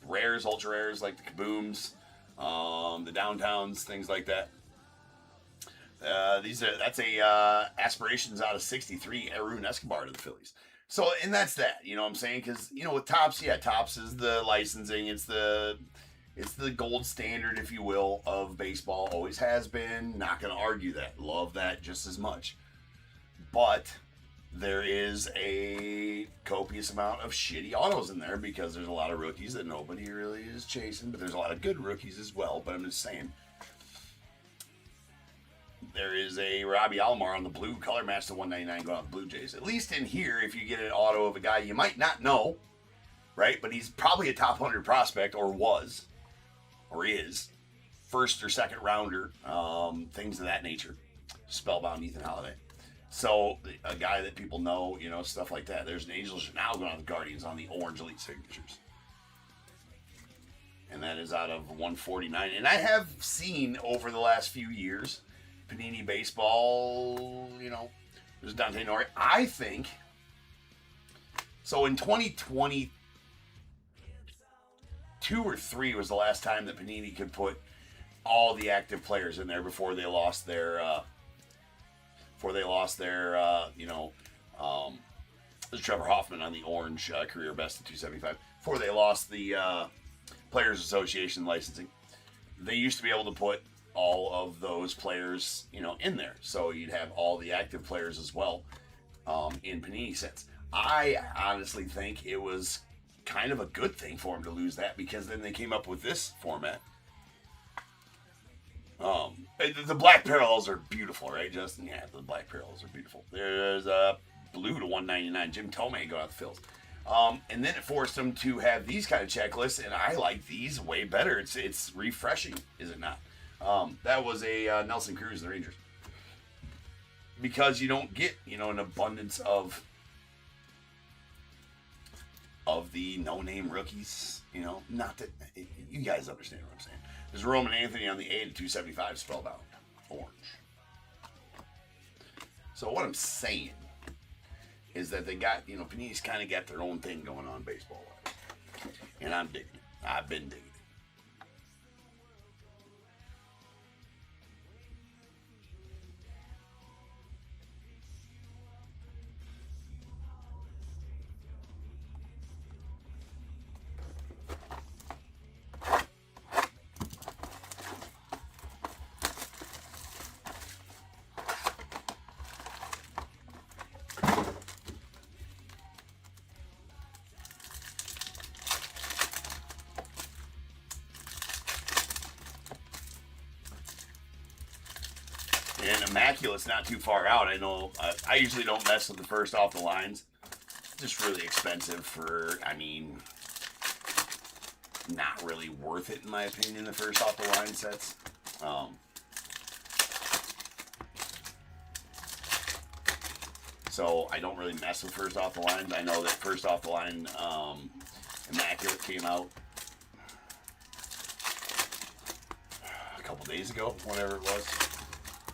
rares, ultra rares like the Kabooms, the Downtowns, things like that. That's a aspirations out of 63 Arun Escobar to the Phillies. So, and that's that, you know what I'm saying? Because, you know, with Topps, yeah, Topps is the licensing. It's the gold standard, if you will, of baseball. Always has been. Not going to argue that. Love that just as much. But there is a copious amount of shitty autos in there because there's a lot of rookies that nobody really is chasing. But there's a lot of good rookies as well. But I'm just saying. There is a Robbie Alomar on the blue color match to 199 going on the Blue Jays. At least in here, if you get an auto of a guy you might not know, right? But he's probably a top 100 prospect, or was, or is, first or second rounder, things of that nature. Spellbound Ethan Holiday. So a guy that people know, you know, stuff like that. There's an Angel Chanel going on the Guardians on the orange Elite signatures. And that is out of 149. And I have seen over the last few years, Panini Baseball, you know, there's Dante Nori. I think, so in 2022 or 3 was the last time that Panini could put all the active players in there before they lost their, you know, there's Trevor Hoffman on the orange career best at 275. Before they lost the Players Association licensing, they used to be able to put all of those players, you know, in there. So you'd have all the active players as well in Panini sets. I honestly think it was kind of a good thing for them to lose that because then they came up with this format. The black parallels are beautiful, right, Justin? Yeah, the black parallels are beautiful. There's a blue to 199. Jim Tomei got out the Phils. And then it forced them to have these kind of checklists, and I like these way better. It's refreshing, is it not? That was a Nelson Cruz and the Rangers. Because you don't get, you know, an abundance of the no-name rookies, you know. Not that, you guys understand what I'm saying. There's Roman Anthony on the A to 275 spellbound. Orange. So what I'm saying is that they got, you know, Panini's kind of got their own thing going on baseball-wise. And I'm digging it. I've been digging it. And Immaculate's not too far out. I know I usually don't mess with the first off the lines. Just really expensive for, I mean, not really worth it in my opinion, the first off the line sets. So I don't really mess with first off the lines. I know that first off the line Immaculate came out a couple days ago, whatever it was.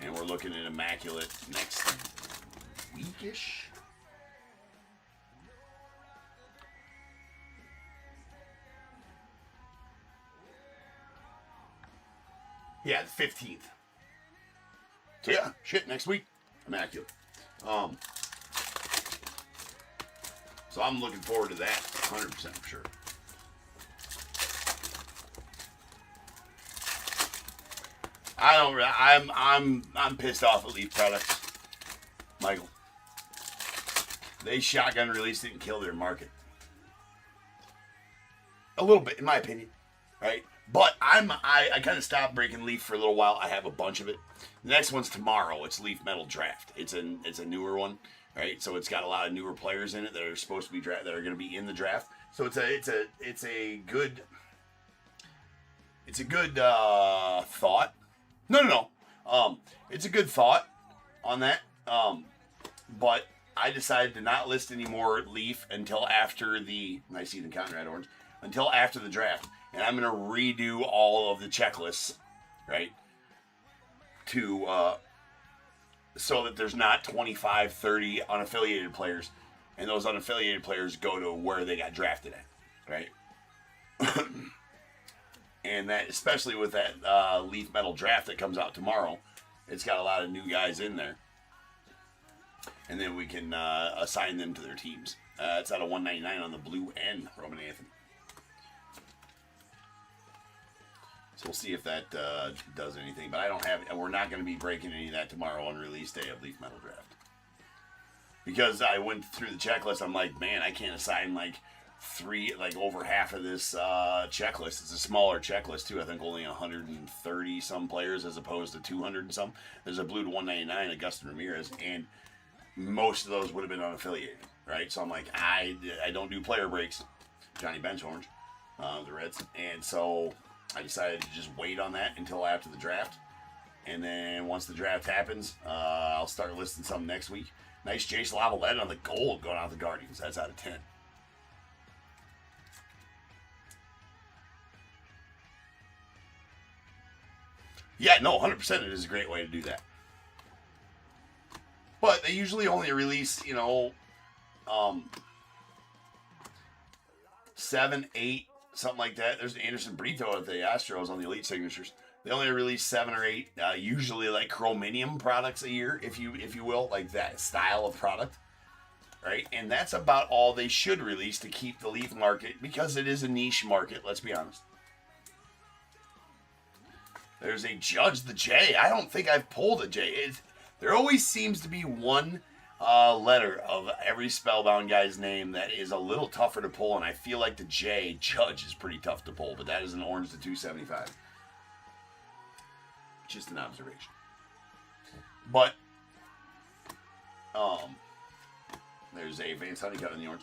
And we're looking at Immaculate next weekish. Yeah, the 15th. So yeah, shit, next week, Immaculate. So I'm looking forward to that, 100% for sure. I'm pissed off at Leaf Products, Michael. They shotgun released it and killed their market. A little bit, in my opinion, right? But I kind of stopped breaking Leaf for a little while. I have a bunch of it. The next one's tomorrow. It's Leaf Metal Draft. It's a newer one, right? So it's got a lot of newer players in it that are supposed to be that are going to be in the draft. So it's a good thought. No. It's a good thought on that. But I decided to not list any more Leaf until after the, I see the Conrad Orange, until after the draft. And I'm going to redo all of the checklists, right? To, so that there's not 25, 30 unaffiliated players. And those unaffiliated players go to where they got drafted at, right? And that, especially with that Leaf Metal draft that comes out tomorrow, it's got a lot of new guys in there. And then we can assign them to their teams. It's out of 199 on the blue and Roman Anthony. So we'll see if that does anything. But I don't have, and we're not going to be breaking any of that tomorrow on release day of Leaf Metal Draft. Because I went through the checklist, I'm like, man, I can't assign like over half of this checklist. It's a smaller checklist too. I think only 130 some players as opposed to 200 and some. There's a blue to 199, Augustin Ramirez, and most of those would have been unaffiliated, right? So I'm like, I don't do player breaks. Johnny Bench Orange, the Reds, and so I decided to just wait on that until after the draft, and then once the draft happens, I'll start listing some next week. Nice Jace Lavalette on the gold going out the Guardians. That's out of 10. Yeah, no, 100% it is a great way to do that. But they usually only release, 7, 8, something like that. There's Anderson Brito at the Astros on the Elite Signatures. They only release 7 or 8, usually like chromium products a year, if you will, like that style of product, right? And that's about all they should release to keep the Leaf market, because it is a niche market, let's be honest. There's a Judge the J. I don't think I've pulled a J. There always seems to be one letter of every Spellbound guy's name that is a little tougher to pull, and I feel like the J, Judge, is pretty tough to pull, but that is an orange to 275. Just an observation. But, there's a Vance Honeycutt in the orange.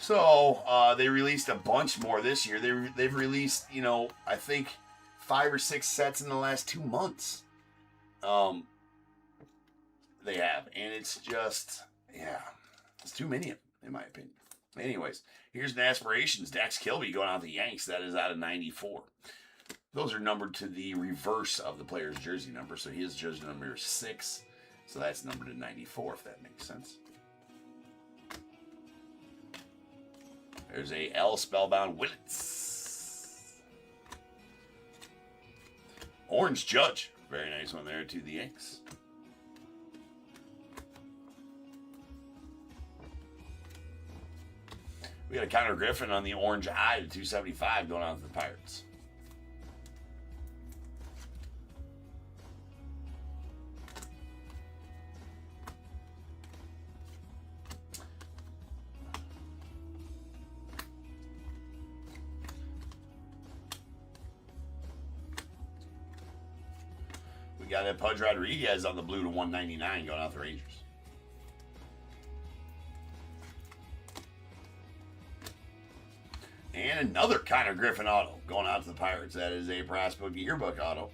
So, they released a bunch more this year. They've released, I think 5 or 6 sets in the last 2 months. They have, and it's just, it's too many of them, in my opinion. Anyways, here's an Aspirations. Dax Kilby going out the Yanks. That is out of 94. Those are numbered to the reverse of the player's jersey number, so his jersey number is 6, so that's numbered to 94, if that makes sense. There's a L Spellbound Willits. Orange Judge. Very nice one there to the Yanks. We got a Connor Griffin on the orange eye to 275 going out to the Pirates. We got a Pudge Rodriguez on the blue to 199 going out the Rangers. And another Connor Griffin auto going out to the Pirates. That is a Prospect Yearbook auto.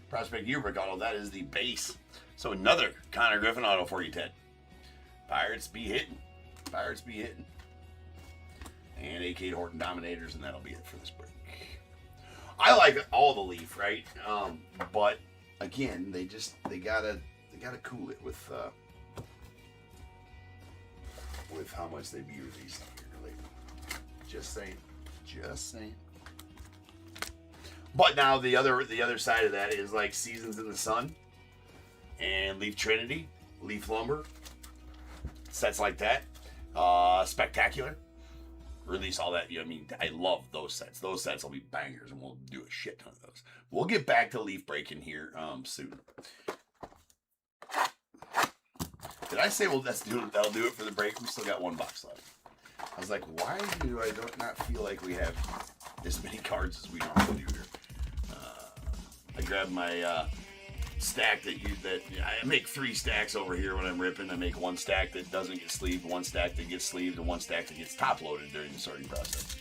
Prospect Yearbook auto, that is the base. So another Connor Griffin auto for you, Ted. Pirates be hitting. Pirates be hitting. And AK Horton Dominators, and that'll be it for this break. I like all the Leaf, right? But again, they gotta cool it with how much they be released here lately. Just saying. Just saying. But now the other side of that is like Seasons in the Sun and Leaf Trinity, Leaf Lumber, sets like that. Spectacular. Release all that. I mean, I love those sets. Those sets will be bangers, and we'll do a shit ton of those. We'll get back to Leaf breaking here soon. Did I say, well, that'll do it for the break? We still got 1 box left. I was like, why do I not feel like we have as many cards as we normally do here? I grabbed my stack that I make 3 stacks over here when I'm ripping. I make 1 stack that doesn't get sleeved, 1 stack that gets sleeved, and 1 stack that gets top loaded during the sorting process.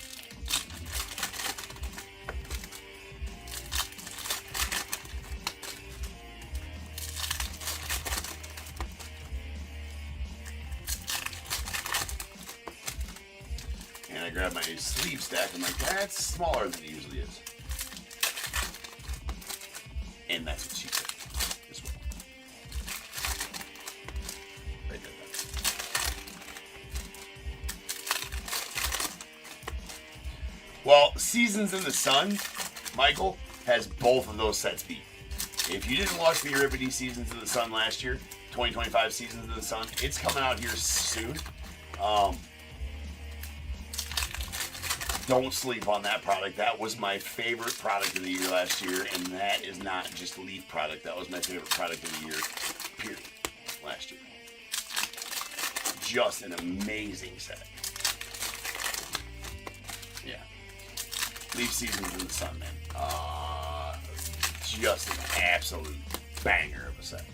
I grabbed my sleeve stack. I'm like, that's smaller than it usually is. And that's what she said as well. Right there. Well, Seasons in the Sun, Michael, has both of those sets beat. If you didn't watch the Euripides Seasons in the Sun last year, 2025 Seasons in the Sun, it's coming out here soon. Don't sleep on that product. That was my favorite product of the year last year, and that is not just a Leaf product. That was my favorite product of the year, period, last year. Just an amazing set. Yeah. Leaf Seasons in the Sun, man. Just an absolute banger of a set.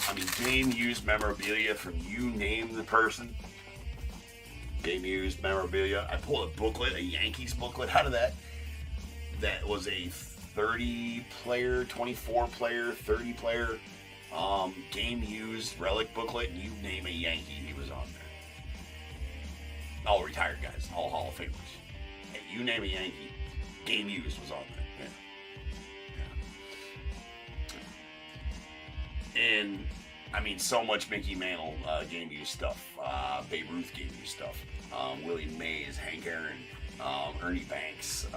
I mean, game-used memorabilia from you name the person. Game-used memorabilia. I pulled a booklet, a Yankees booklet out of that. That was a 30-player, 24-player, 30-player game-used relic booklet. And you name a Yankee, he was on there. All retired guys, all Hall of Famers. Hey, you name a Yankee, game-used was on there. And, I mean, so much Mickey Mantle game-used stuff, Babe Ruth game-used stuff, Willie Mays, Hank Aaron, Ernie Banks,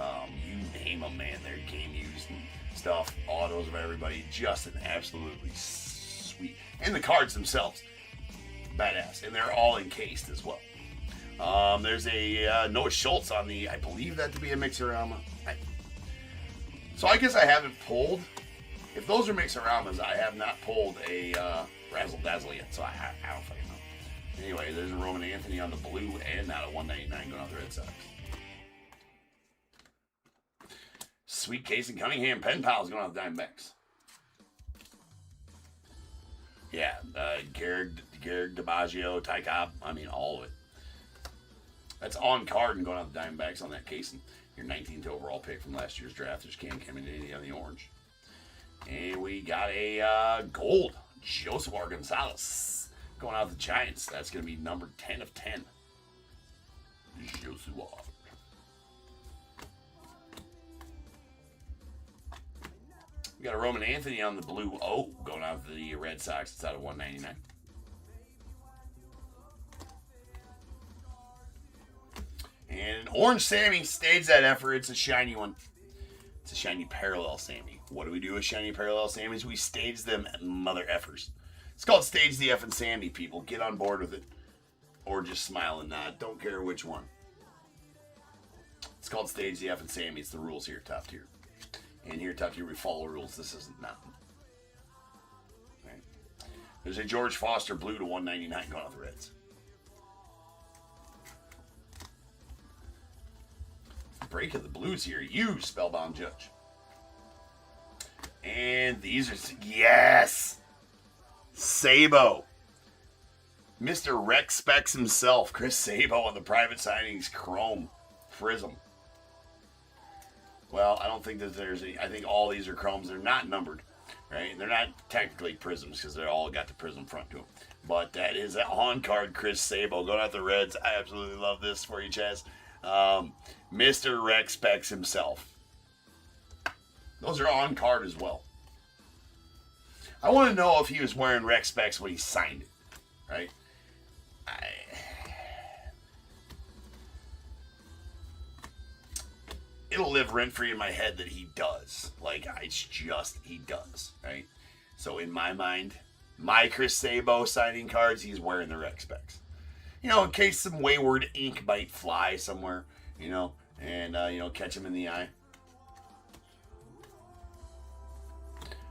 you name them, man, they're game-used and stuff, autos of everybody, just an absolutely sweet. And the cards themselves, badass, and they're all encased as well. There's a Noah Schultz on the, I believe that to be a Mixorama. So I guess I haven't pulled. If those are Mixoramas, I have not pulled a Razzle Dazzle yet, so I don't fucking know. Anyway, there's a Roman Anthony on the blue and out of 199 going out the Red Sox. Sweet Case and Cunningham Pen Pals going out the Diamondbacks. Yeah, Garrett DiMaggio, Ty Cobb, I mean, all of it. That's on card and going out the Diamondbacks on that case. And your 19th overall pick from last year's draft. There's Cam Kennedy on the orange. And we got a gold, Joseph Gonzalez, going out of the Giants. That's going to be number 10 of 10. Joseph. We got a Roman Anthony on the blue O, going out of the Red Sox. It's out of 199. And orange Sammy staged that effort. It's a shiny one. It's a shiny parallel Sammy. What do we do with shiny parallel Sammys? We stage them, mother effers. It's called Stage the Effing Sammy, people. Get on board with it. Or just smile and nod. Don't care which one. It's called Stage the Effing Sammy. It's the rules here, top tier. And here, top tier, we follow rules. This isn't nothing. Right. There's a George Foster blue to 199 going off the Reds. Break of the blues here. You, Spellbound Judge. And these are, yes! Sabo. Mr. Rex Specs himself, Chris Sabo on the private signings Chrome Prism. Well, I don't think that there's any, I think all these are Chromes. They're not numbered, right? They're not technically Prisms because they're all got the Prism front to them. But that is an on-card Chris Sabo. Going out the Reds. I absolutely love this for you, Chaz. Mr. Rex Specs himself. Those are on card as well. I want to know if he was wearing Rex Specs when he signed it, right? It'll live rent-free in my head that he does. Like, it's just, he does, right? So in my mind, my Chris Sabo signing cards, he's wearing the Rex Specs. You know, in case some wayward ink might fly somewhere, you know, and, you know, catch him in the eye.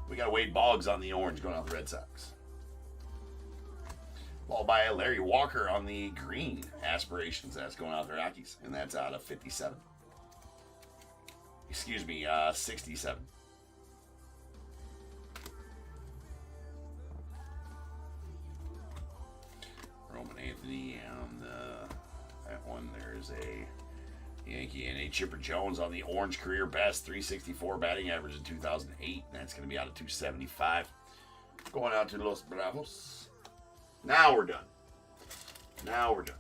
We got Wade Boggs on the orange going out the Red Sox. Ball by Larry Walker on the green aspirations. That's going out the Rockies, and that's out of 57. Excuse me, 67. Roman Anthony on that one. There's a Yankee and a Chipper Jones on the orange career best, 364 batting average in 2008. That's going to be out of 275. Going out to Los Bravos. Now we're done. Now we're done.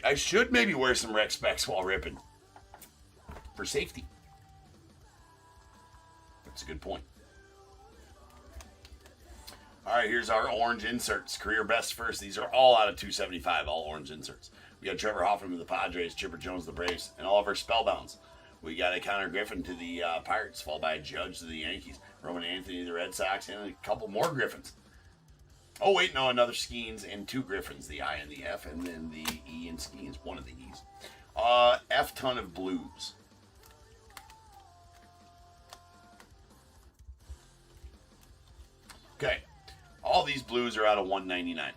I should maybe wear some rec specs while ripping. For safety. That's a good point. Alright, here's our orange inserts. Career best first. These are all out of 275, all orange inserts. We got Trevor Hoffman of the Padres, Chipper Jones of the Braves, and all of our spellbounds. We got a Connor Griffin to the Pirates, followed by a Judge to the Yankees, Roman Anthony to the Red Sox, and a couple more Griffins. Oh, wait, no, another Skeens and two Griffins, the I and the F, and then the E and Skeens, one of the E's. F ton of blues. Okay, all these blues are out of 199.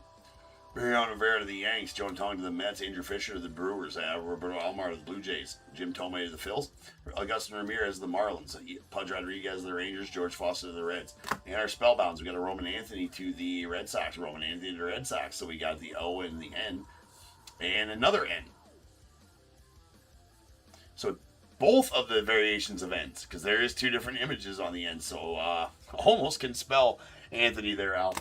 Mariano Rivera to the Yanks, Joe Tong to the Mets, Andrew Fisher to the Brewers, Roberto Alomar to the Blue Jays, Jim Tomei to the Phils, Augustin Ramirez to the Marlins, Pudge Rodriguez to the Rangers, George Foster to the Reds. And our spellbounds, we got a Roman Anthony to the Red Sox, Roman Anthony to the Red Sox, so we got the O and the N, and another N. So both of the variations of N's, because there is two different images on the end, so almost can spell Anthony there, Al.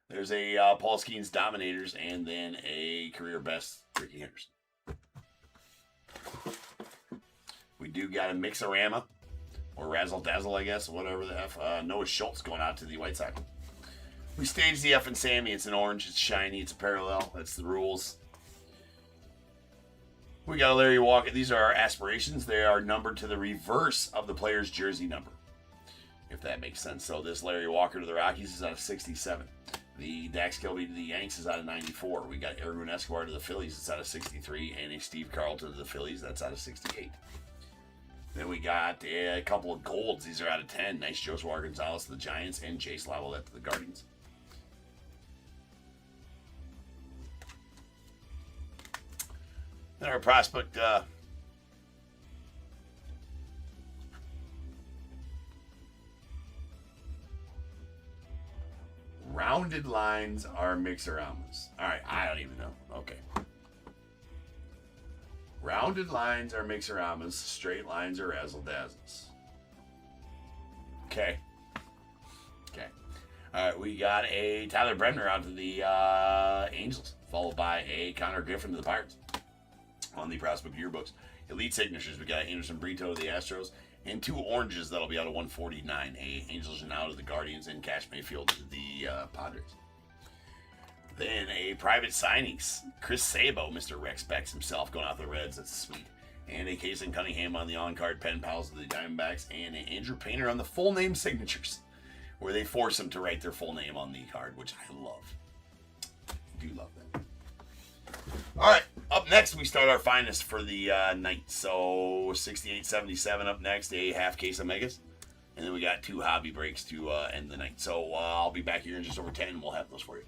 There's a Paul Skeens Dominators, and then a career best Ricky Henderson. We do got a Mixorama, or Razzle Dazzle, I guess, whatever the F. Noah Schultz going out to the White Sox. We staged the F and Sammy. It's an orange, it's shiny, it's a parallel. That's the rules. We got a Larry Walker. These are our aspirations. They are numbered to the reverse of the player's jersey number, if that makes sense. So this Larry Walker to the Rockies is out of 67. The Dax Kilby to the Yanks is out of 94. We got Erwin Escobar to the Phillies, it's out of 63. And a Steve Carlton to the Phillies, that's out of 68. Then we got a couple of golds. These are out of 10. Nice Joshua Gonzalez to the Giants and Chase Lavalette to the Guardians. Then our prospect... rounded lines are Mixoramas. Alright, I don't even know. Okay. Rounded lines are Mixoramas. Straight lines are Razzle Dazzles. Okay. Okay. Alright, we got a Tyler Bremner out to the Angels, followed by a Connor Griffin to the Pirates on the prospect yearbooks. Elite signatures, we got Anderson Brito to the Astros, and two oranges that'll be out of 149. A Angels and out to the Guardians, and Cash Mayfield to the Padres. Then a private signings. Chris Sabo, Mr. Rex Becks himself, going out to the Reds. That's sweet. And a Kason Cunningham on the on-card pen pals of the Diamondbacks, and an Andrew Painter on the full name signatures, where they force them to write their full name on the card, which I love. I do love that. All right, up next we start our finest for the night. So 68.77 up next, a half case of Megas, and then we got two hobby breaks to end the night. So I'll be back here in just over 10, and we'll have those for you.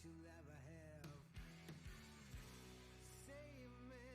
you'll ever have. Save me.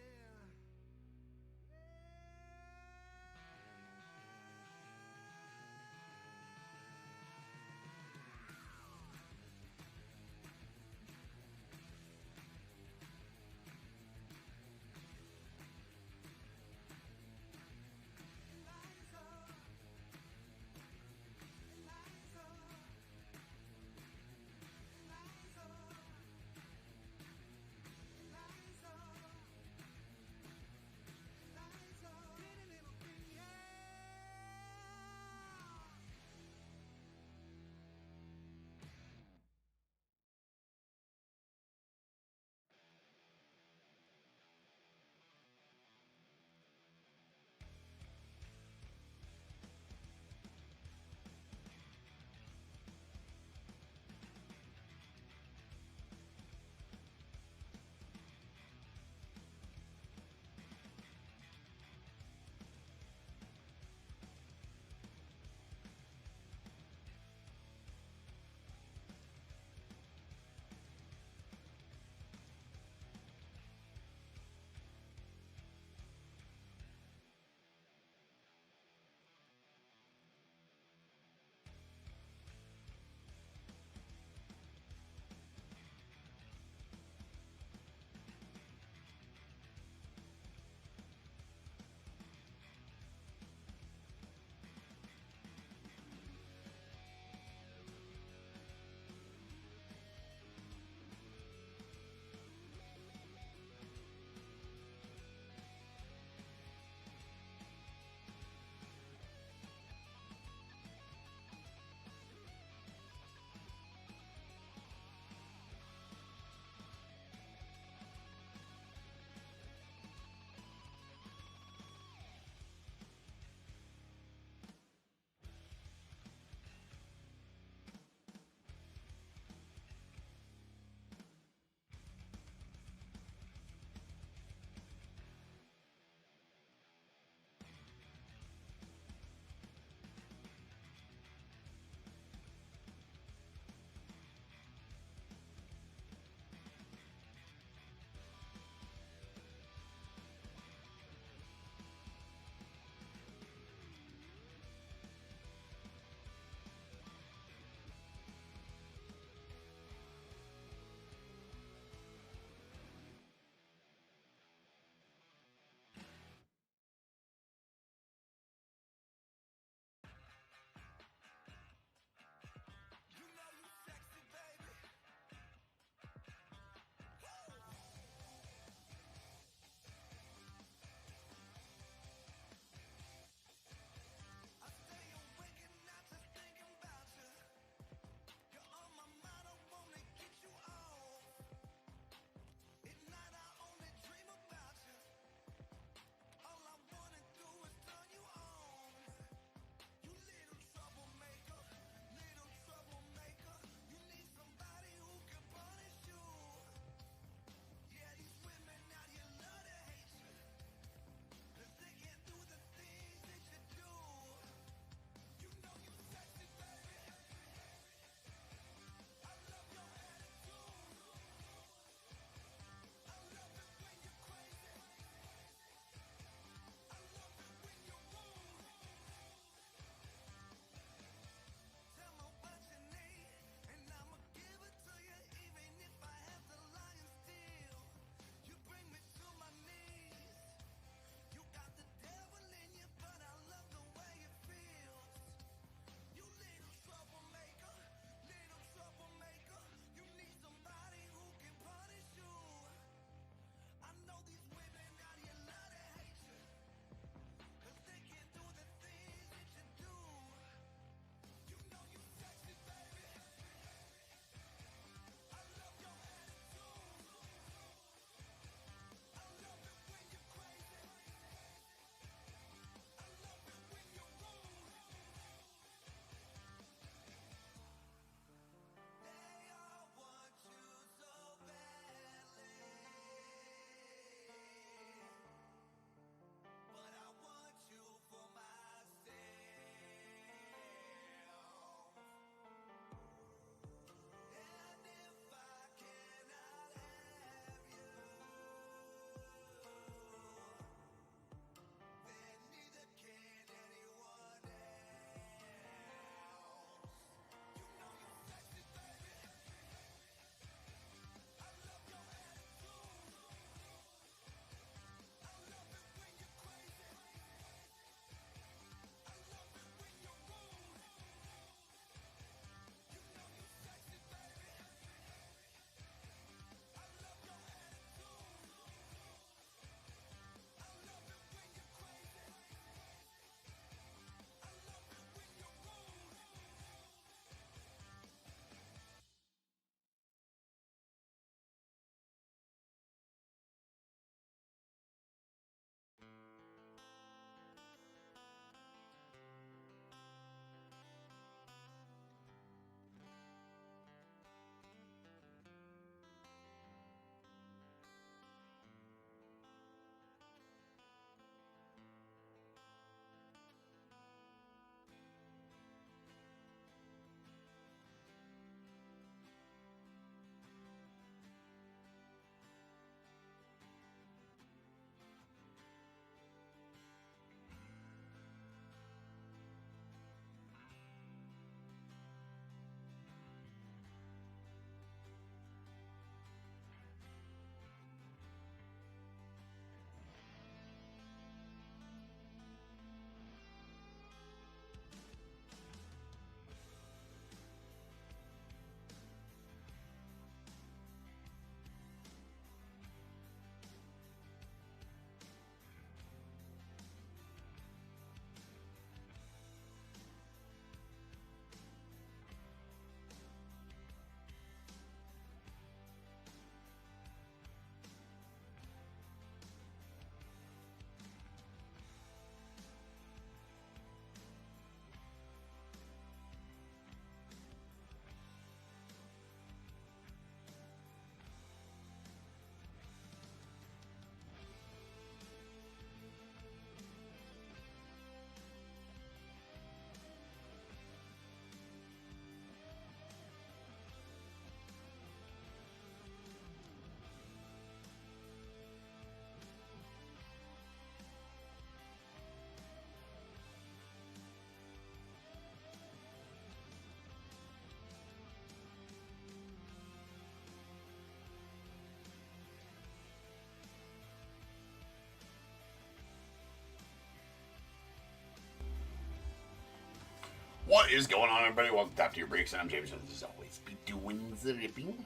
What is going on, everybody? Welcome to Top Tier Breaks. I'm James, and as always, be doing the ripping.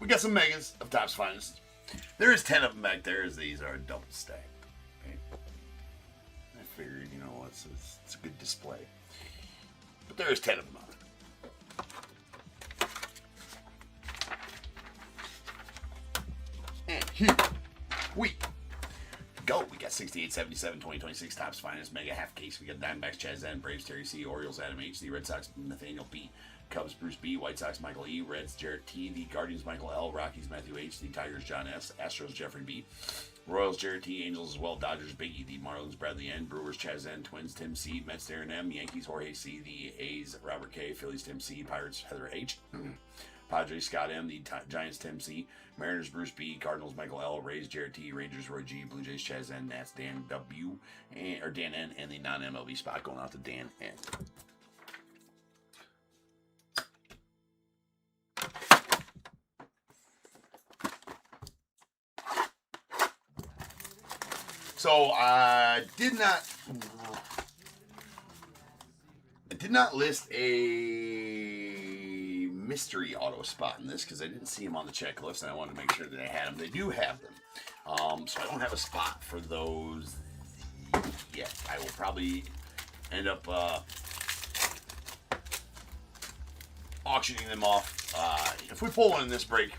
We got some megas of Top's finest. There is 10 of them back there, as these are double stacked. Okay? I figured, you know, it's a good display. But there is 10 of them out there. And here we go. We got 68, 77, 2026 Topps Finest Mega Half Case. We got Diamondbacks, Chaz N, Braves, Terry C, Orioles, Adam H, the Red Sox, Nathaniel P, Cubs, Bruce B, White Sox, Michael E, Reds, Jarrett T, the Guardians, Michael L, Rockies, Matthew H, the Tigers, John S, Astros, Jeffrey B, Royals, Jarrett T, Angels as well, Dodgers, Big E, the Marlins, Bradley N, Brewers, Chaz N, Twins, Tim C, Mets, Darren M, Yankees, Jorge C, the A's, Robert K, Phillies, Tim C, Pirates, Heather H, Padres, Scott M, the Giants, Tim C, Mariners, Bruce B, Cardinals, Michael L, Rays, Jarrett T, Rangers, Roy G, Blue Jays, Chaz N, Nats, Dan W, or Dan N, and the non-MLB spot going out to Dan N. So I did not list a mystery auto spot in this because I didn't see them on the checklist and I wanted to make sure that I had them. They do have them. So I don't have a spot for those yet. I will probably end up auctioning them off. If we pull one in this break,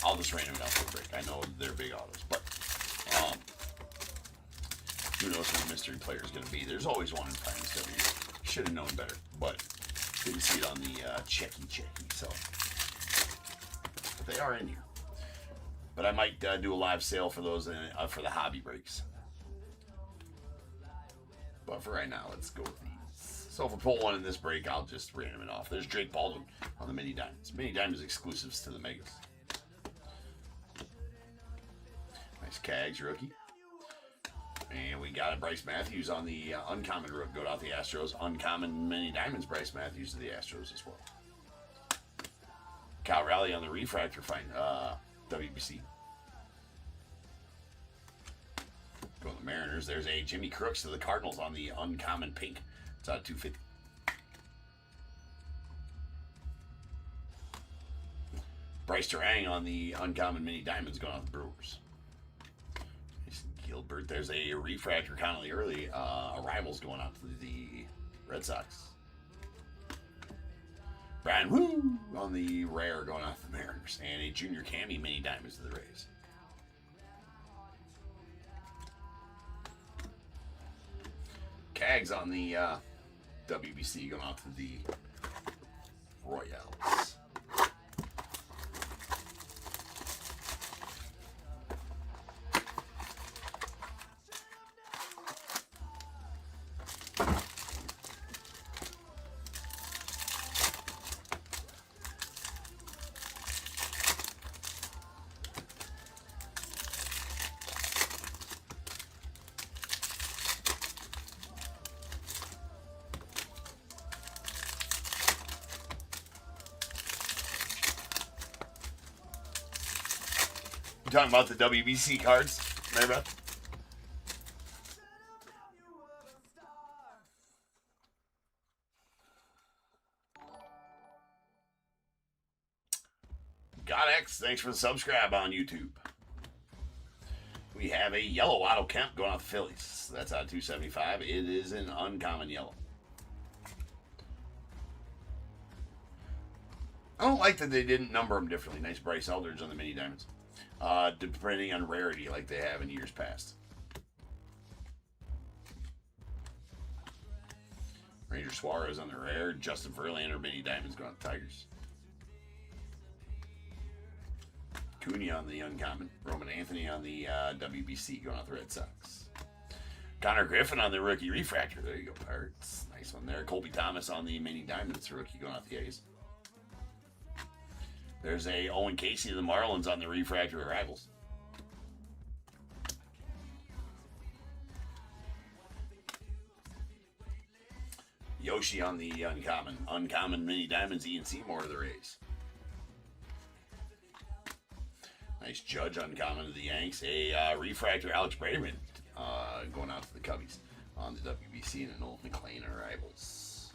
I'll just random it out for the break. I know they're big autos, but who knows who the mystery player is going to be. There's always one in finals every year. Should have known better, but didn't see it on the checky, so but they are in here. But I might do a live sale for those for the hobby breaks. But for right now, let's go with these. So if we pull one in this break, I'll just random it off. There's Drake Baldwin on the Mini Diamonds. Mini Diamonds exclusives to the Megas. Nice Cags rookie. And we got a Bryce Matthews on the uncommon rook. Go out the Astros. Uncommon Mini Diamonds Bryce Matthews to the Astros as well. Cal Raleigh on the refractor fine WBC. Go to the Mariners. There's a Jimmy Crooks to the Cardinals on the uncommon pink. It's out of 250. Bryce Terang on the uncommon Mini Diamonds going out the Brewers. Gilbert, there's a refractor Connolly early. Arrivals going out to the Red Sox. Brian Woo on the rare going out to the Mariners. And a Junior Cammy Mini Diamonds to the Rays. Cags on the WBC going out to the Royals. Talking about the WBC cards, remember that? God X, thanks for the subscribe on YouTube. We have a yellow Otto Kemp going out the Phillies. That's out of 275. It is an uncommon yellow. I don't like that they didn't number them differently. Nice Bryce Eldridge on the Mini Diamonds. Depending on rarity like they have in years past. Ranger Suarez on the rare. Justin Verlander Mini Diamonds going to Tigers. Cooney on the uncommon. Roman Anthony on the WBC going out the Red Sox. Connor Griffin on the rookie refractor. There you go, Pirates. Nice one there. Colby Thomas on the Mini Diamonds rookie going out the A's. There's a Owen Casey of the Marlins on the refractor arrivals. Yoshi on the uncommon Mini Diamonds, Ian Seymour of the Rays. Nice Judge uncommon of the Yanks. A refractor Alex Braderman going out to the Cubbies on the WBC and an old McLean arrivals.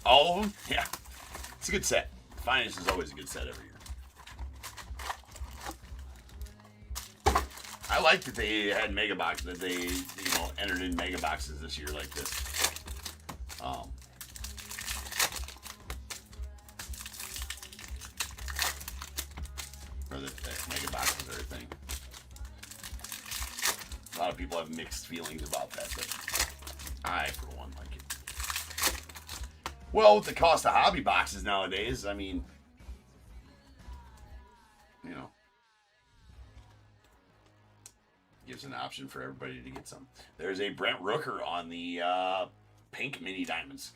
All of them? Yeah. It's a good set. Finest is always a good set every year. I like that they had mega box, that they, entered in mega boxes this year like this. Or that mega boxes are a thing. A lot of people have mixed feelings about that, but I, for one, like it. Well, with the cost of hobby boxes nowadays, I mean, gives an option for everybody to get some. There's a Brent Rooker on the pink mini diamonds.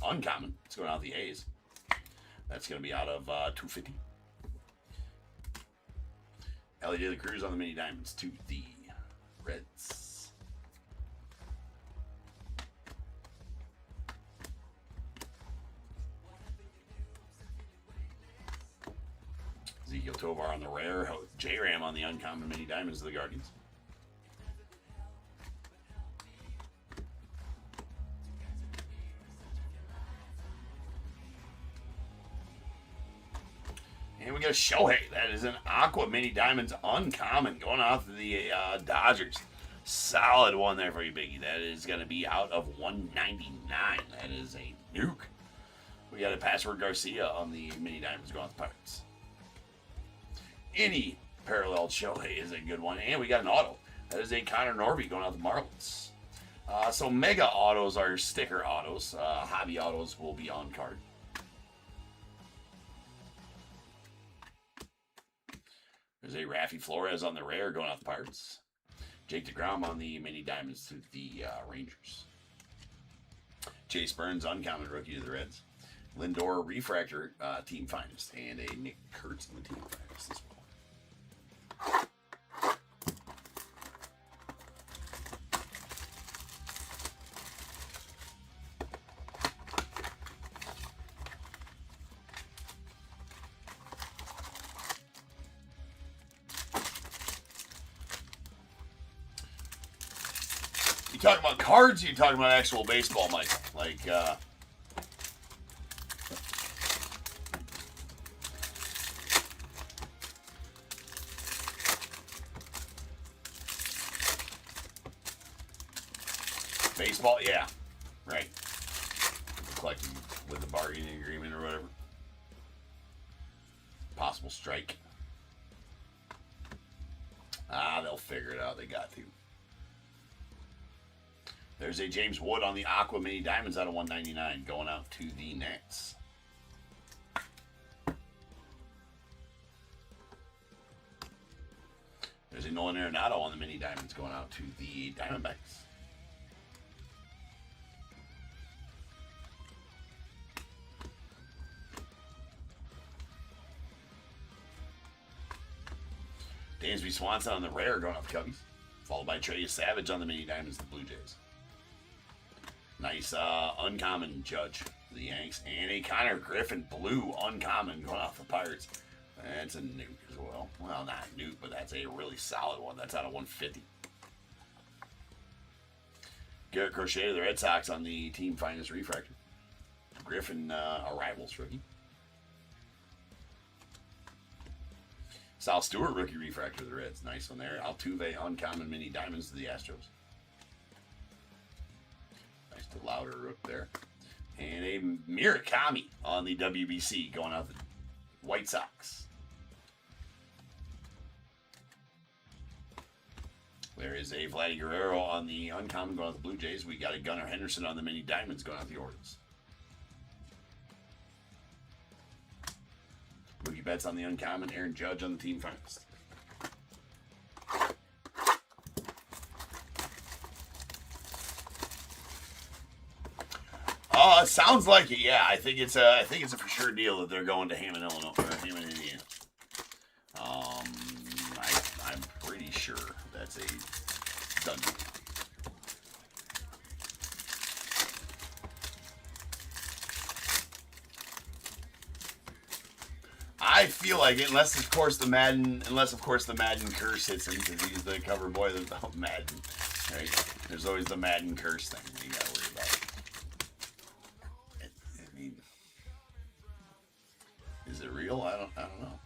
Uncommon. It's going out the A's. That's going to be out of 250. Ellie De La Cruz on the mini diamonds to the Reds. Ezekiel Tovar on the rare. J-Ram on the uncommon mini diamonds to the Guardians. And we got a Shohei. That is an Aqua Mini Diamonds uncommon going out to the Dodgers. Solid one there for you, Biggie. That is going to be out of 199. That is a nuke. We got a Password Garcia on the Mini Diamonds going out to the Pirates. Any parallel Shohei is a good one. And we got an auto. That is a Connor Norby going out to the Marlins. So Mega Autos are sticker autos. Hobby Autos will be on card. There's a Rafi Flores on the rare going out the Pirates. Jake DeGrom on the mini diamonds to the Rangers. Chase Burns, uncommon rookie to the Reds. Lindor refractor, team finest. And a Nick Kurtz on the team finest as well. You talking about cards? Or you talking about actual baseball, Mike? Like, baseball? Yeah, right. Collecting with the bargaining agreement or whatever. Possible strike. They'll figure it out. They got to. There's a James Wood on the Aqua Mini Diamonds out of 199 going out to the Nets. There's a Nolan Arenado on the Mini Diamonds going out to the Diamondbacks. Dansby Swanson on the rare going out to Cubbies. Followed by Trey Savage on the Mini Diamonds to the Blue Jays. Nice uncommon Judge for the Yanks. And a Connor Griffin blue uncommon going off the Pirates. That's a nuke as well. Well, not a nuke, but that's a really solid one. That's out of 150. Garrett Crochet of the Red Sox on the team finest refractor. Griffin, a Rivals rookie. Sal Stewart rookie refractor of the Reds. Nice one there. Altuve uncommon mini diamonds to the Astros. Nice to Louder rook there. And a Murakami on the WBC going out the White Sox. There is a Vladdy Guerrero on the uncommon going out the Blue Jays. We got a Gunnar Henderson on the mini diamonds going out the Orioles. Mookie Betts on the uncommon. Aaron Judge on the team finest. Sounds like it. Yeah, I think it's a for sure deal that they're going to Hammond, Illinois, or Hammond, Indiana. I'm pretty sure that's a done deal. I feel like it, unless of course the Madden curse hits him because he's the cover boy of Madden. Right? There's always the Madden curse thing that you gotta worry about. I mean, is it real? I don't know.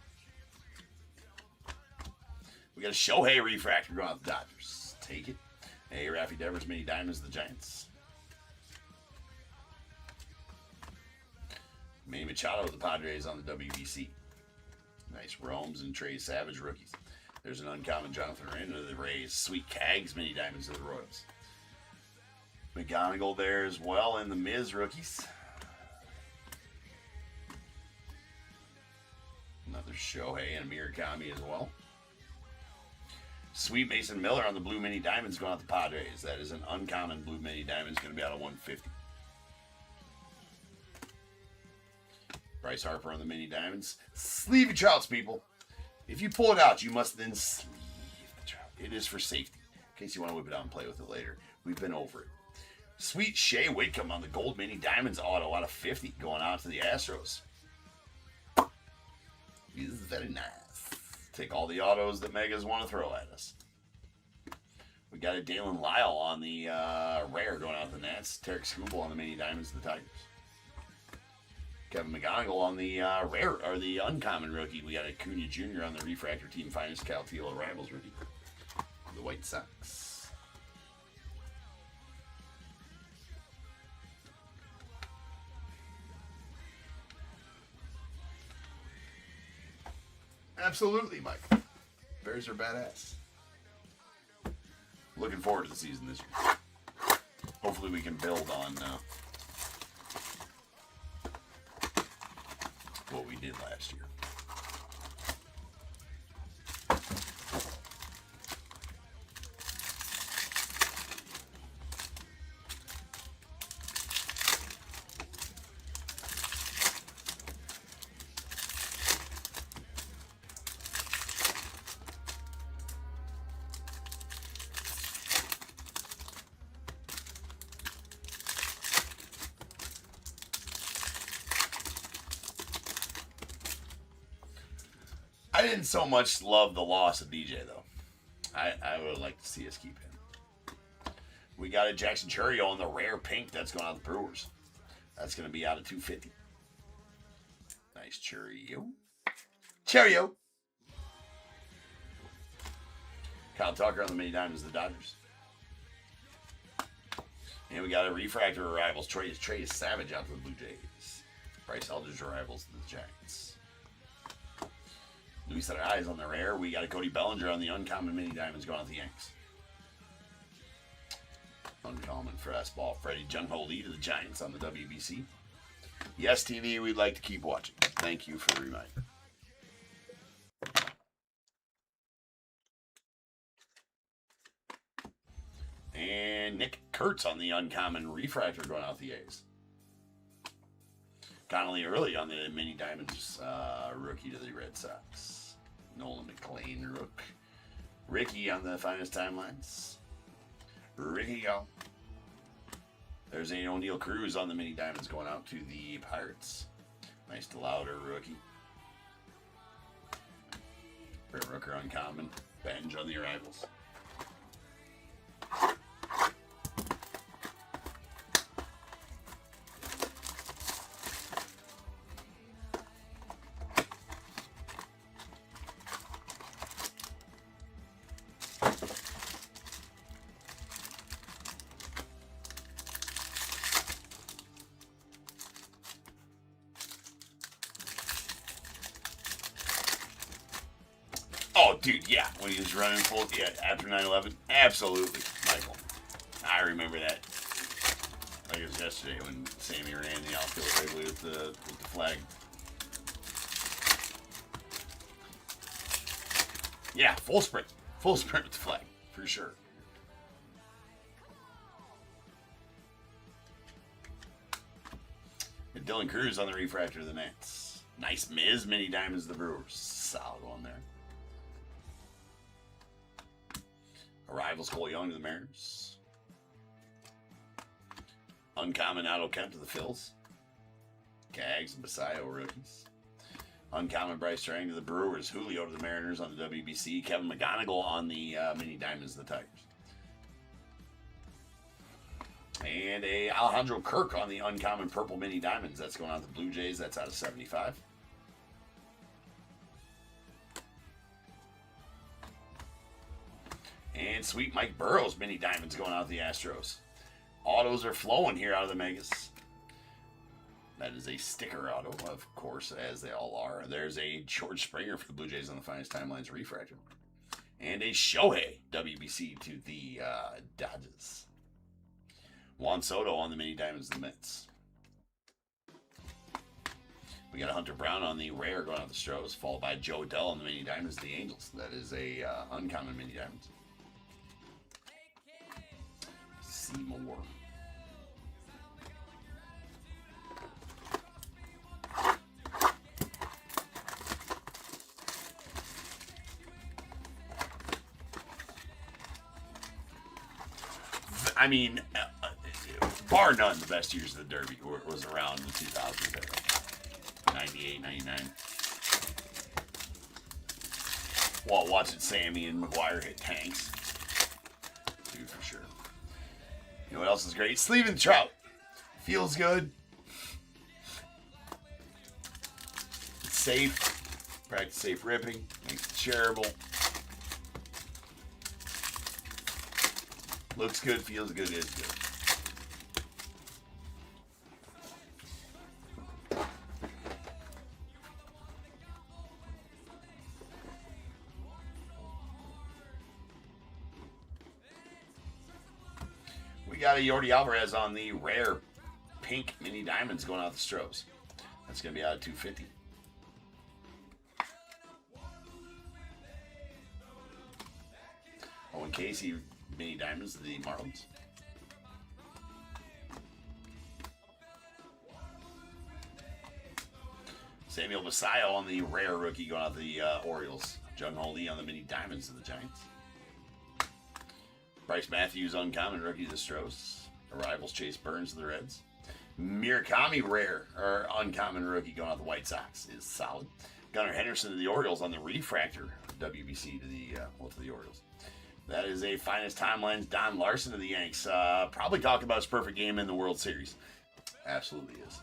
We got a Shohei refractor going out the Dodgers. Take it. Hey, Raffy Devers, mini diamonds, the Giants. Manny Machado, the Padres on the WBC. Nice Romes and Trey Savage rookies. There's an uncommon Jonathan Rand of the Rays. Sweet Cags, mini diamonds of the Royals. McGonigal there as well in the Miz rookies. Another Shohei and Murakami as well. Sweet Mason Miller on the blue mini diamonds going out the Padres. That is an uncommon blue mini diamond. It's going to be out of 150. Bryce Harper on the mini diamonds. Sleeve your trouts, people. If you pull it out, you must then sleeve the trout. It is for safety. In case you want to whip it out and play with it later. We've been over it. Sweet Shea Whitcomb on the gold mini diamonds auto out of 50 going out to the Astros. This is very nice. Take all the autos that Megas want to throw at us. We got a Dalen Lyle on the rare going out to the Nats. Tarek Skubal on the mini diamonds to the Tigers. Kevin McGonigal on the rare or the uncommon rookie. We got Acuna Jr. on the refractor team finest Cal Tilo Rivals rookie. The White Sox. Absolutely, Mike. Bears are badass. Looking forward to the season this year. Hopefully we can build on what we did last year. I didn't so much love the loss of DJ, though. I would like to see us keep him. We got a Jackson Churio on the rare pink that's going out to the Brewers. That's going to be out of 250. Nice Churio. Churio. Kyle Tucker on the mini diamonds of the Dodgers. And we got a refractor arrivals. Trey Savage out to the Blue Jays. Bryce Elder's arrivals to the Giants. Luis Arias on the rare. We got a Cody Bellinger on the uncommon mini diamonds going out the Yanks. Uncommon fastball. Freddie Junho Lee to the Giants on the WBC. Yes, TV, we'd like to keep watching. Thank you for the reminder. And Nick Kurtz on the uncommon refractor going out the A's. Connolly early on the mini diamonds rookie to the Red Sox. Nolan McLean rook. Ricky on the finest timelines. Ricky go. There's a O'Neal Cruz on the mini diamonds going out to the Pirates. Nice DeLauder rookie. Brett Rooker uncommon. Benj on the arrivals. Oh, dude, yeah. When he was running full, yeah, after 9/11. Absolutely, Michael. I remember that. Like it was yesterday when Sammy ran the outfield right with the flag. Yeah, full sprint. Full sprint with the flag, for sure. And Dylan Cruz on the refractor of the Nats. Nice Miz mini diamonds of the Brewers. Solid one there. Arrivals Cole Young to the Mariners. Uncommon Otto Kemp to the Phils. Gags and Basayo rookies. Uncommon Bryce Strang to the Brewers. Julio to the Mariners on the WBC. Kevin McGonigal on the Mini Diamonds, the Tigers. And a Alejandro Kirk on the Uncommon Purple Mini Diamonds. That's going out to the Blue Jays. That's out of 75. And sweet Mike Burrows Mini Diamonds going out to the Astros. Autos are flowing here out of the Megas. That is a sticker auto, of course, as they all are. There's a George Springer for the Blue Jays on the Finest Timelines Refractor. And a Shohei WBC to the Dodgers. Juan Soto on the Mini Diamonds, the Mets. We got a Hunter Brown on the Rare going out the Stros, followed by Joe Dell on the Mini Diamonds, the Angels. That is a Uncommon Mini Diamonds. Seymour. I mean, bar none, the best years of the Derby was around the 2000s era. 98, 99. While watching Sammy and McGuire hit tanks. Dude, for sure. You know what else is great? Sleeving Trout. Feels good. It's safe. Practice safe ripping. Makes it shareable. Looks good, feels good, is good. We got a Yordi Alvarez on the Rare Pink Mini Diamonds going out the Stros. That's going to be out of 250. Owen Casey Mini Diamonds, the Marlins. Samuel Basayo on the Rare Rookie going out the Orioles. Jung Ho Lee on the Mini Diamonds of the Giants. Bryce Matthews Uncommon Rookie of the Stros. Arrivals Chase Burns of the Reds. Murakami Rare or Uncommon Rookie going out the White Sox is solid. Gunnar Henderson of the Orioles on the Refractor WBC to the Orioles. That is a Finest Timelines Don Larson of the Yanks. Probably talking about his perfect game in the World Series. Absolutely is.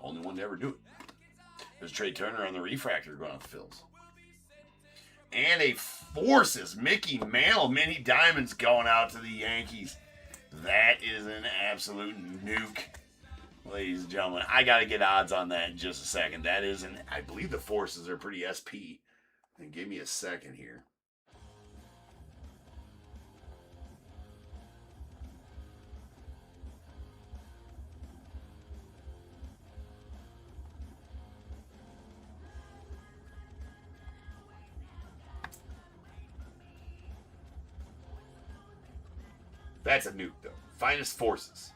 Only one to ever do it. There's Trey Turner on the Refractor going out the Phils. And a Forces Mickey Mantle Mini Diamonds going out to the Yankees. That is an absolute nuke, ladies and gentlemen. I got to get odds on that in just a second. That is I believe the Forces are pretty SP. And give me a second here. That's a nuke, though. Finest Forces.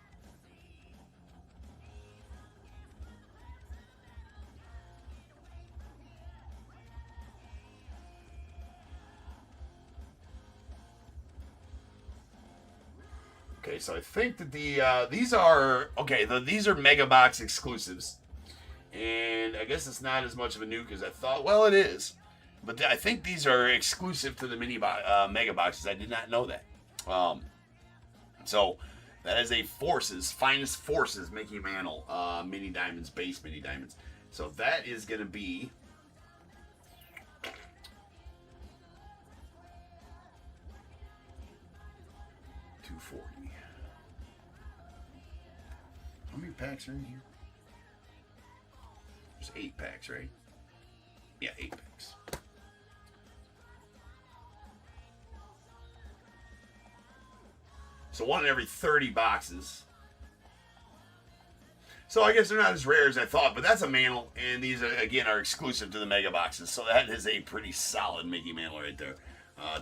Okay, so I think that these are these are Mega Box exclusives, and I guess it's not as much of a nuke as I thought. Well, it is, but I think these are exclusive to the Mega Boxes. I did not know that. So that is a Forces, Finest Forces Mickey Mantle Mini Diamonds, base Mini Diamonds. So that is going to be $240. How many packs are in here? There's 8 packs, right? Yeah, 8 packs. So one in every 30 boxes. So I guess they're not as rare as I thought, but that's a Mantle, and these again are exclusive to the Mega Boxes. So that is a pretty solid Mickey Mantle right there,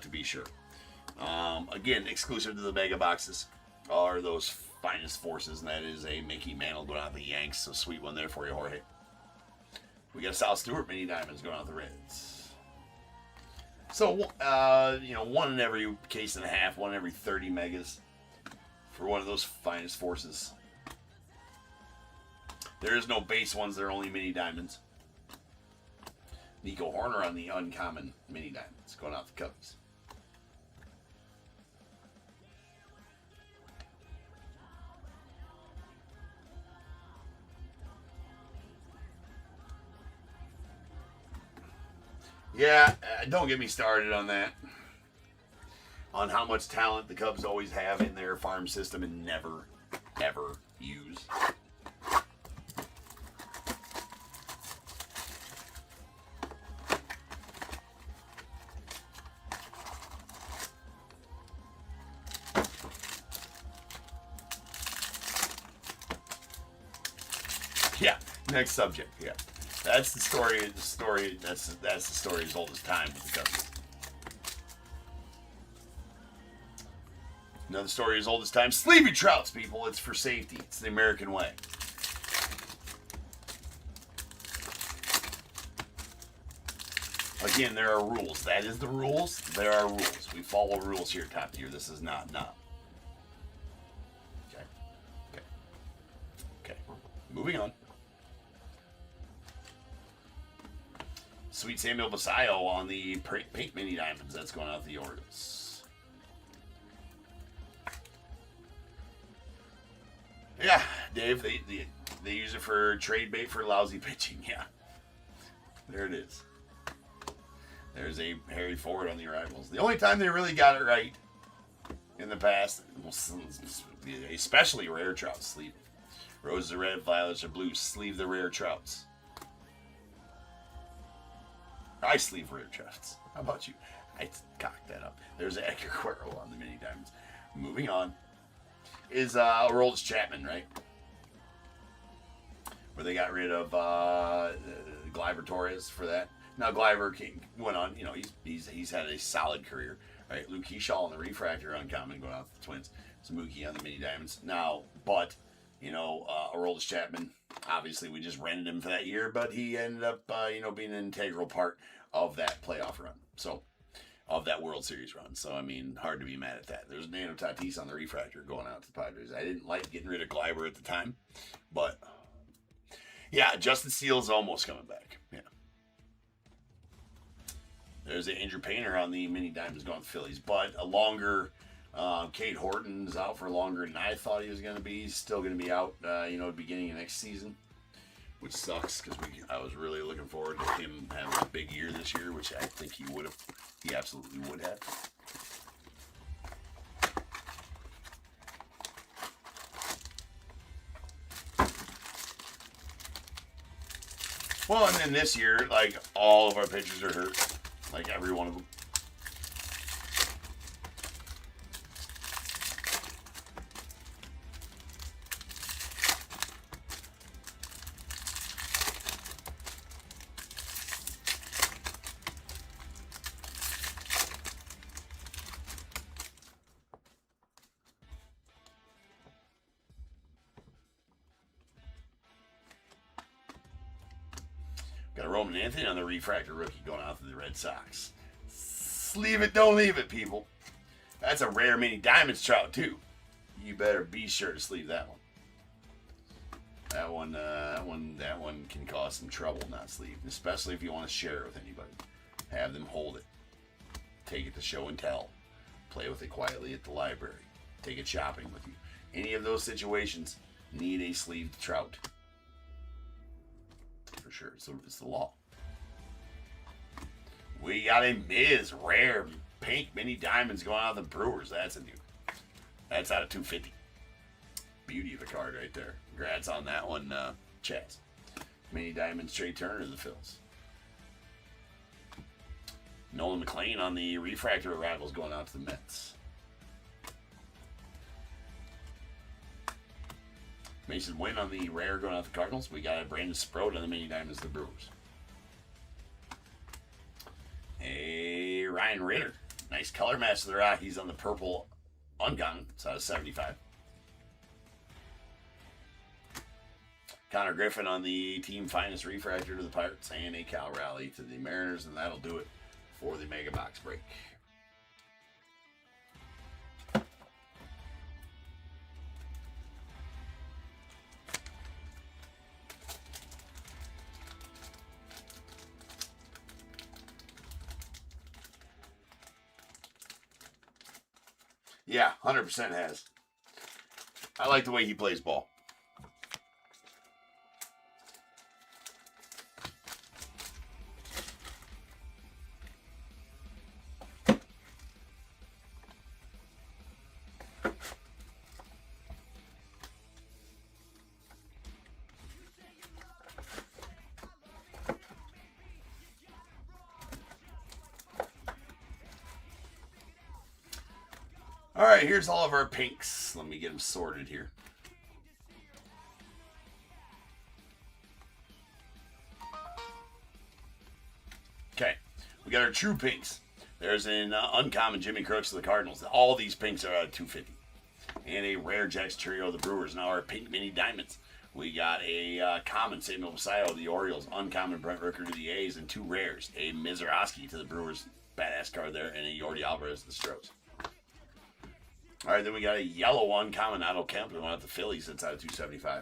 to be sure. Again, exclusive to the Mega Boxes are those Finest Forces, and that is a Mickey Mantle going out the Yanks. So sweet one there for you, Jorge. We got a Sal Stewart Mini Diamonds going out the Reds. So one in every case and a half, one in every 30 megas. For one of those Finest Forces. There is no base ones, they're only Mini Diamonds. Nico Horner on the uncommon mini diamonds going out the Cubs. Yeah, don't get me started on that. On how much talent the Cubs always have in their farm system and never, ever use. Yeah, next subject. Yeah, that's the story. That's the story as old as time with the Cubs. Another story as old as time. Sleeve your trouts, people. It's for safety. It's the American way. Again, there are rules. That is the rules. There are rules. We follow rules here, Top Tier. This is not. Okay. Moving on. Sweet Samuel Basayo on the pink mini diamonds. That's going out the Orioles. Yeah, Dave, they use it for trade bait for lousy pitching. Yeah, there it is. There's a Harry Ford on the arrivals. The only time they really got it right in the past, especially rare trouts, sleeve. Roses are red, violets are blue. Sleeve the rare trouts. I sleeve rare trouts. How about you? I cocked that up. There's an Edgar Cuero on the mini diamonds. Moving on is Aroldis Chapman, right? Where they got rid of Gleyber Torres for that. Now Gleyber went on. You know, he's had a solid career, right? Luke Keyshaw on the refractor uncommon going out to the Twins. Mookie on the mini diamonds. Now, but you know, Aroldis Chapman. Obviously, we just rented him for that year, but he ended up, being an integral part of that playoff run. So, of that World Series run. So, I mean, hard to be mad at that. There's Nano Tatis on the refractor going out to the Padres. I didn't like getting rid of Gleyber at the time, but yeah, Justin Steele's almost coming back. Yeah. There's Andrew Painter on the mini diamonds going to the Phillies, but a longer. Cade Horton's out for longer than I thought he was going to be. He's still going to be out, beginning of next season, which sucks because I was really looking forward to him having a big year this year, which I think he would have. He absolutely would have. Well, and then this year, like, all of our pitchers are hurt. Like, every one of them. Got a Roman Anthony on the refractor rookie going out to the Red Sox. Sleeve it, don't leave it, people. That's a rare mini diamonds trout, too. You better be sure to sleeve that one. That one can cause some trouble not sleeved, especially if you want to share it with anybody. Have them hold it. Take it to show and tell. Play with it quietly at the library. Take it shopping with you. Any of those situations need a sleeved trout. For sure, it's the law. We got a Miz rare pink mini diamonds going out of the Brewers. That's out of 250. Beauty of a card right there. Congrats on that one, Chaz. Mini diamonds, Trey Turner of the Phils. Nolan McLean on the refractor arrivals going out to the Mets. Mason Wynn on the rare going out to the Cardinals. We got a Brandon Sproat on the mini diamonds, the Brewers. A Ryan Ritter. Nice color match to the Rockies on the purple uncommon. It's out of 75. Connor Griffin on the team finest refractor to the Pirates. And a Cal Raleigh to the Mariners. And that'll do it for the Mega Box break. Yeah, 100% has. I like the way he plays ball. All right, here's all of our pinks. Let me get them sorted here. Okay, we got our true pinks. There's an uncommon Jimmy Crooks of the Cardinals. All these pinks are at 250. And a rare Jack's Trio of the Brewers. Now our pink mini diamonds. We got a common Samuel Basallo of the Orioles, uncommon Brent Rooker to the A's, and two rares. A Mizrachi to the Brewers, badass card there, and a Yordi Alvarez to the Stros. All right, then we got a yellow uncommon Otto Kemp. We want the Phillies. That's out of 275.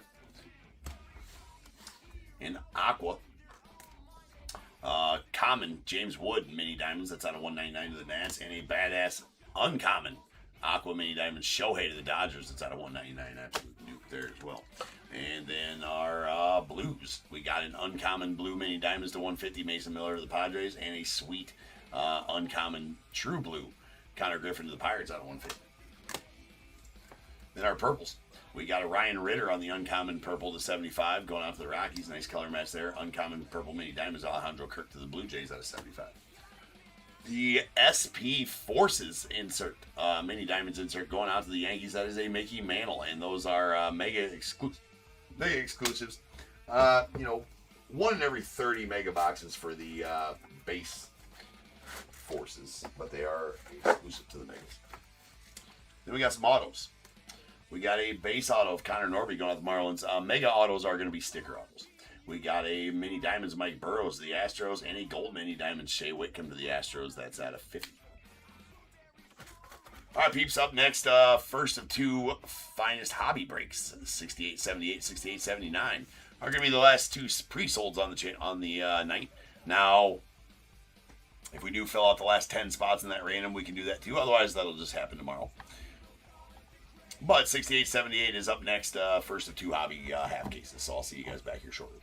And aqua. Common James Wood mini diamonds. That's out of 199 to the Nats. And a badass uncommon aqua mini diamonds Shohei to the Dodgers. That's out of 199. Absolute nuke there as well. And then our blues. We got an uncommon blue mini diamonds to 150 Mason Miller to the Padres. And a sweet uncommon true blue Connor Griffin to the Pirates out of 150. Then our purples. We got a Ryan Ritter on the uncommon purple to 75 going out to the Rockies. Nice color match there. Uncommon purple mini diamonds Alejandro Kirk to the Blue Jays out of 75. The SP Forces insert, mini diamonds insert going out to the Yankees. That is a Mickey Mantle, and those are mega exclusives. You know, 1 in every 30 mega boxes for the base Forces, but they are exclusive to the megas. Then we got some autos. We got a base auto of Connor Norby going out to the Marlins. Mega autos are going to be sticker autos. We got a mini diamonds Mike Burrows to the Astros, and a gold mini diamonds Shea Whitcomb to the Astros. That's out of 50. All right, peeps, up next, first of two finest hobby breaks, 68.78, 68.79, are going to be the last two pre-solds on the night. Now, if we do fill out the last 10 spots in that random, we can do that too. Otherwise, that'll just happen tomorrow. But 68.78 is up next, first of two hobby half cases. So I'll see you guys back here shortly.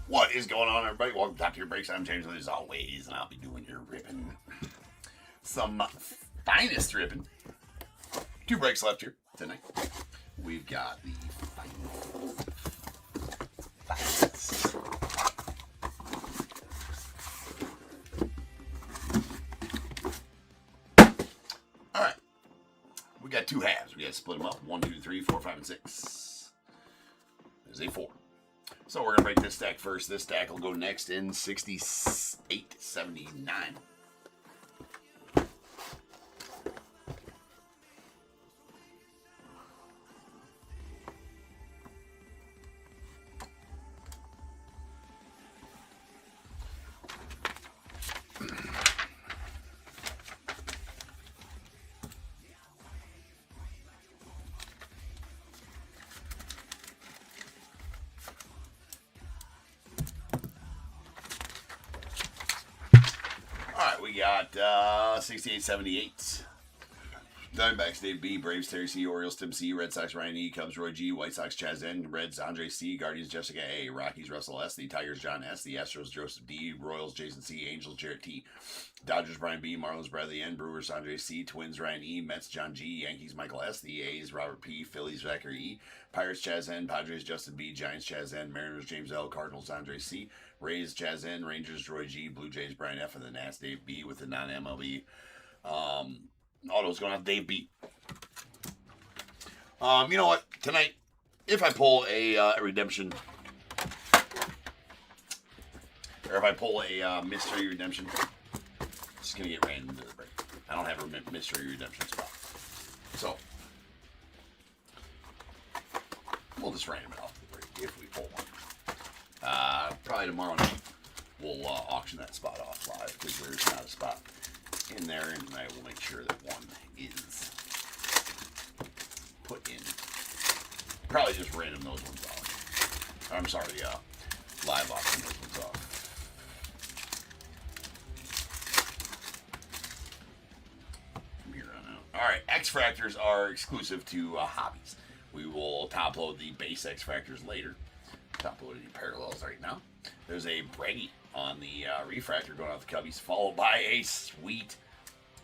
What is going on, everybody? Welcome to Your Breaks. I'm James, as always, and I'll be doing your ripping. Some finest ripping. 2 breaks left here tonight. We've got the finest. All right. We got 2 halves. We got to split them up. 1, 2, 3, 4, 5, and 6. There's a 4. So we're going to break this stack first. This stack will go next in 68.79. We got 68-78. Diamondbacks Dave B, Braves Terry C, Orioles Tim C, Red Sox Ryan E, Cubs Roy G, White Sox Chaz N, Reds Andre C, Guardians Jessica A, Rockies Russell S, the Tigers John S, the Astros Joseph D, Royals Jason C, Angels Jarrett T, Dodgers Brian B, Marlins Bradley N, Brewers Andre C, Twins Ryan E, Mets John G, Yankees Michael S, the A's Robert P, Phillies Zachary E, Pirates Chaz N, Padres Justin B, Giants Chaz N, Mariners James L, Cardinals Andre C, Rays Chaz N, Rangers Roy G, Blue Jays Brian F, and the Nats Dave B with the non-MLB autos going out Dave B. You know what? Tonight, if I pull a redemption, or if I pull a mystery redemption, it's going to get random to the break. I don't have a mystery redemption spot. So, we'll just random it off the break if we pull one. Probably tomorrow night, we'll auction that spot off live because there's not a spot in there, and I will make sure that one is put in. Probably just random those ones off. I'm sorry, live auction those ones off. From here on out. Alright, X Fractors are exclusive to hobbies. We will top load the base X Fractors later. Top loading the parallels right now. There's a Brady on the refractor going out the Cubbies, followed by a sweet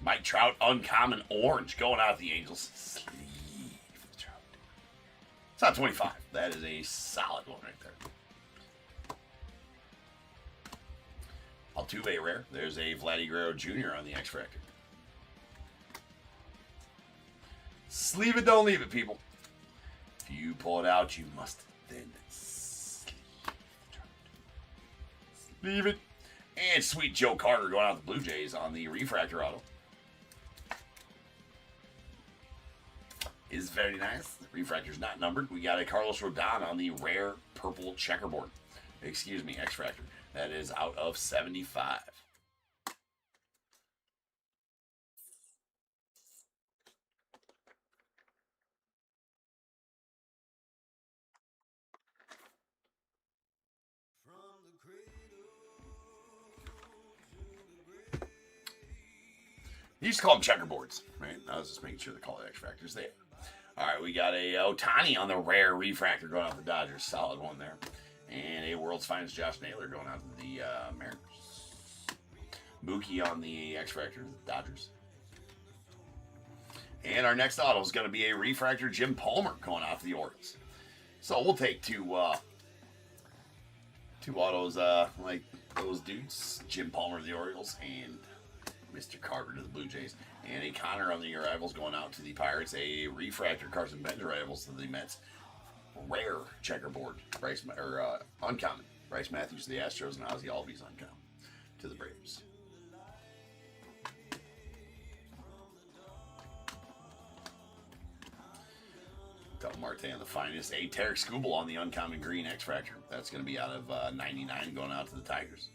Mike Trout uncommon orange going out the Angels. Sleeve the Trout. It's not 25. That is a solid one right there. Altuve rare. There's a Vladdy Guerrero Jr. on the X Fractor. Sleeve it, don't leave it, people. If you pull it out, you must then leave it. And sweet Joe Carter going out the Blue Jays on the refractor auto. Is very nice. The refractor's not numbered. We got a Carlos Rodon on the rare purple checkerboard. Excuse me, X Fractor. That is out of 75. You used to call them checkerboards, right? I was just making sure they call it X Fractors there. All right, we got a Ohtani on the rare refractor going out the Dodgers. Solid one there. And a World's Finest Josh Naylor going out to the Mariners. Mookie on the X Fractor, the Dodgers. And our next auto is going to be a refractor Jim Palmer going out to the Orioles. So we'll take two autos like those dudes. Jim Palmer of the Orioles and Mr. Carter to the Blue Jays. And a Connor on the arrivals going out to the Pirates. A refractor Carson Bench arrivals to the Mets. Rare checkerboard uncommon Bryce Matthews to the Astros, and Ozzie Albies uncommon to the Braves. Del Marte on the finest. A Tarek Skubal on the uncommon green X Fractor. That's going to be out of 99 going out to the Tigers.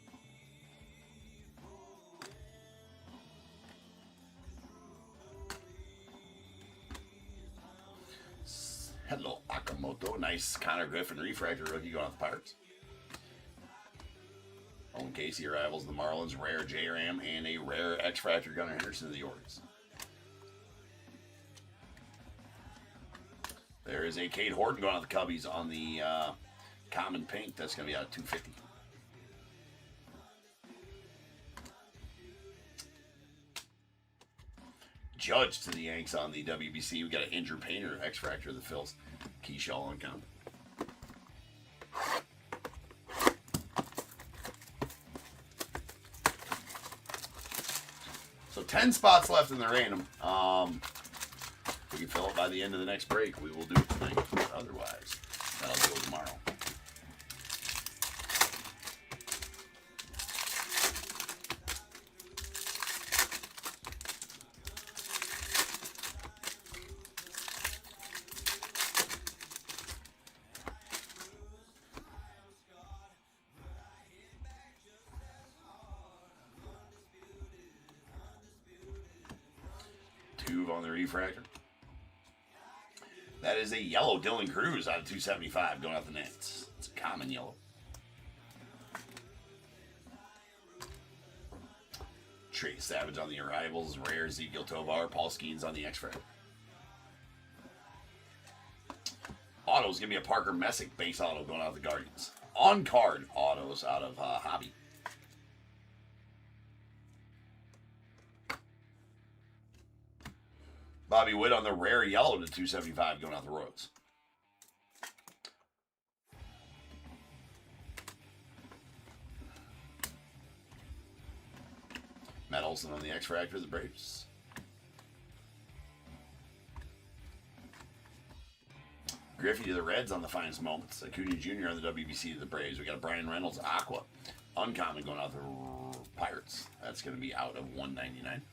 Hello, Akamoto. Nice Connor Griffin refractor rookie going off the Pirates. Owen Casey rivals the Marlins, rare J-Ram, and a rare X-Fractor Gunnar Henderson of the Orioles. There is a Cade Horton going on the Cubbies on the common pink. That's going to be out of 250. Judge to the Yanks on the WBC. We got an Andrew Painter X-Fractor that fills. Keyshaw on count. So 10 spots left in the random. If we can fill it by the end of the next break, we will do it tonight. Otherwise, that'll go tomorrow. On the refractor. That is a yellow Dylan Cruz out of 275 going out the Nets. It's a common yellow. Trey Savage on the arrivals. Rare Ezekiel Tovar. Paul Skeens on the X-Fractor. Auto's going to be a Parker Messick base auto going out the Guardians. On card autos out of Hobby. Bobby Witt on the rare yellow to 275 going out the Royals. Matt Olson on the X-Fractor, the Braves. Griffey to the Reds on the finest moments. Acuna Jr. on the WBC to the Braves. We got a Brian Reynolds Aqua. Uncommon going out the Pirates. That's going to be out of 199.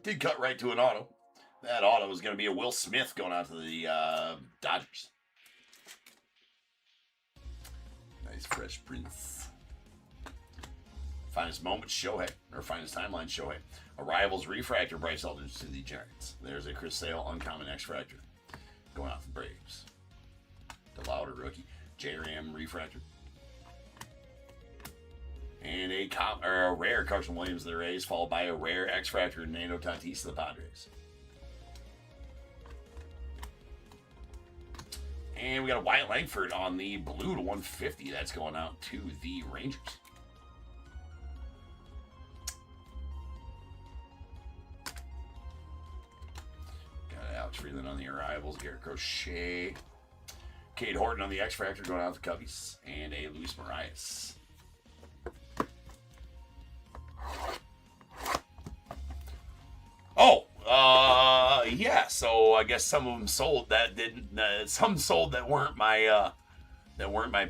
Did cut right to an auto. That auto is going to be a Will Smith going out to the Dodgers. Nice fresh prints. Finest moments, Shohei. Or finest timeline, Shohei. Arrivals, refractor, Bryce Eldridge to the Giants. There's a Chris Sale, uncommon X-Fractor. Going out the Braves. DeLauder rookie. J-Ram refractor. And a rare Carson Williams to the Rays, followed by a rare X-Fractor Nando Tatis to the Padres. And we got a Wyatt Langford on the blue to 150. That's going out to the Rangers. Got Alex Freeland on the arrivals. Garrett Crochet. Cade Horton on the X-Fractor going out to the Cubbies. And a Luis Marias. Yeah. So I guess some of them sold that didn't. Some sold that weren't my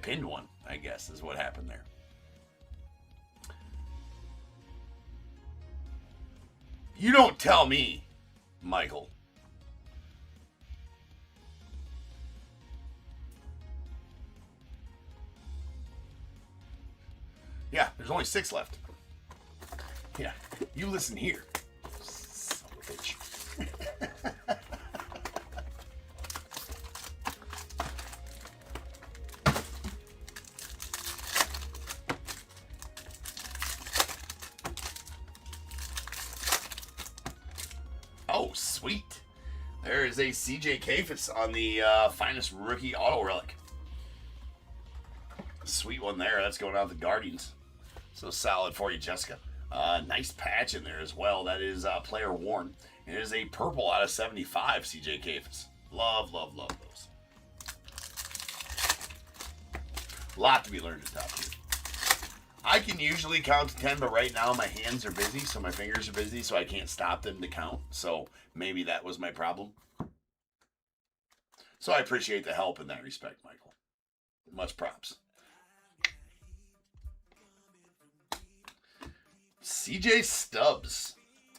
pinned one. I guess is what happened there. You don't tell me, Michael. Yeah, there's only 6 left. Yeah, you listen here. Son of a bitch. Oh, sweet. There is a CJ Kafis on the finest rookie auto relic. Sweet one there. That's going out the Guardians. So solid for you, Jessica. Nice patch in there as well. That is player worn. It is a purple out of 75, CJ Kafis. Love, love, love those. A lot to be learned at top here. I can usually count to 10, but right now my hands are busy, so my fingers are busy, so I can't stop them to count. So maybe that was my problem. So I appreciate the help in that respect, Michael. Much props. CJ Stubbs.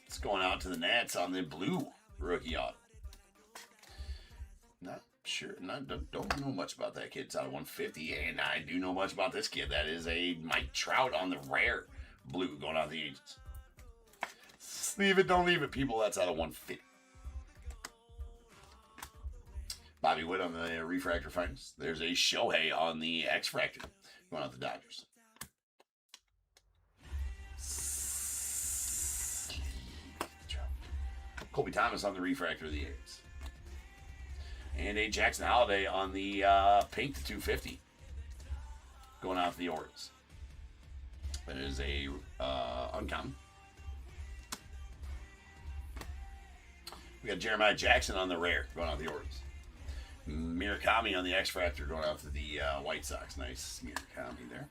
It's going out to the Nats on the blue rookie auto. Not sure. Don't know much about that kid. It's out of 150, and I do know much about this kid. That is a Mike Trout on the rare blue going out to the Angels. Leave it, don't leave it, people. That's out of 150. Bobby Witt on the refractor finals. There's a Shohei on the X-Fractor going out the Dodgers. Colby Thomas on the refractor of the A's. And a Jackson Holiday on the pink to 250. Going out to the Orioles. That is a uncommon. We got Jeremiah Jackson on the rare, going out the Orioles. Murakami on the X-Factor, going out to the White Sox. Nice Murakami there.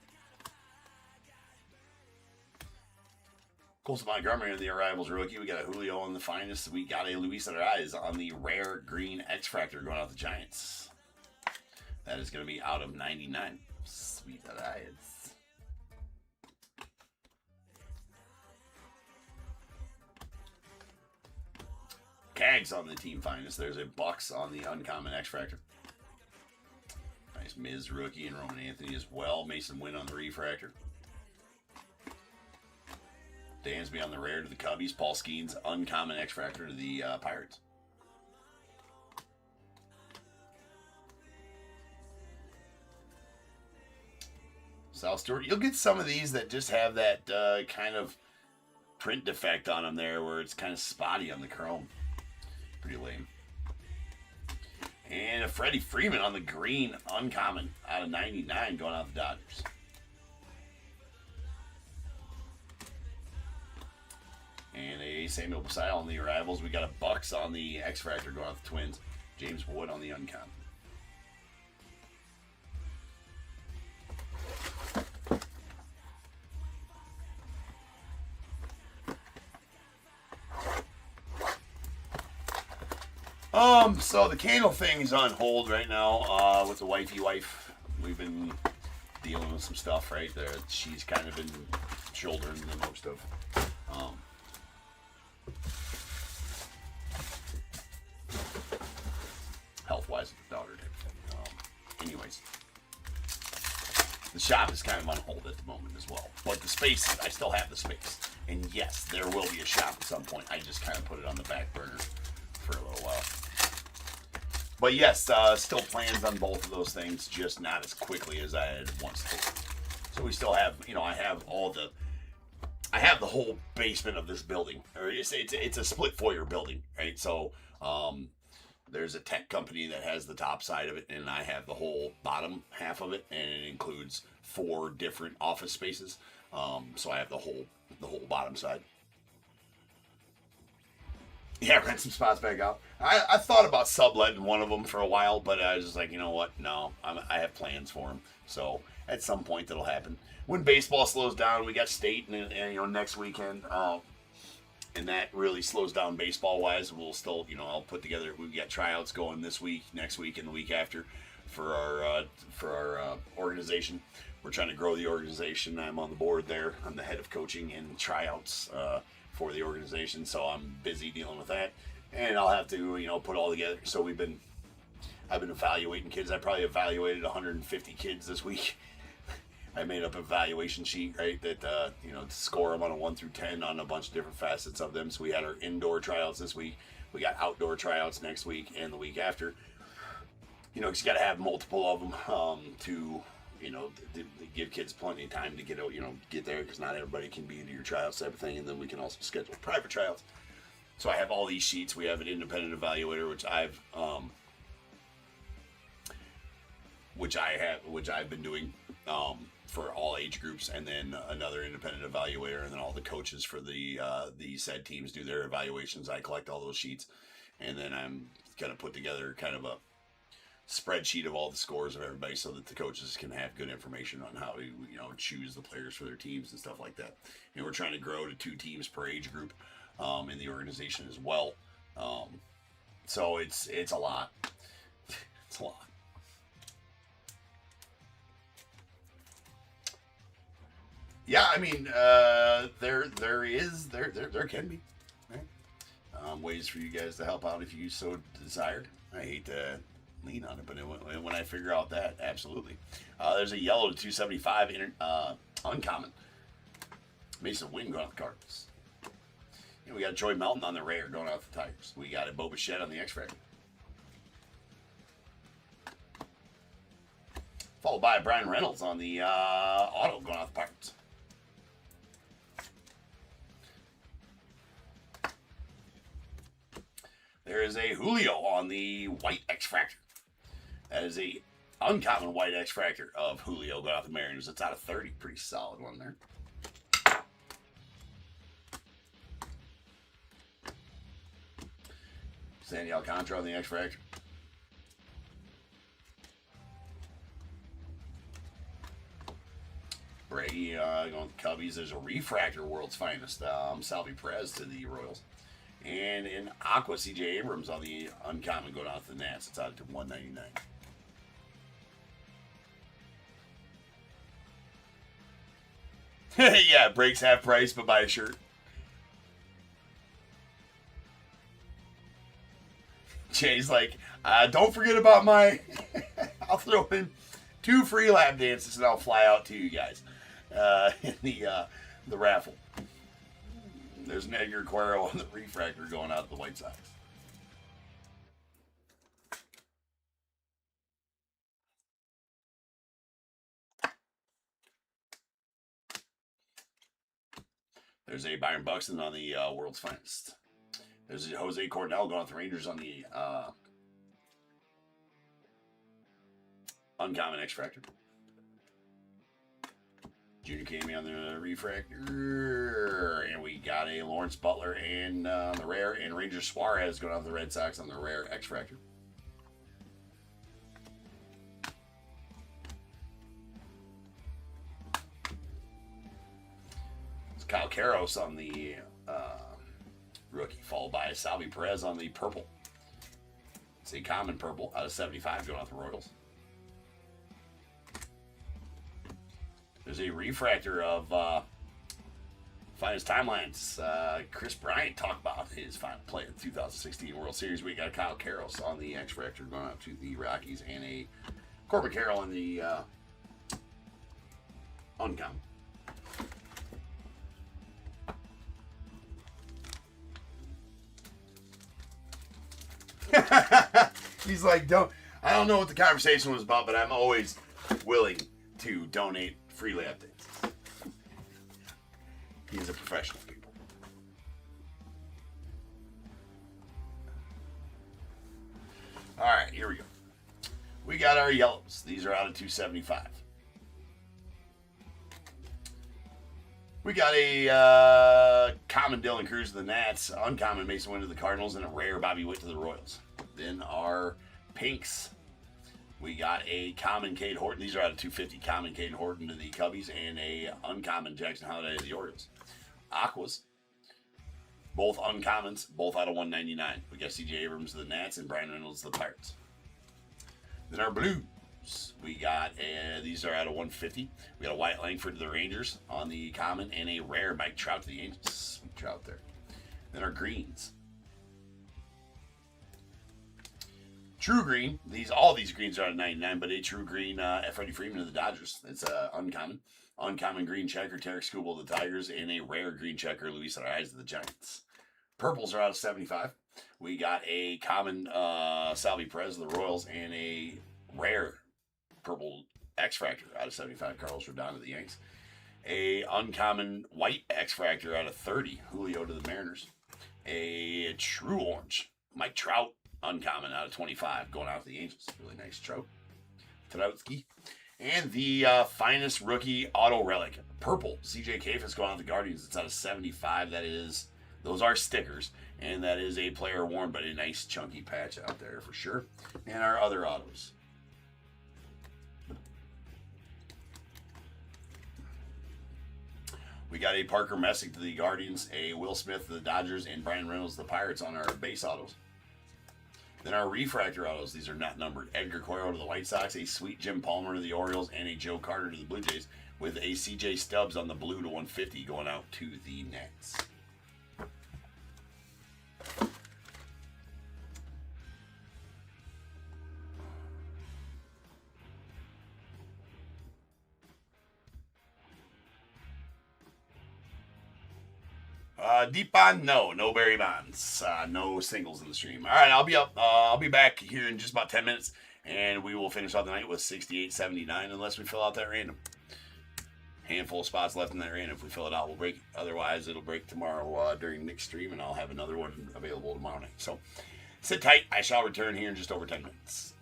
Colson Montgomery on the Arrivals rookie. We got a Julio on the finest. We got a Luis Ariz on the rare green X-Factor, going out the Giants. That is going to be out of 99. Sweet Ariz. Cags on the team finest. There's a Bucks on the uncommon X-Factor. Nice Miz rookie and Roman Anthony as well. Mason Wynn on the refractor. Dansby on the rare to the Cubbies. Paul Skeens uncommon X-Factor to the Pirates. Sal Stewart. You'll get some of these that just have that kind of print defect on them there where it's kind of spotty on the chrome. Pretty lame. And a Freddie Freeman on the green uncommon out of 99 going out the Dodgers. And a Samuel Posada on the Arrivals. We got a Bucks on the X-Factor going out the Twins. James Wood on the uncommon. So the candle thing is on hold right now with the wifey wife. We've been dealing with some stuff right there. She's kind of been shouldering the most of. Health-wise with the daughter type thing. Anyways, the shop is kind of on hold at the moment as well. But the space, I still have the space. And yes, there will be a shop at some point. I just kind of put it on the back burner for a little while. But yes, still plans on both of those things, just not as quickly as I had once thought. So we still have, I have the whole basement of this building. Or it's a split foyer building, right? So there's a tech company that has the top side of it, and I have the whole bottom half of it, and it includes 4 different office spaces. So I have the whole bottom side. Yeah, rent some spots back out. I thought about subletting one of them for a while, but I was just like, you know what? No, I have plans for them. So at some point that'll happen. When baseball slows down, we got state and next weekend, and that really slows down baseball wise. We'll still, I'll put together. We've got tryouts going this week, next week, and the week after for our organization. We're trying to grow the organization. I'm on the board there. I'm the head of coaching and tryouts for the organization, so I'm busy dealing with that, and I'll have to put all together. So I've been evaluating kids. I probably evaluated 150 kids this week. I made up an evaluation sheet, right, that to score them on a 1 through 10 on a bunch of different facets of them. So we had our indoor tryouts this week. We got outdoor tryouts next week and the week after. Because you got to have multiple of them to give kids plenty of time to get there, because not everybody can be to your tryouts type of thing, and then we can also schedule private tryouts. So I have all these sheets. We have an independent evaluator, which I've been doing for all age groups, and then another independent evaluator, and then all the coaches for the said teams do their evaluations. I collect all those sheets, and then I'm gonna put together kind of a spreadsheet of all the scores of everybody, so that the coaches can have good information on how to choose the players for their teams and stuff like that. We're trying to grow to 2 teams per age group in the organization as well. So it's a lot. It's a lot. Yeah, I mean, there can be, right? Ways for you guys to help out if you so desired. I hate to lean on it, but when I figure out that, absolutely. There's a yellow to 275 uncommon. Mason Wynn going out the Cardinals. We got Joy Melton on the rare going out the Tigers. We got a Bo Bichette on the X-Factor. Followed by Brian Reynolds on the auto going out the Pirates. There is a Julio on the white X-Factor. That is a uncommon white X-Factor of Julio going out the Mariners. It's out of 30. Pretty solid one there. Sandy Alcantara on the X-Fractor. Brady going with Cubbies. There's a refractor, world's finest. Salvi Perez to the Royals. And in Aqua, CJ Abrams on the uncommon going out to the Nats. It's out to 199. Yeah, breaks half price, but buy a shirt. Jay's like, don't forget about my... I'll throw in 2 free lap dances and I'll fly out to you guys in the raffle. There's an Edgar Cuero on the refractor going out to the White Sox. There's a Byron Buxton on the world's finest. There's a Jose Cornell going with the Rangers on the uncommon X-Fractor. Junior Camey on the refractor. And we got a Lawrence Butler and on the rare. And Ranger Suarez going off the Red Sox on the rare X-Fractor. It's Kyle Karros on the rookie, followed by Salvi Perez on the purple. It's a common purple out of 75 going off the Royals. There's a refractor of finest timelines. Chris Bryant talked about his final play in the 2016 World Series. We got Kyle Karros on the X-Fractor going out to the Rockies, and a Corbin Carroll in the uncommon. He's like, I don't know what the conversation was about, but I'm always willing to donate free lap dances. He's a professional, people. All right, here we go. We got our yellows. These are out of 275. We got a common Dylan Cruz to the Nats, uncommon Mason Wynn to the Cardinals, and a rare Bobby Witt to the Royals. Then our pinks. We got a common Cade Horton. These are out of 250. Common Cade Horton to the Cubbies, and a uncommon Jackson Holliday to the Orioles. Aquas. Both uncommons, both out of 199. We got C.J. Abrams to the Nats and Brian Reynolds to the Pirates. Then our blues. We got, these are out of 150. We got a Wyatt Langford to the Rangers on the common, and a rare Mike Trout to the Angels. Sweet Trout there. Then our greens. True green. All these greens are out of 99, but a true green Freddie Freeman to the Dodgers. It's uncommon. Uncommon green checker Tarek Skubal to the Tigers, and a rare green checker Luis Arraez to the Giants. Purples are out of 75. We got a common Salvi Perez to the Royals, and a rare purple X-Fractor out of 75 Carlos Rodon to the Yanks. A uncommon white X-Fractor out of 30 Julio to the Mariners. A true orange Mike Trout uncommon out of 25 going out to the Angels. Really nice Trout. Troutski. And the finest rookie auto relic, purple CJ Kafis going out to the Guardians. It's out of 75. Those are stickers, and that is a player worn, but a nice chunky patch out there for sure. And our other autos. We got a Parker Messick to the Guardians, a Will Smith to the Dodgers, and Brian Reynolds to the Pirates on our base autos. Then our refractor autos, these are not numbered. Edgar Cuero to the White Sox, a sweet Jim Palmer to the Orioles, and a Joe Carter to the Blue Jays, with a CJ Stubbs on the blue to 150 going out to the Nets. Deep Bond, no Barry Bonds, no singles in the stream. All right, I'll be back here in just about 10 minutes, and we will finish off the night with 68.79 unless we fill out that random. Handful of spots left in that random. If we fill it out, we'll break. Otherwise, it'll break tomorrow during Nick's stream, and I'll have another one available tomorrow night. So sit tight. I shall return here in just over 10 minutes.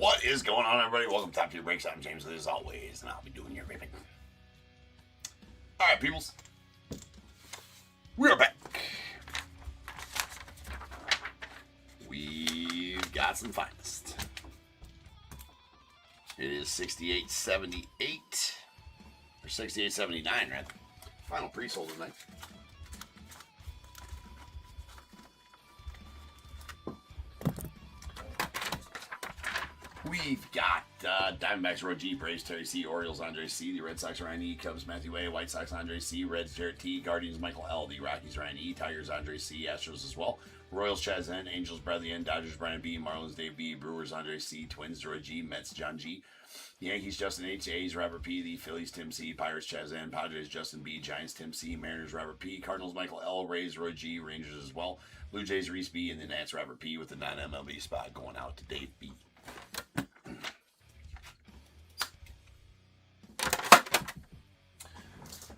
What is going on, everybody? Welcome to Top Tier Breaks. I'm James, as always, and I'll be doing your ripping. All right, peoples. We are back. We've got some finest. It is 68.78, or 68.79, rather. Final pre-sold tonight. We've got Diamondbacks, Roy G, Braves, Terry C, Orioles, Andre C, the Red Sox, Ryan E, Cubs, Matthew A, White Sox, Andre C, Reds, Jarrett T, Guardians, Michael L, the Rockies, Ryan E, Tigers, Andre C, Astros as well, Royals, Chaz N, Angels, Bradley N, Dodgers, Brian B, Marlins, Dave B, Brewers, Andre C, Twins, Roy G, Mets, John G, Yankees, Justin H, A's, Robert P, the Phillies, Tim C, Pirates, Chaz N, Padres, Justin B, Giants, Tim C, Mariners, Robert P, Cardinals, Michael L, Rays, Roy G, Rangers as well, Blue Jays, Reese B, and the Nats, Robert P, with the non-MLB spot going out to Dave B.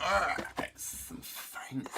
Alright, some finest.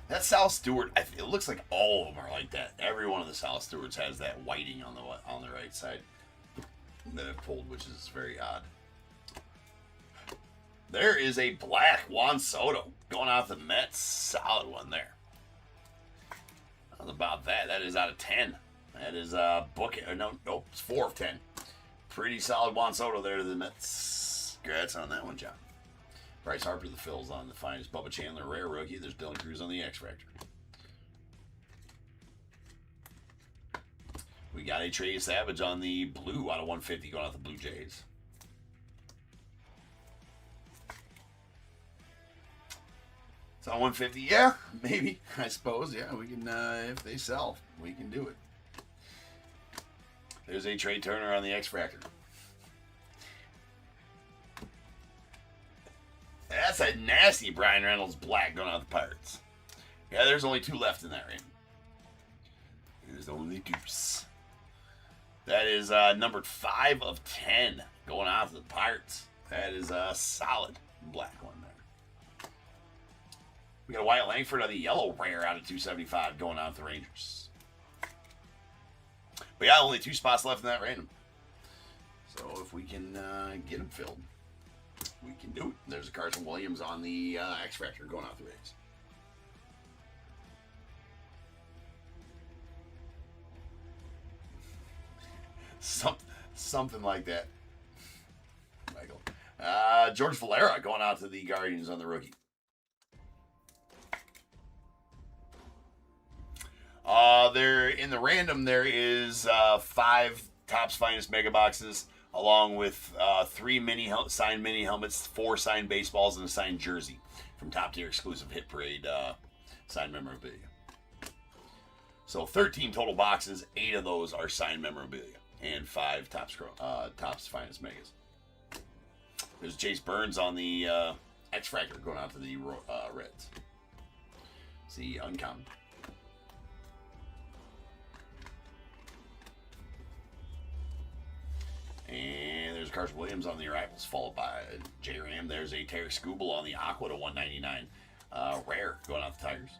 That Sal Stewart, it looks like all of them are like that. Every one of the Sal Stewarts has that whiting on the right side that it pulled, which is very odd. There is a black Juan Soto going off the Mets. Solid one there. How's about that? That is out of 10. That is book it. Nope, it's 4 of 10. Pretty solid Juan Soto there to the Mets. Congrats on that one, John. Bryce Harper, the Phils on the finest. Bubba Chandler, rare rookie. There's Dylan Cruz on the X Factor. We got a Trey Savage on the blue out of 150 going out the Blue Jays. It's on 150. Yeah, maybe. I suppose. Yeah, we can, if they sell, we can do it. There's a Trey Turner on the X Factor. That's a nasty Brian Reynolds black going out the Pirates. Yeah, there's only 2 left in that ring. There's only 2. That is numbered 5 of 10 going out to the Pirates. That is a solid black one there. We got a Wyatt Langford on the yellow rare out of 275 going out to the Rangers. But yeah, only 2 spots left in that random. So if we can get them filled, we can do it. There's a Carson Williams on the X Factor going out the Rays. Something like that. Michael. George Valera going out to the Guardians on the rookie. There in the random there is 5 Topps Finest Mega Boxes, along with 3 signed mini helmets, 4 signed baseballs, and a signed jersey from Top Tier exclusive Hit Parade signed memorabilia. So 13 total boxes, 8 of those are signed memorabilia, and 5 Topps Finest Megas. There's Jace Burns on the X Factor going out to the Reds. See, uncommon. And there's Carson Williams on the arrivals, followed by J Ram. There's a Terry Scooble on the Aqua to 199. Rare going out the Tigers.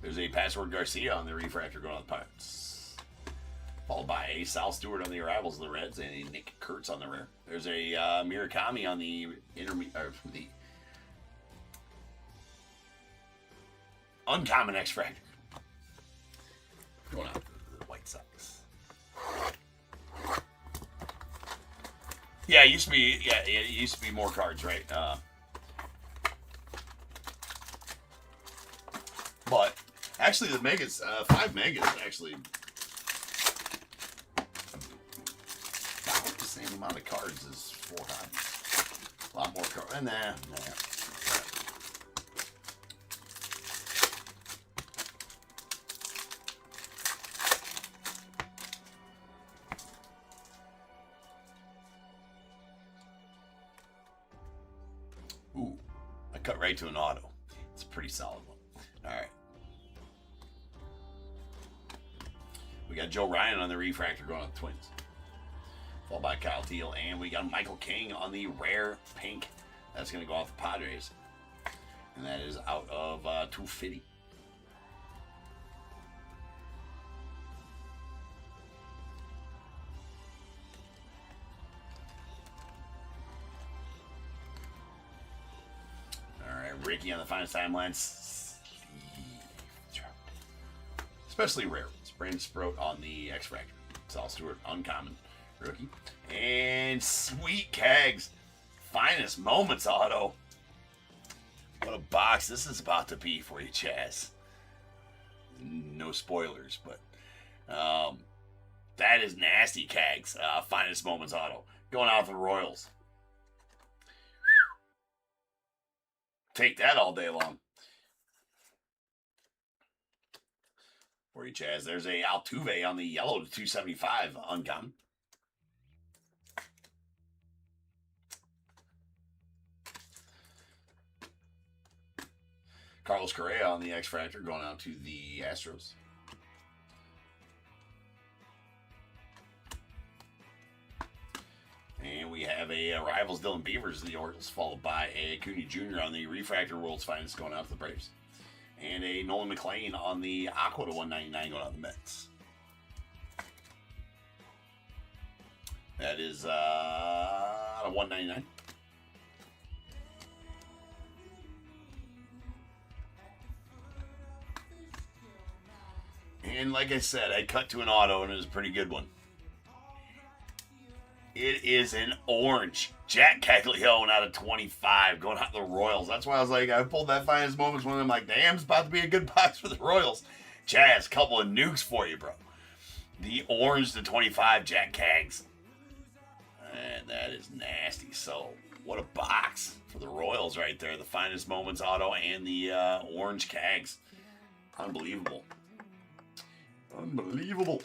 There's a Password Garcia on the refractor going out the Pirates. Followed by a Sal Stewart on the arrivals of the Reds and a Nick Kurtz on the rare. There's a Murakami on the the uncommon X Factor going out to the White Sox. Yeah, it used to be. Yeah, it used to be more cards, right? But actually, the megas, 5 megas, actually same amount of cards as 4 hobbies. A lot more cards. Nah. Ooh, I cut right to an auto. It's a pretty solid one. All right. We got Joe Ryan on the refractor going on the Twins. Followed by Kyle Teal. And we got Michael King on the rare pink. That's going to go off the Padres. And that is out of 250. All right, Ricky on the finest timelines. Especially rare ones. Brandon Sproat on the X-Fractor. Sal Stewart, uncommon rookie. And Sweet Kags, finest moments auto. What a box this is about to be for you, Chaz. No spoilers, but that is nasty, Kags. Finest moments auto. Going out for the Royals. Take that all day long. For you, Chaz. There's a Altuve on the yellow to 275 uncommon. Carlos Correa on the X-Fractor going out to the Astros. And we have a Rivals Dylan Beavers of the Orioles, followed by a Acuna Jr. on the Refractor World's Finest going out to the Braves. And a Nolan McLean on the Aqua to 199 going out to the Mets. That is out of 199. And like I said, I cut to an auto, and it was a pretty good one. It is an orange. Jack Caglione out of 25, going out to the Royals. That's why I was like, I pulled that finest moments when I'm like, damn, it's about to be a good box for the Royals. Chaz, couple of nukes for you, bro. The orange to 25, Jack Cags. And that is nasty. So, what a box for the Royals right there. The finest moments auto and the orange Cags. Unbelievable. Unbelievable.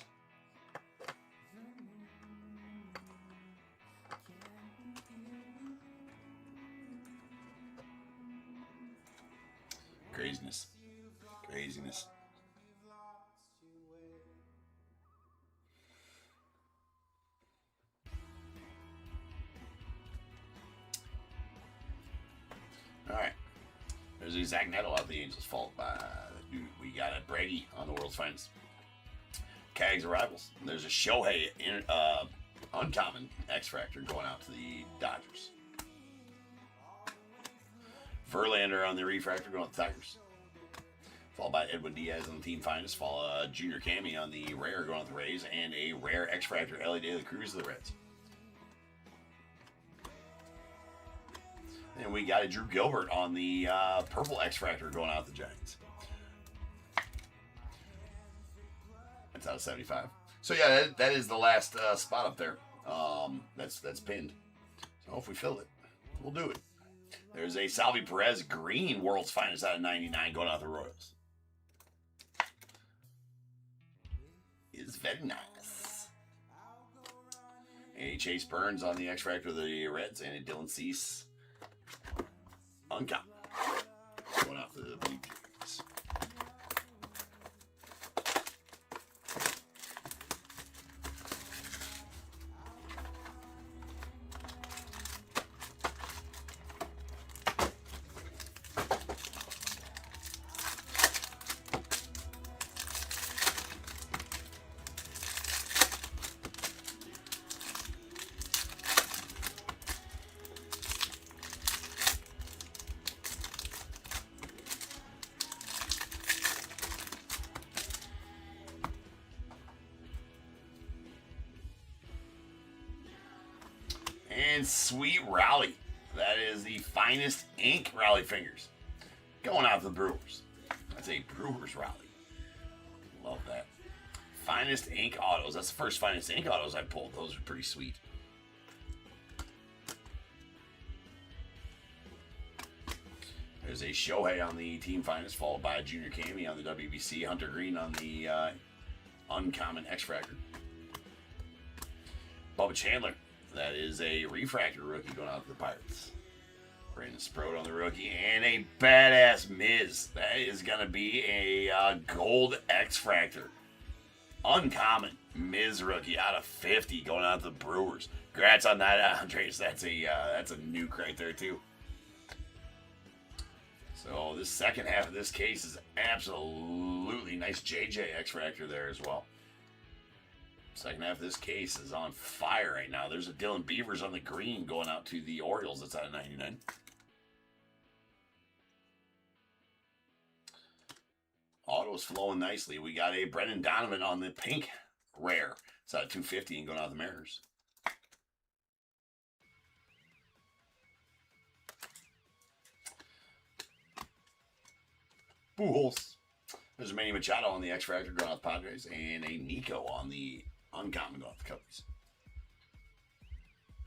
Craziness. Craziness. All right. There's a Zach Neto out of the Angels, followed by we got a Brady on the World's Finest. Cags Arrivals. There's a Shohei uncommon X-Fractor going out to the Dodgers. Verlander on the Refractor going to the Tigers. Followed by Edwin Diaz on the Team Finest. Followed Junior Cami on the rare going to the Rays. And a rare X-Fractor Ellie De La Cruz of the Reds. And we got a Drew Gilbert on the purple X-Fractor going out to the Giants. That's out of 75. So yeah, that is the last spot up there. That's pinned. So if we fill it, we'll do it. There's a Salvi Perez green World's Finest out of 99 going out to the Royals. It's very nice. A Chase Burns on the X-Fractor of the Reds and a Dylan Cease uncommon going out to the Blue Jays. And Sweet Rally. That is the finest ink Rally Fingers. Going out to the Brewers. That's a Brewers Rally. Love that. Finest ink autos. That's the first finest ink autos I pulled. Those are pretty sweet. There's a Shohei on the team finest, followed by Junior Cammy on the WBC, Hunter Green on the uncommon X-Fractor. Bubba Chandler, that is a refractor rookie going out to the Pirates. Brandon Sprode on the rookie, and a badass Miz. That is going to be a gold X-Fractor. Uncommon Miz rookie out of 50 going out to the Brewers. Congrats on that, Andres. That's a nuke right there, too. So this second half of this case is absolutely nice. JJ X-Fractor there as well. Second half of this case is on fire right now. There's a Dylan Beavers on the green going out to the Orioles. That's out of 99. Auto's flowing nicely. We got a Brendan Donovan on the pink rare. It's out of 250 and going out to the Mariners. Pujols. There's a Manny Machado on the X-Fractor going out the Padres, and a Nico on the uncommon going out the Cubbies.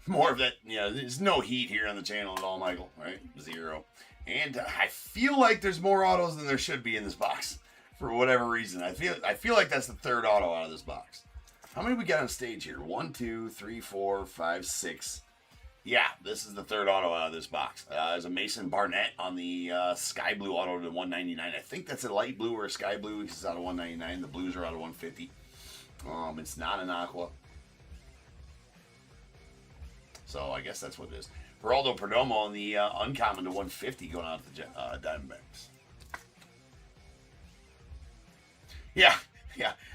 More of that, there's no heat here on the channel at all, Michael, right? 0. And I feel like there's more autos than there should be in this box for whatever reason. I feel like that's the third auto out of this box. How many we got on stage here? 1, 2, 3, 4, 5, 6. Yeah, this is the third auto out of this box. There's a Mason Barnett on the sky blue auto to 199. I think that's a light blue or a sky blue because it's out of 199. The blues are out of 150. It's not an aqua. So I guess that's what it is. Geraldo Perdomo on the uncommon to 150 going out to the Diamondbacks. Yeah.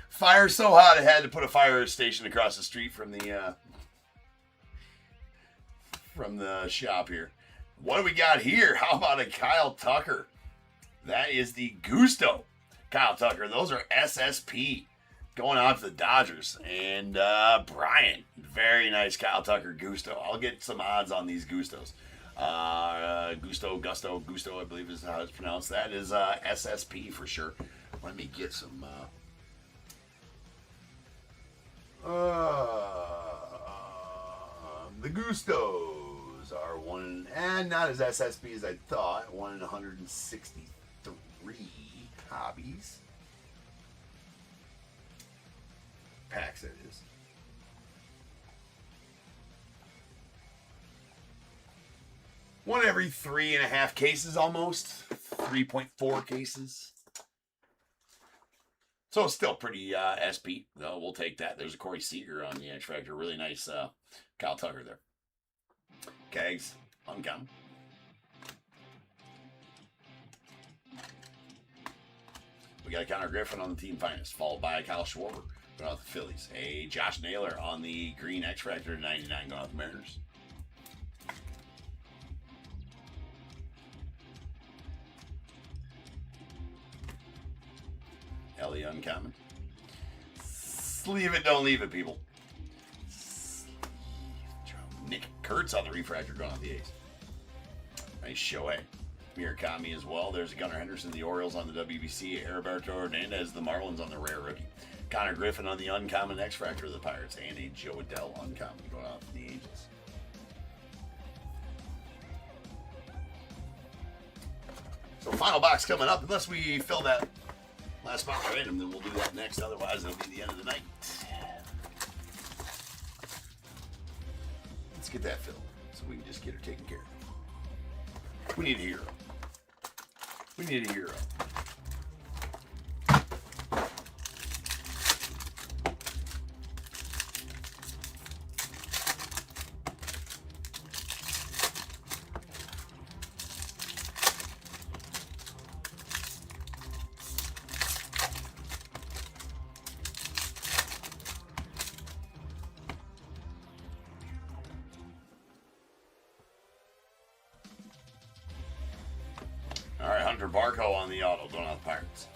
Fire's so hot it had to put a fire station across the street from the shop here. What do we got here? How about a Kyle Tucker? That is the Gusto. Kyle Tucker. Those are SSP going out to the Dodgers. And Brian. Very nice Kyle Tucker Gusto. I'll get some odds on these Gustos. Gusto, I believe is how it's pronounced. That is SSP for sure. Let me get some... the Gustos are not as SSP as I thought. 1 in 163 hobbies. Packs, it is. One every 3.5 cases almost. 3.4 cases. So it's still pretty SP. No, we'll take that. There's a Corey Seager on the X-Fractor. Really nice Kyle Tucker there. Kags, uncommon. We got a Connor Griffin on the team finest, followed by a Kyle Schwarber going out the Phillies. A Josh Naylor on the green X-Fractor 99 going out the Mariners. Ellie uncommon. Sleeve it, don't leave it, people. Nick Kurtz on the refractor going on the A's. Nice Shohei. Murakami as well. There's Gunnar Henderson, the Orioles on the WBC. Heriberto Hernandez, the Marlins on the rare rookie. Connor Griffin on the uncommon X-Fractor of the Pirates. And a Joe Adell uncommon going out to the Angels. So final box coming up. Unless we fill that last spot random, then we'll do that next. Otherwise, it'll be the end of the night. Let's get that filled so we can just get her taken care of. We need a hero. We need a hero. All right, Hunter Barco on the auto, going out the Pirates.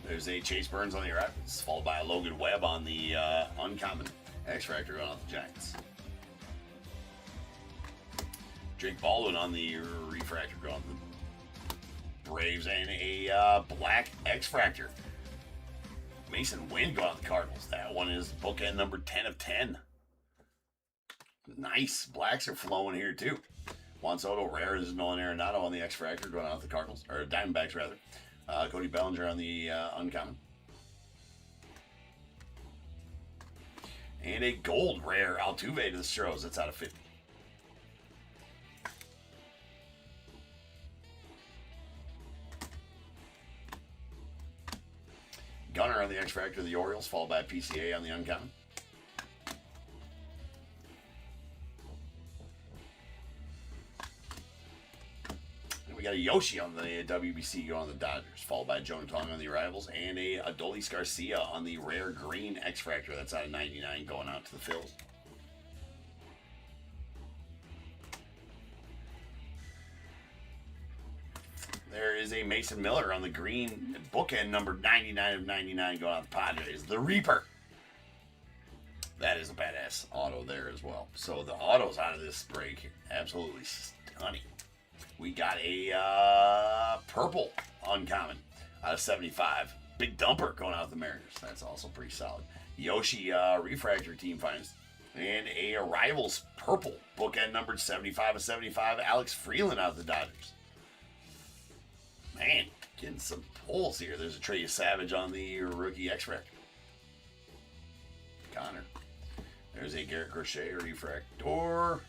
There's a Chase Burns on the Rapids, followed by a Logan Webb on the uncommon X-Fractor going out the Giants. Drake Baldwin on the refractor going out the Braves, and a black X-Fractor Mason Wynn going out the Cardinals. That one is bookend number 10 of 10. Nice. Blacks are flowing here, too. Juan Soto, rare is Nolan Arenado on the X-Fractor going out the Cardinals. Or Diamondbacks, rather. Cody Bellinger on the uncommon. And a gold rare Altuve to the Stros. That's out of 50. Gunner on the X-Fractor of the Orioles, followed by a PCA on the uncommon. And we got a Yoshi on the WBC going on the Dodgers, followed by Jonah Tong on the Arrivals, and a Adolis Garcia on the rare green X-Fractor. That's out of 99 going out to the Phils. There is a Mason Miller on the green bookend number 99 of 99 going out the Padres. The Reaper. That is a badass auto there as well. So the autos out of this break, absolutely stunning. We got a purple uncommon out of 75. Big dumper going out the Mariners. That's also pretty solid. Yoshi refractor team finest. And a Arrivals purple bookend numbered 75 of 75. Alex Freeland out of the Dodgers. Man, getting some pulls here. There's a Trey Savage on the rookie X-Fractor. Connor. There's a Garrett Crochet refractor.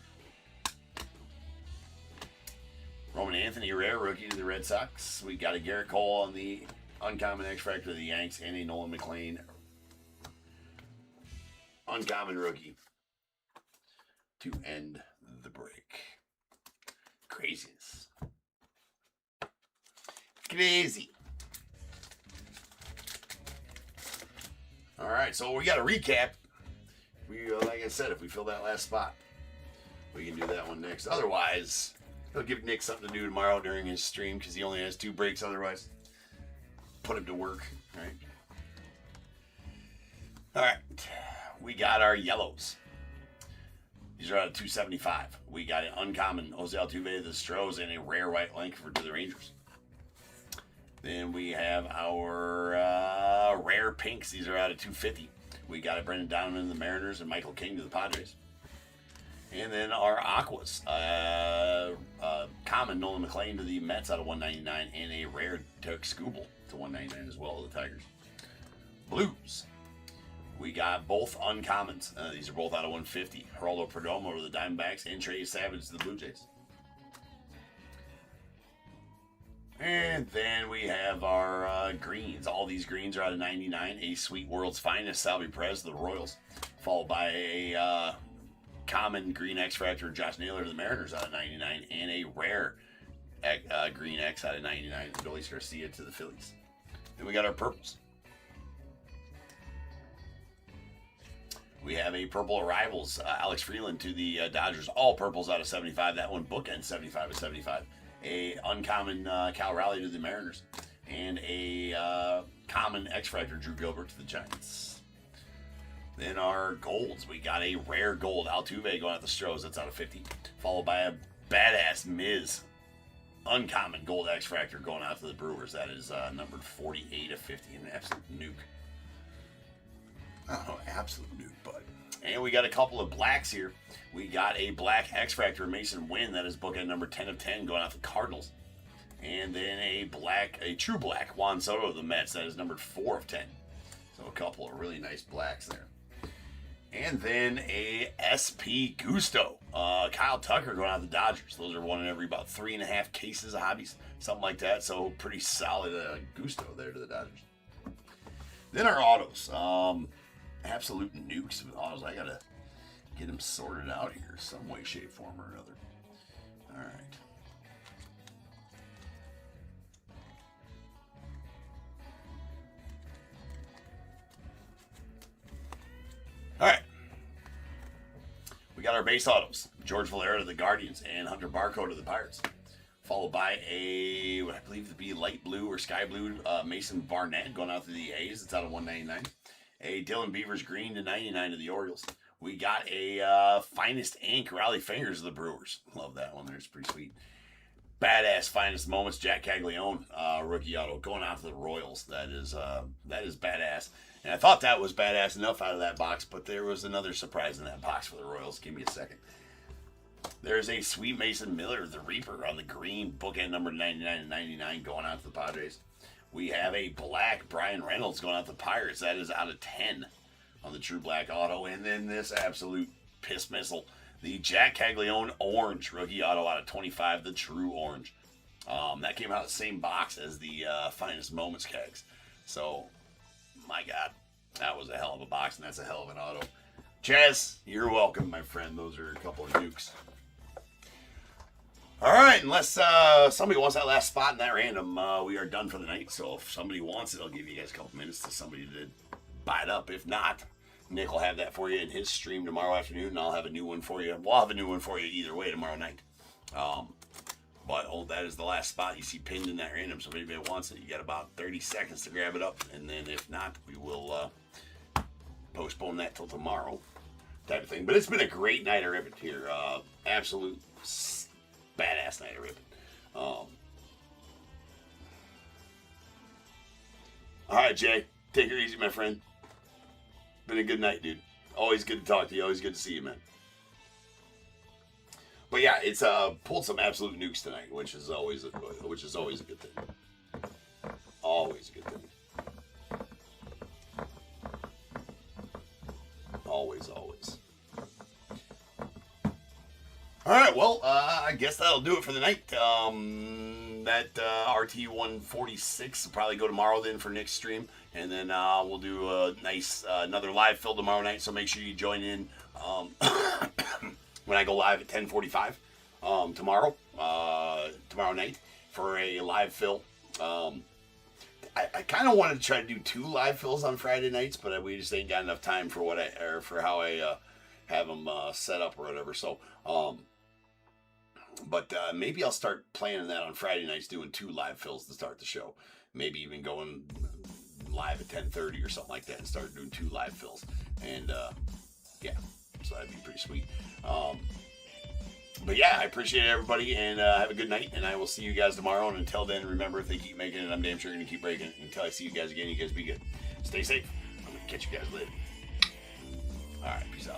Roman Anthony, rare rookie to the Red Sox. We got a Garrett Cole on the uncommon X-Fractor of the Yanks, and a Nolan McLean uncommon rookie to end the break. Craziness. Crazy. All right, so we got a recap. We, like I said, if we fill that last spot, we can do that one next. Otherwise, he'll give Nick something to do tomorrow during his stream because he only has 2 breaks. Otherwise, put him to work. All right, we got our yellows. These are out of 275. We got an uncommon Jose Altuve to the Stros and a rare white Langford to the Rangers. Then we have our rare pinks. These are out of 250. We got a Brendan Donovan to the Mariners and Michael King to the Padres. And then our aquas. Common Nolan McLean to the Mets out of 199. And a rare Derek Skubal to 199 as well to the Tigers. Blues. We got both uncommons. These are both out of 150. Geraldo Perdomo to the Diamondbacks and Trey Savage to the Blue Jays. And then we have our greens. All these greens are out of 99. A Sweet World's Finest, Salvi Perez to the Royals. Followed by a common green X-Fractor, Josh Naylor to the Mariners out of 99. And a rare green X out of 99, Adolis Garcia to the Phillies. Then we got our purples. We have a purple Arrivals, Alex Freeland to the Dodgers. All purples out of 75. That one bookend 75 of 75. A uncommon Cal Raleigh to the Mariners, and a common X-Fractor Drew Gilbert to the Giants. Then our golds, we got a rare gold Altuve going out the Stros, that's out of 50, followed by a badass Miz uncommon gold X-Fractor going out to the Brewers. That is numbered 48 of 50, an absolute nuke. Oh, absolute nuke, bud. And we got a couple of blacks here. We got a black X-Fractor Mason Wynn. That is bookend number 10 of 10 going out the Cardinals. And then a true black Juan Soto of the Mets. That is numbered 4 of 10. So a couple of really nice blacks there. And then a SP Gusto. Kyle Tucker going out the Dodgers. Those are one in every about 3.5 cases of hobbies. Something like that. So pretty solid Gusto there to the Dodgers. Then our autos. Absolute nukes with autos. I gotta get them sorted out here some way, shape, form, or another. All right. All right. We got our base autos. George Valera to the Guardians and Hunter Barco to the Pirates. Followed by a, what I believe to be light blue or sky blue, Mason Barnett going out to the A's. It's out of 199. A Dylan Beavers green to 99 to the Orioles. We got a Finest Ink Raleigh Fingers of the Brewers. Love that one there. It's pretty sweet. badass finest moments. Jack Caglione, rookie auto, going out to the Royals. That is badass. And I thought that was badass enough out of that box, but there was another surprise in that box for the Royals. Give me a second. There's a sweet Mason Miller, the Reaper, on the green, bookend number 99 and 99, going out to the Padres. We have a black Brian Reynolds going out to the Pirates. That is out of 10 on the True Black auto. And then this absolute piss missile, the Jack Caglione orange rookie auto out of 25, the True Orange. That came out of the same box as the finest moments kegs. So, my God, that was a hell of a box, and that's a hell of an auto. Chaz, you're welcome, my friend. Those are a couple of nukes. All right, unless somebody wants that last spot in that random, we are done for the night. So if somebody wants it, I'll give you guys a couple minutes to somebody to buy it up. If not, Nick will have that for you in his stream tomorrow afternoon, and I'll have a new one for you. We'll have a new one for you either way tomorrow night. But that is the last spot you see pinned in that random. So if anybody wants it, you got about 30 seconds to grab it up. And then if not, we will postpone that till tomorrow type of thing. But it's been a great night of ribbon here. Absolute badass night of ribbon. All right, Jay. Take it easy, my friend. Been a good night, dude. Always good to talk to you. Always good to see you, man. But yeah, it's pulled some absolute nukes tonight, which is always a good thing. Always a good thing. Always. All right, well, I guess that'll do it for the night. That RT146 will probably go tomorrow then for Nick's stream, and then we'll do a nice another live fill tomorrow night. So make sure you join in when I go live at 10:45 tomorrow night for a live fill. I kind of wanted to try to do 2 live fills on Friday nights, but we just ain't got enough time for for how I have them set up or whatever. So, but maybe I'll start planning that on Friday nights, doing 2 live fills to start the show. Maybe even going live at 10:30 or something like that, and start doing 2 live fills. And yeah, so that'd be pretty sweet. But yeah, I appreciate everybody, and have a good night, and I will see you guys tomorrow. And until then, remember, if they keep making it, I'm damn sure going to keep breaking it. Until I see you guys again, you guys be good. Stay safe. I'm going to catch you guys later. All right, peace out.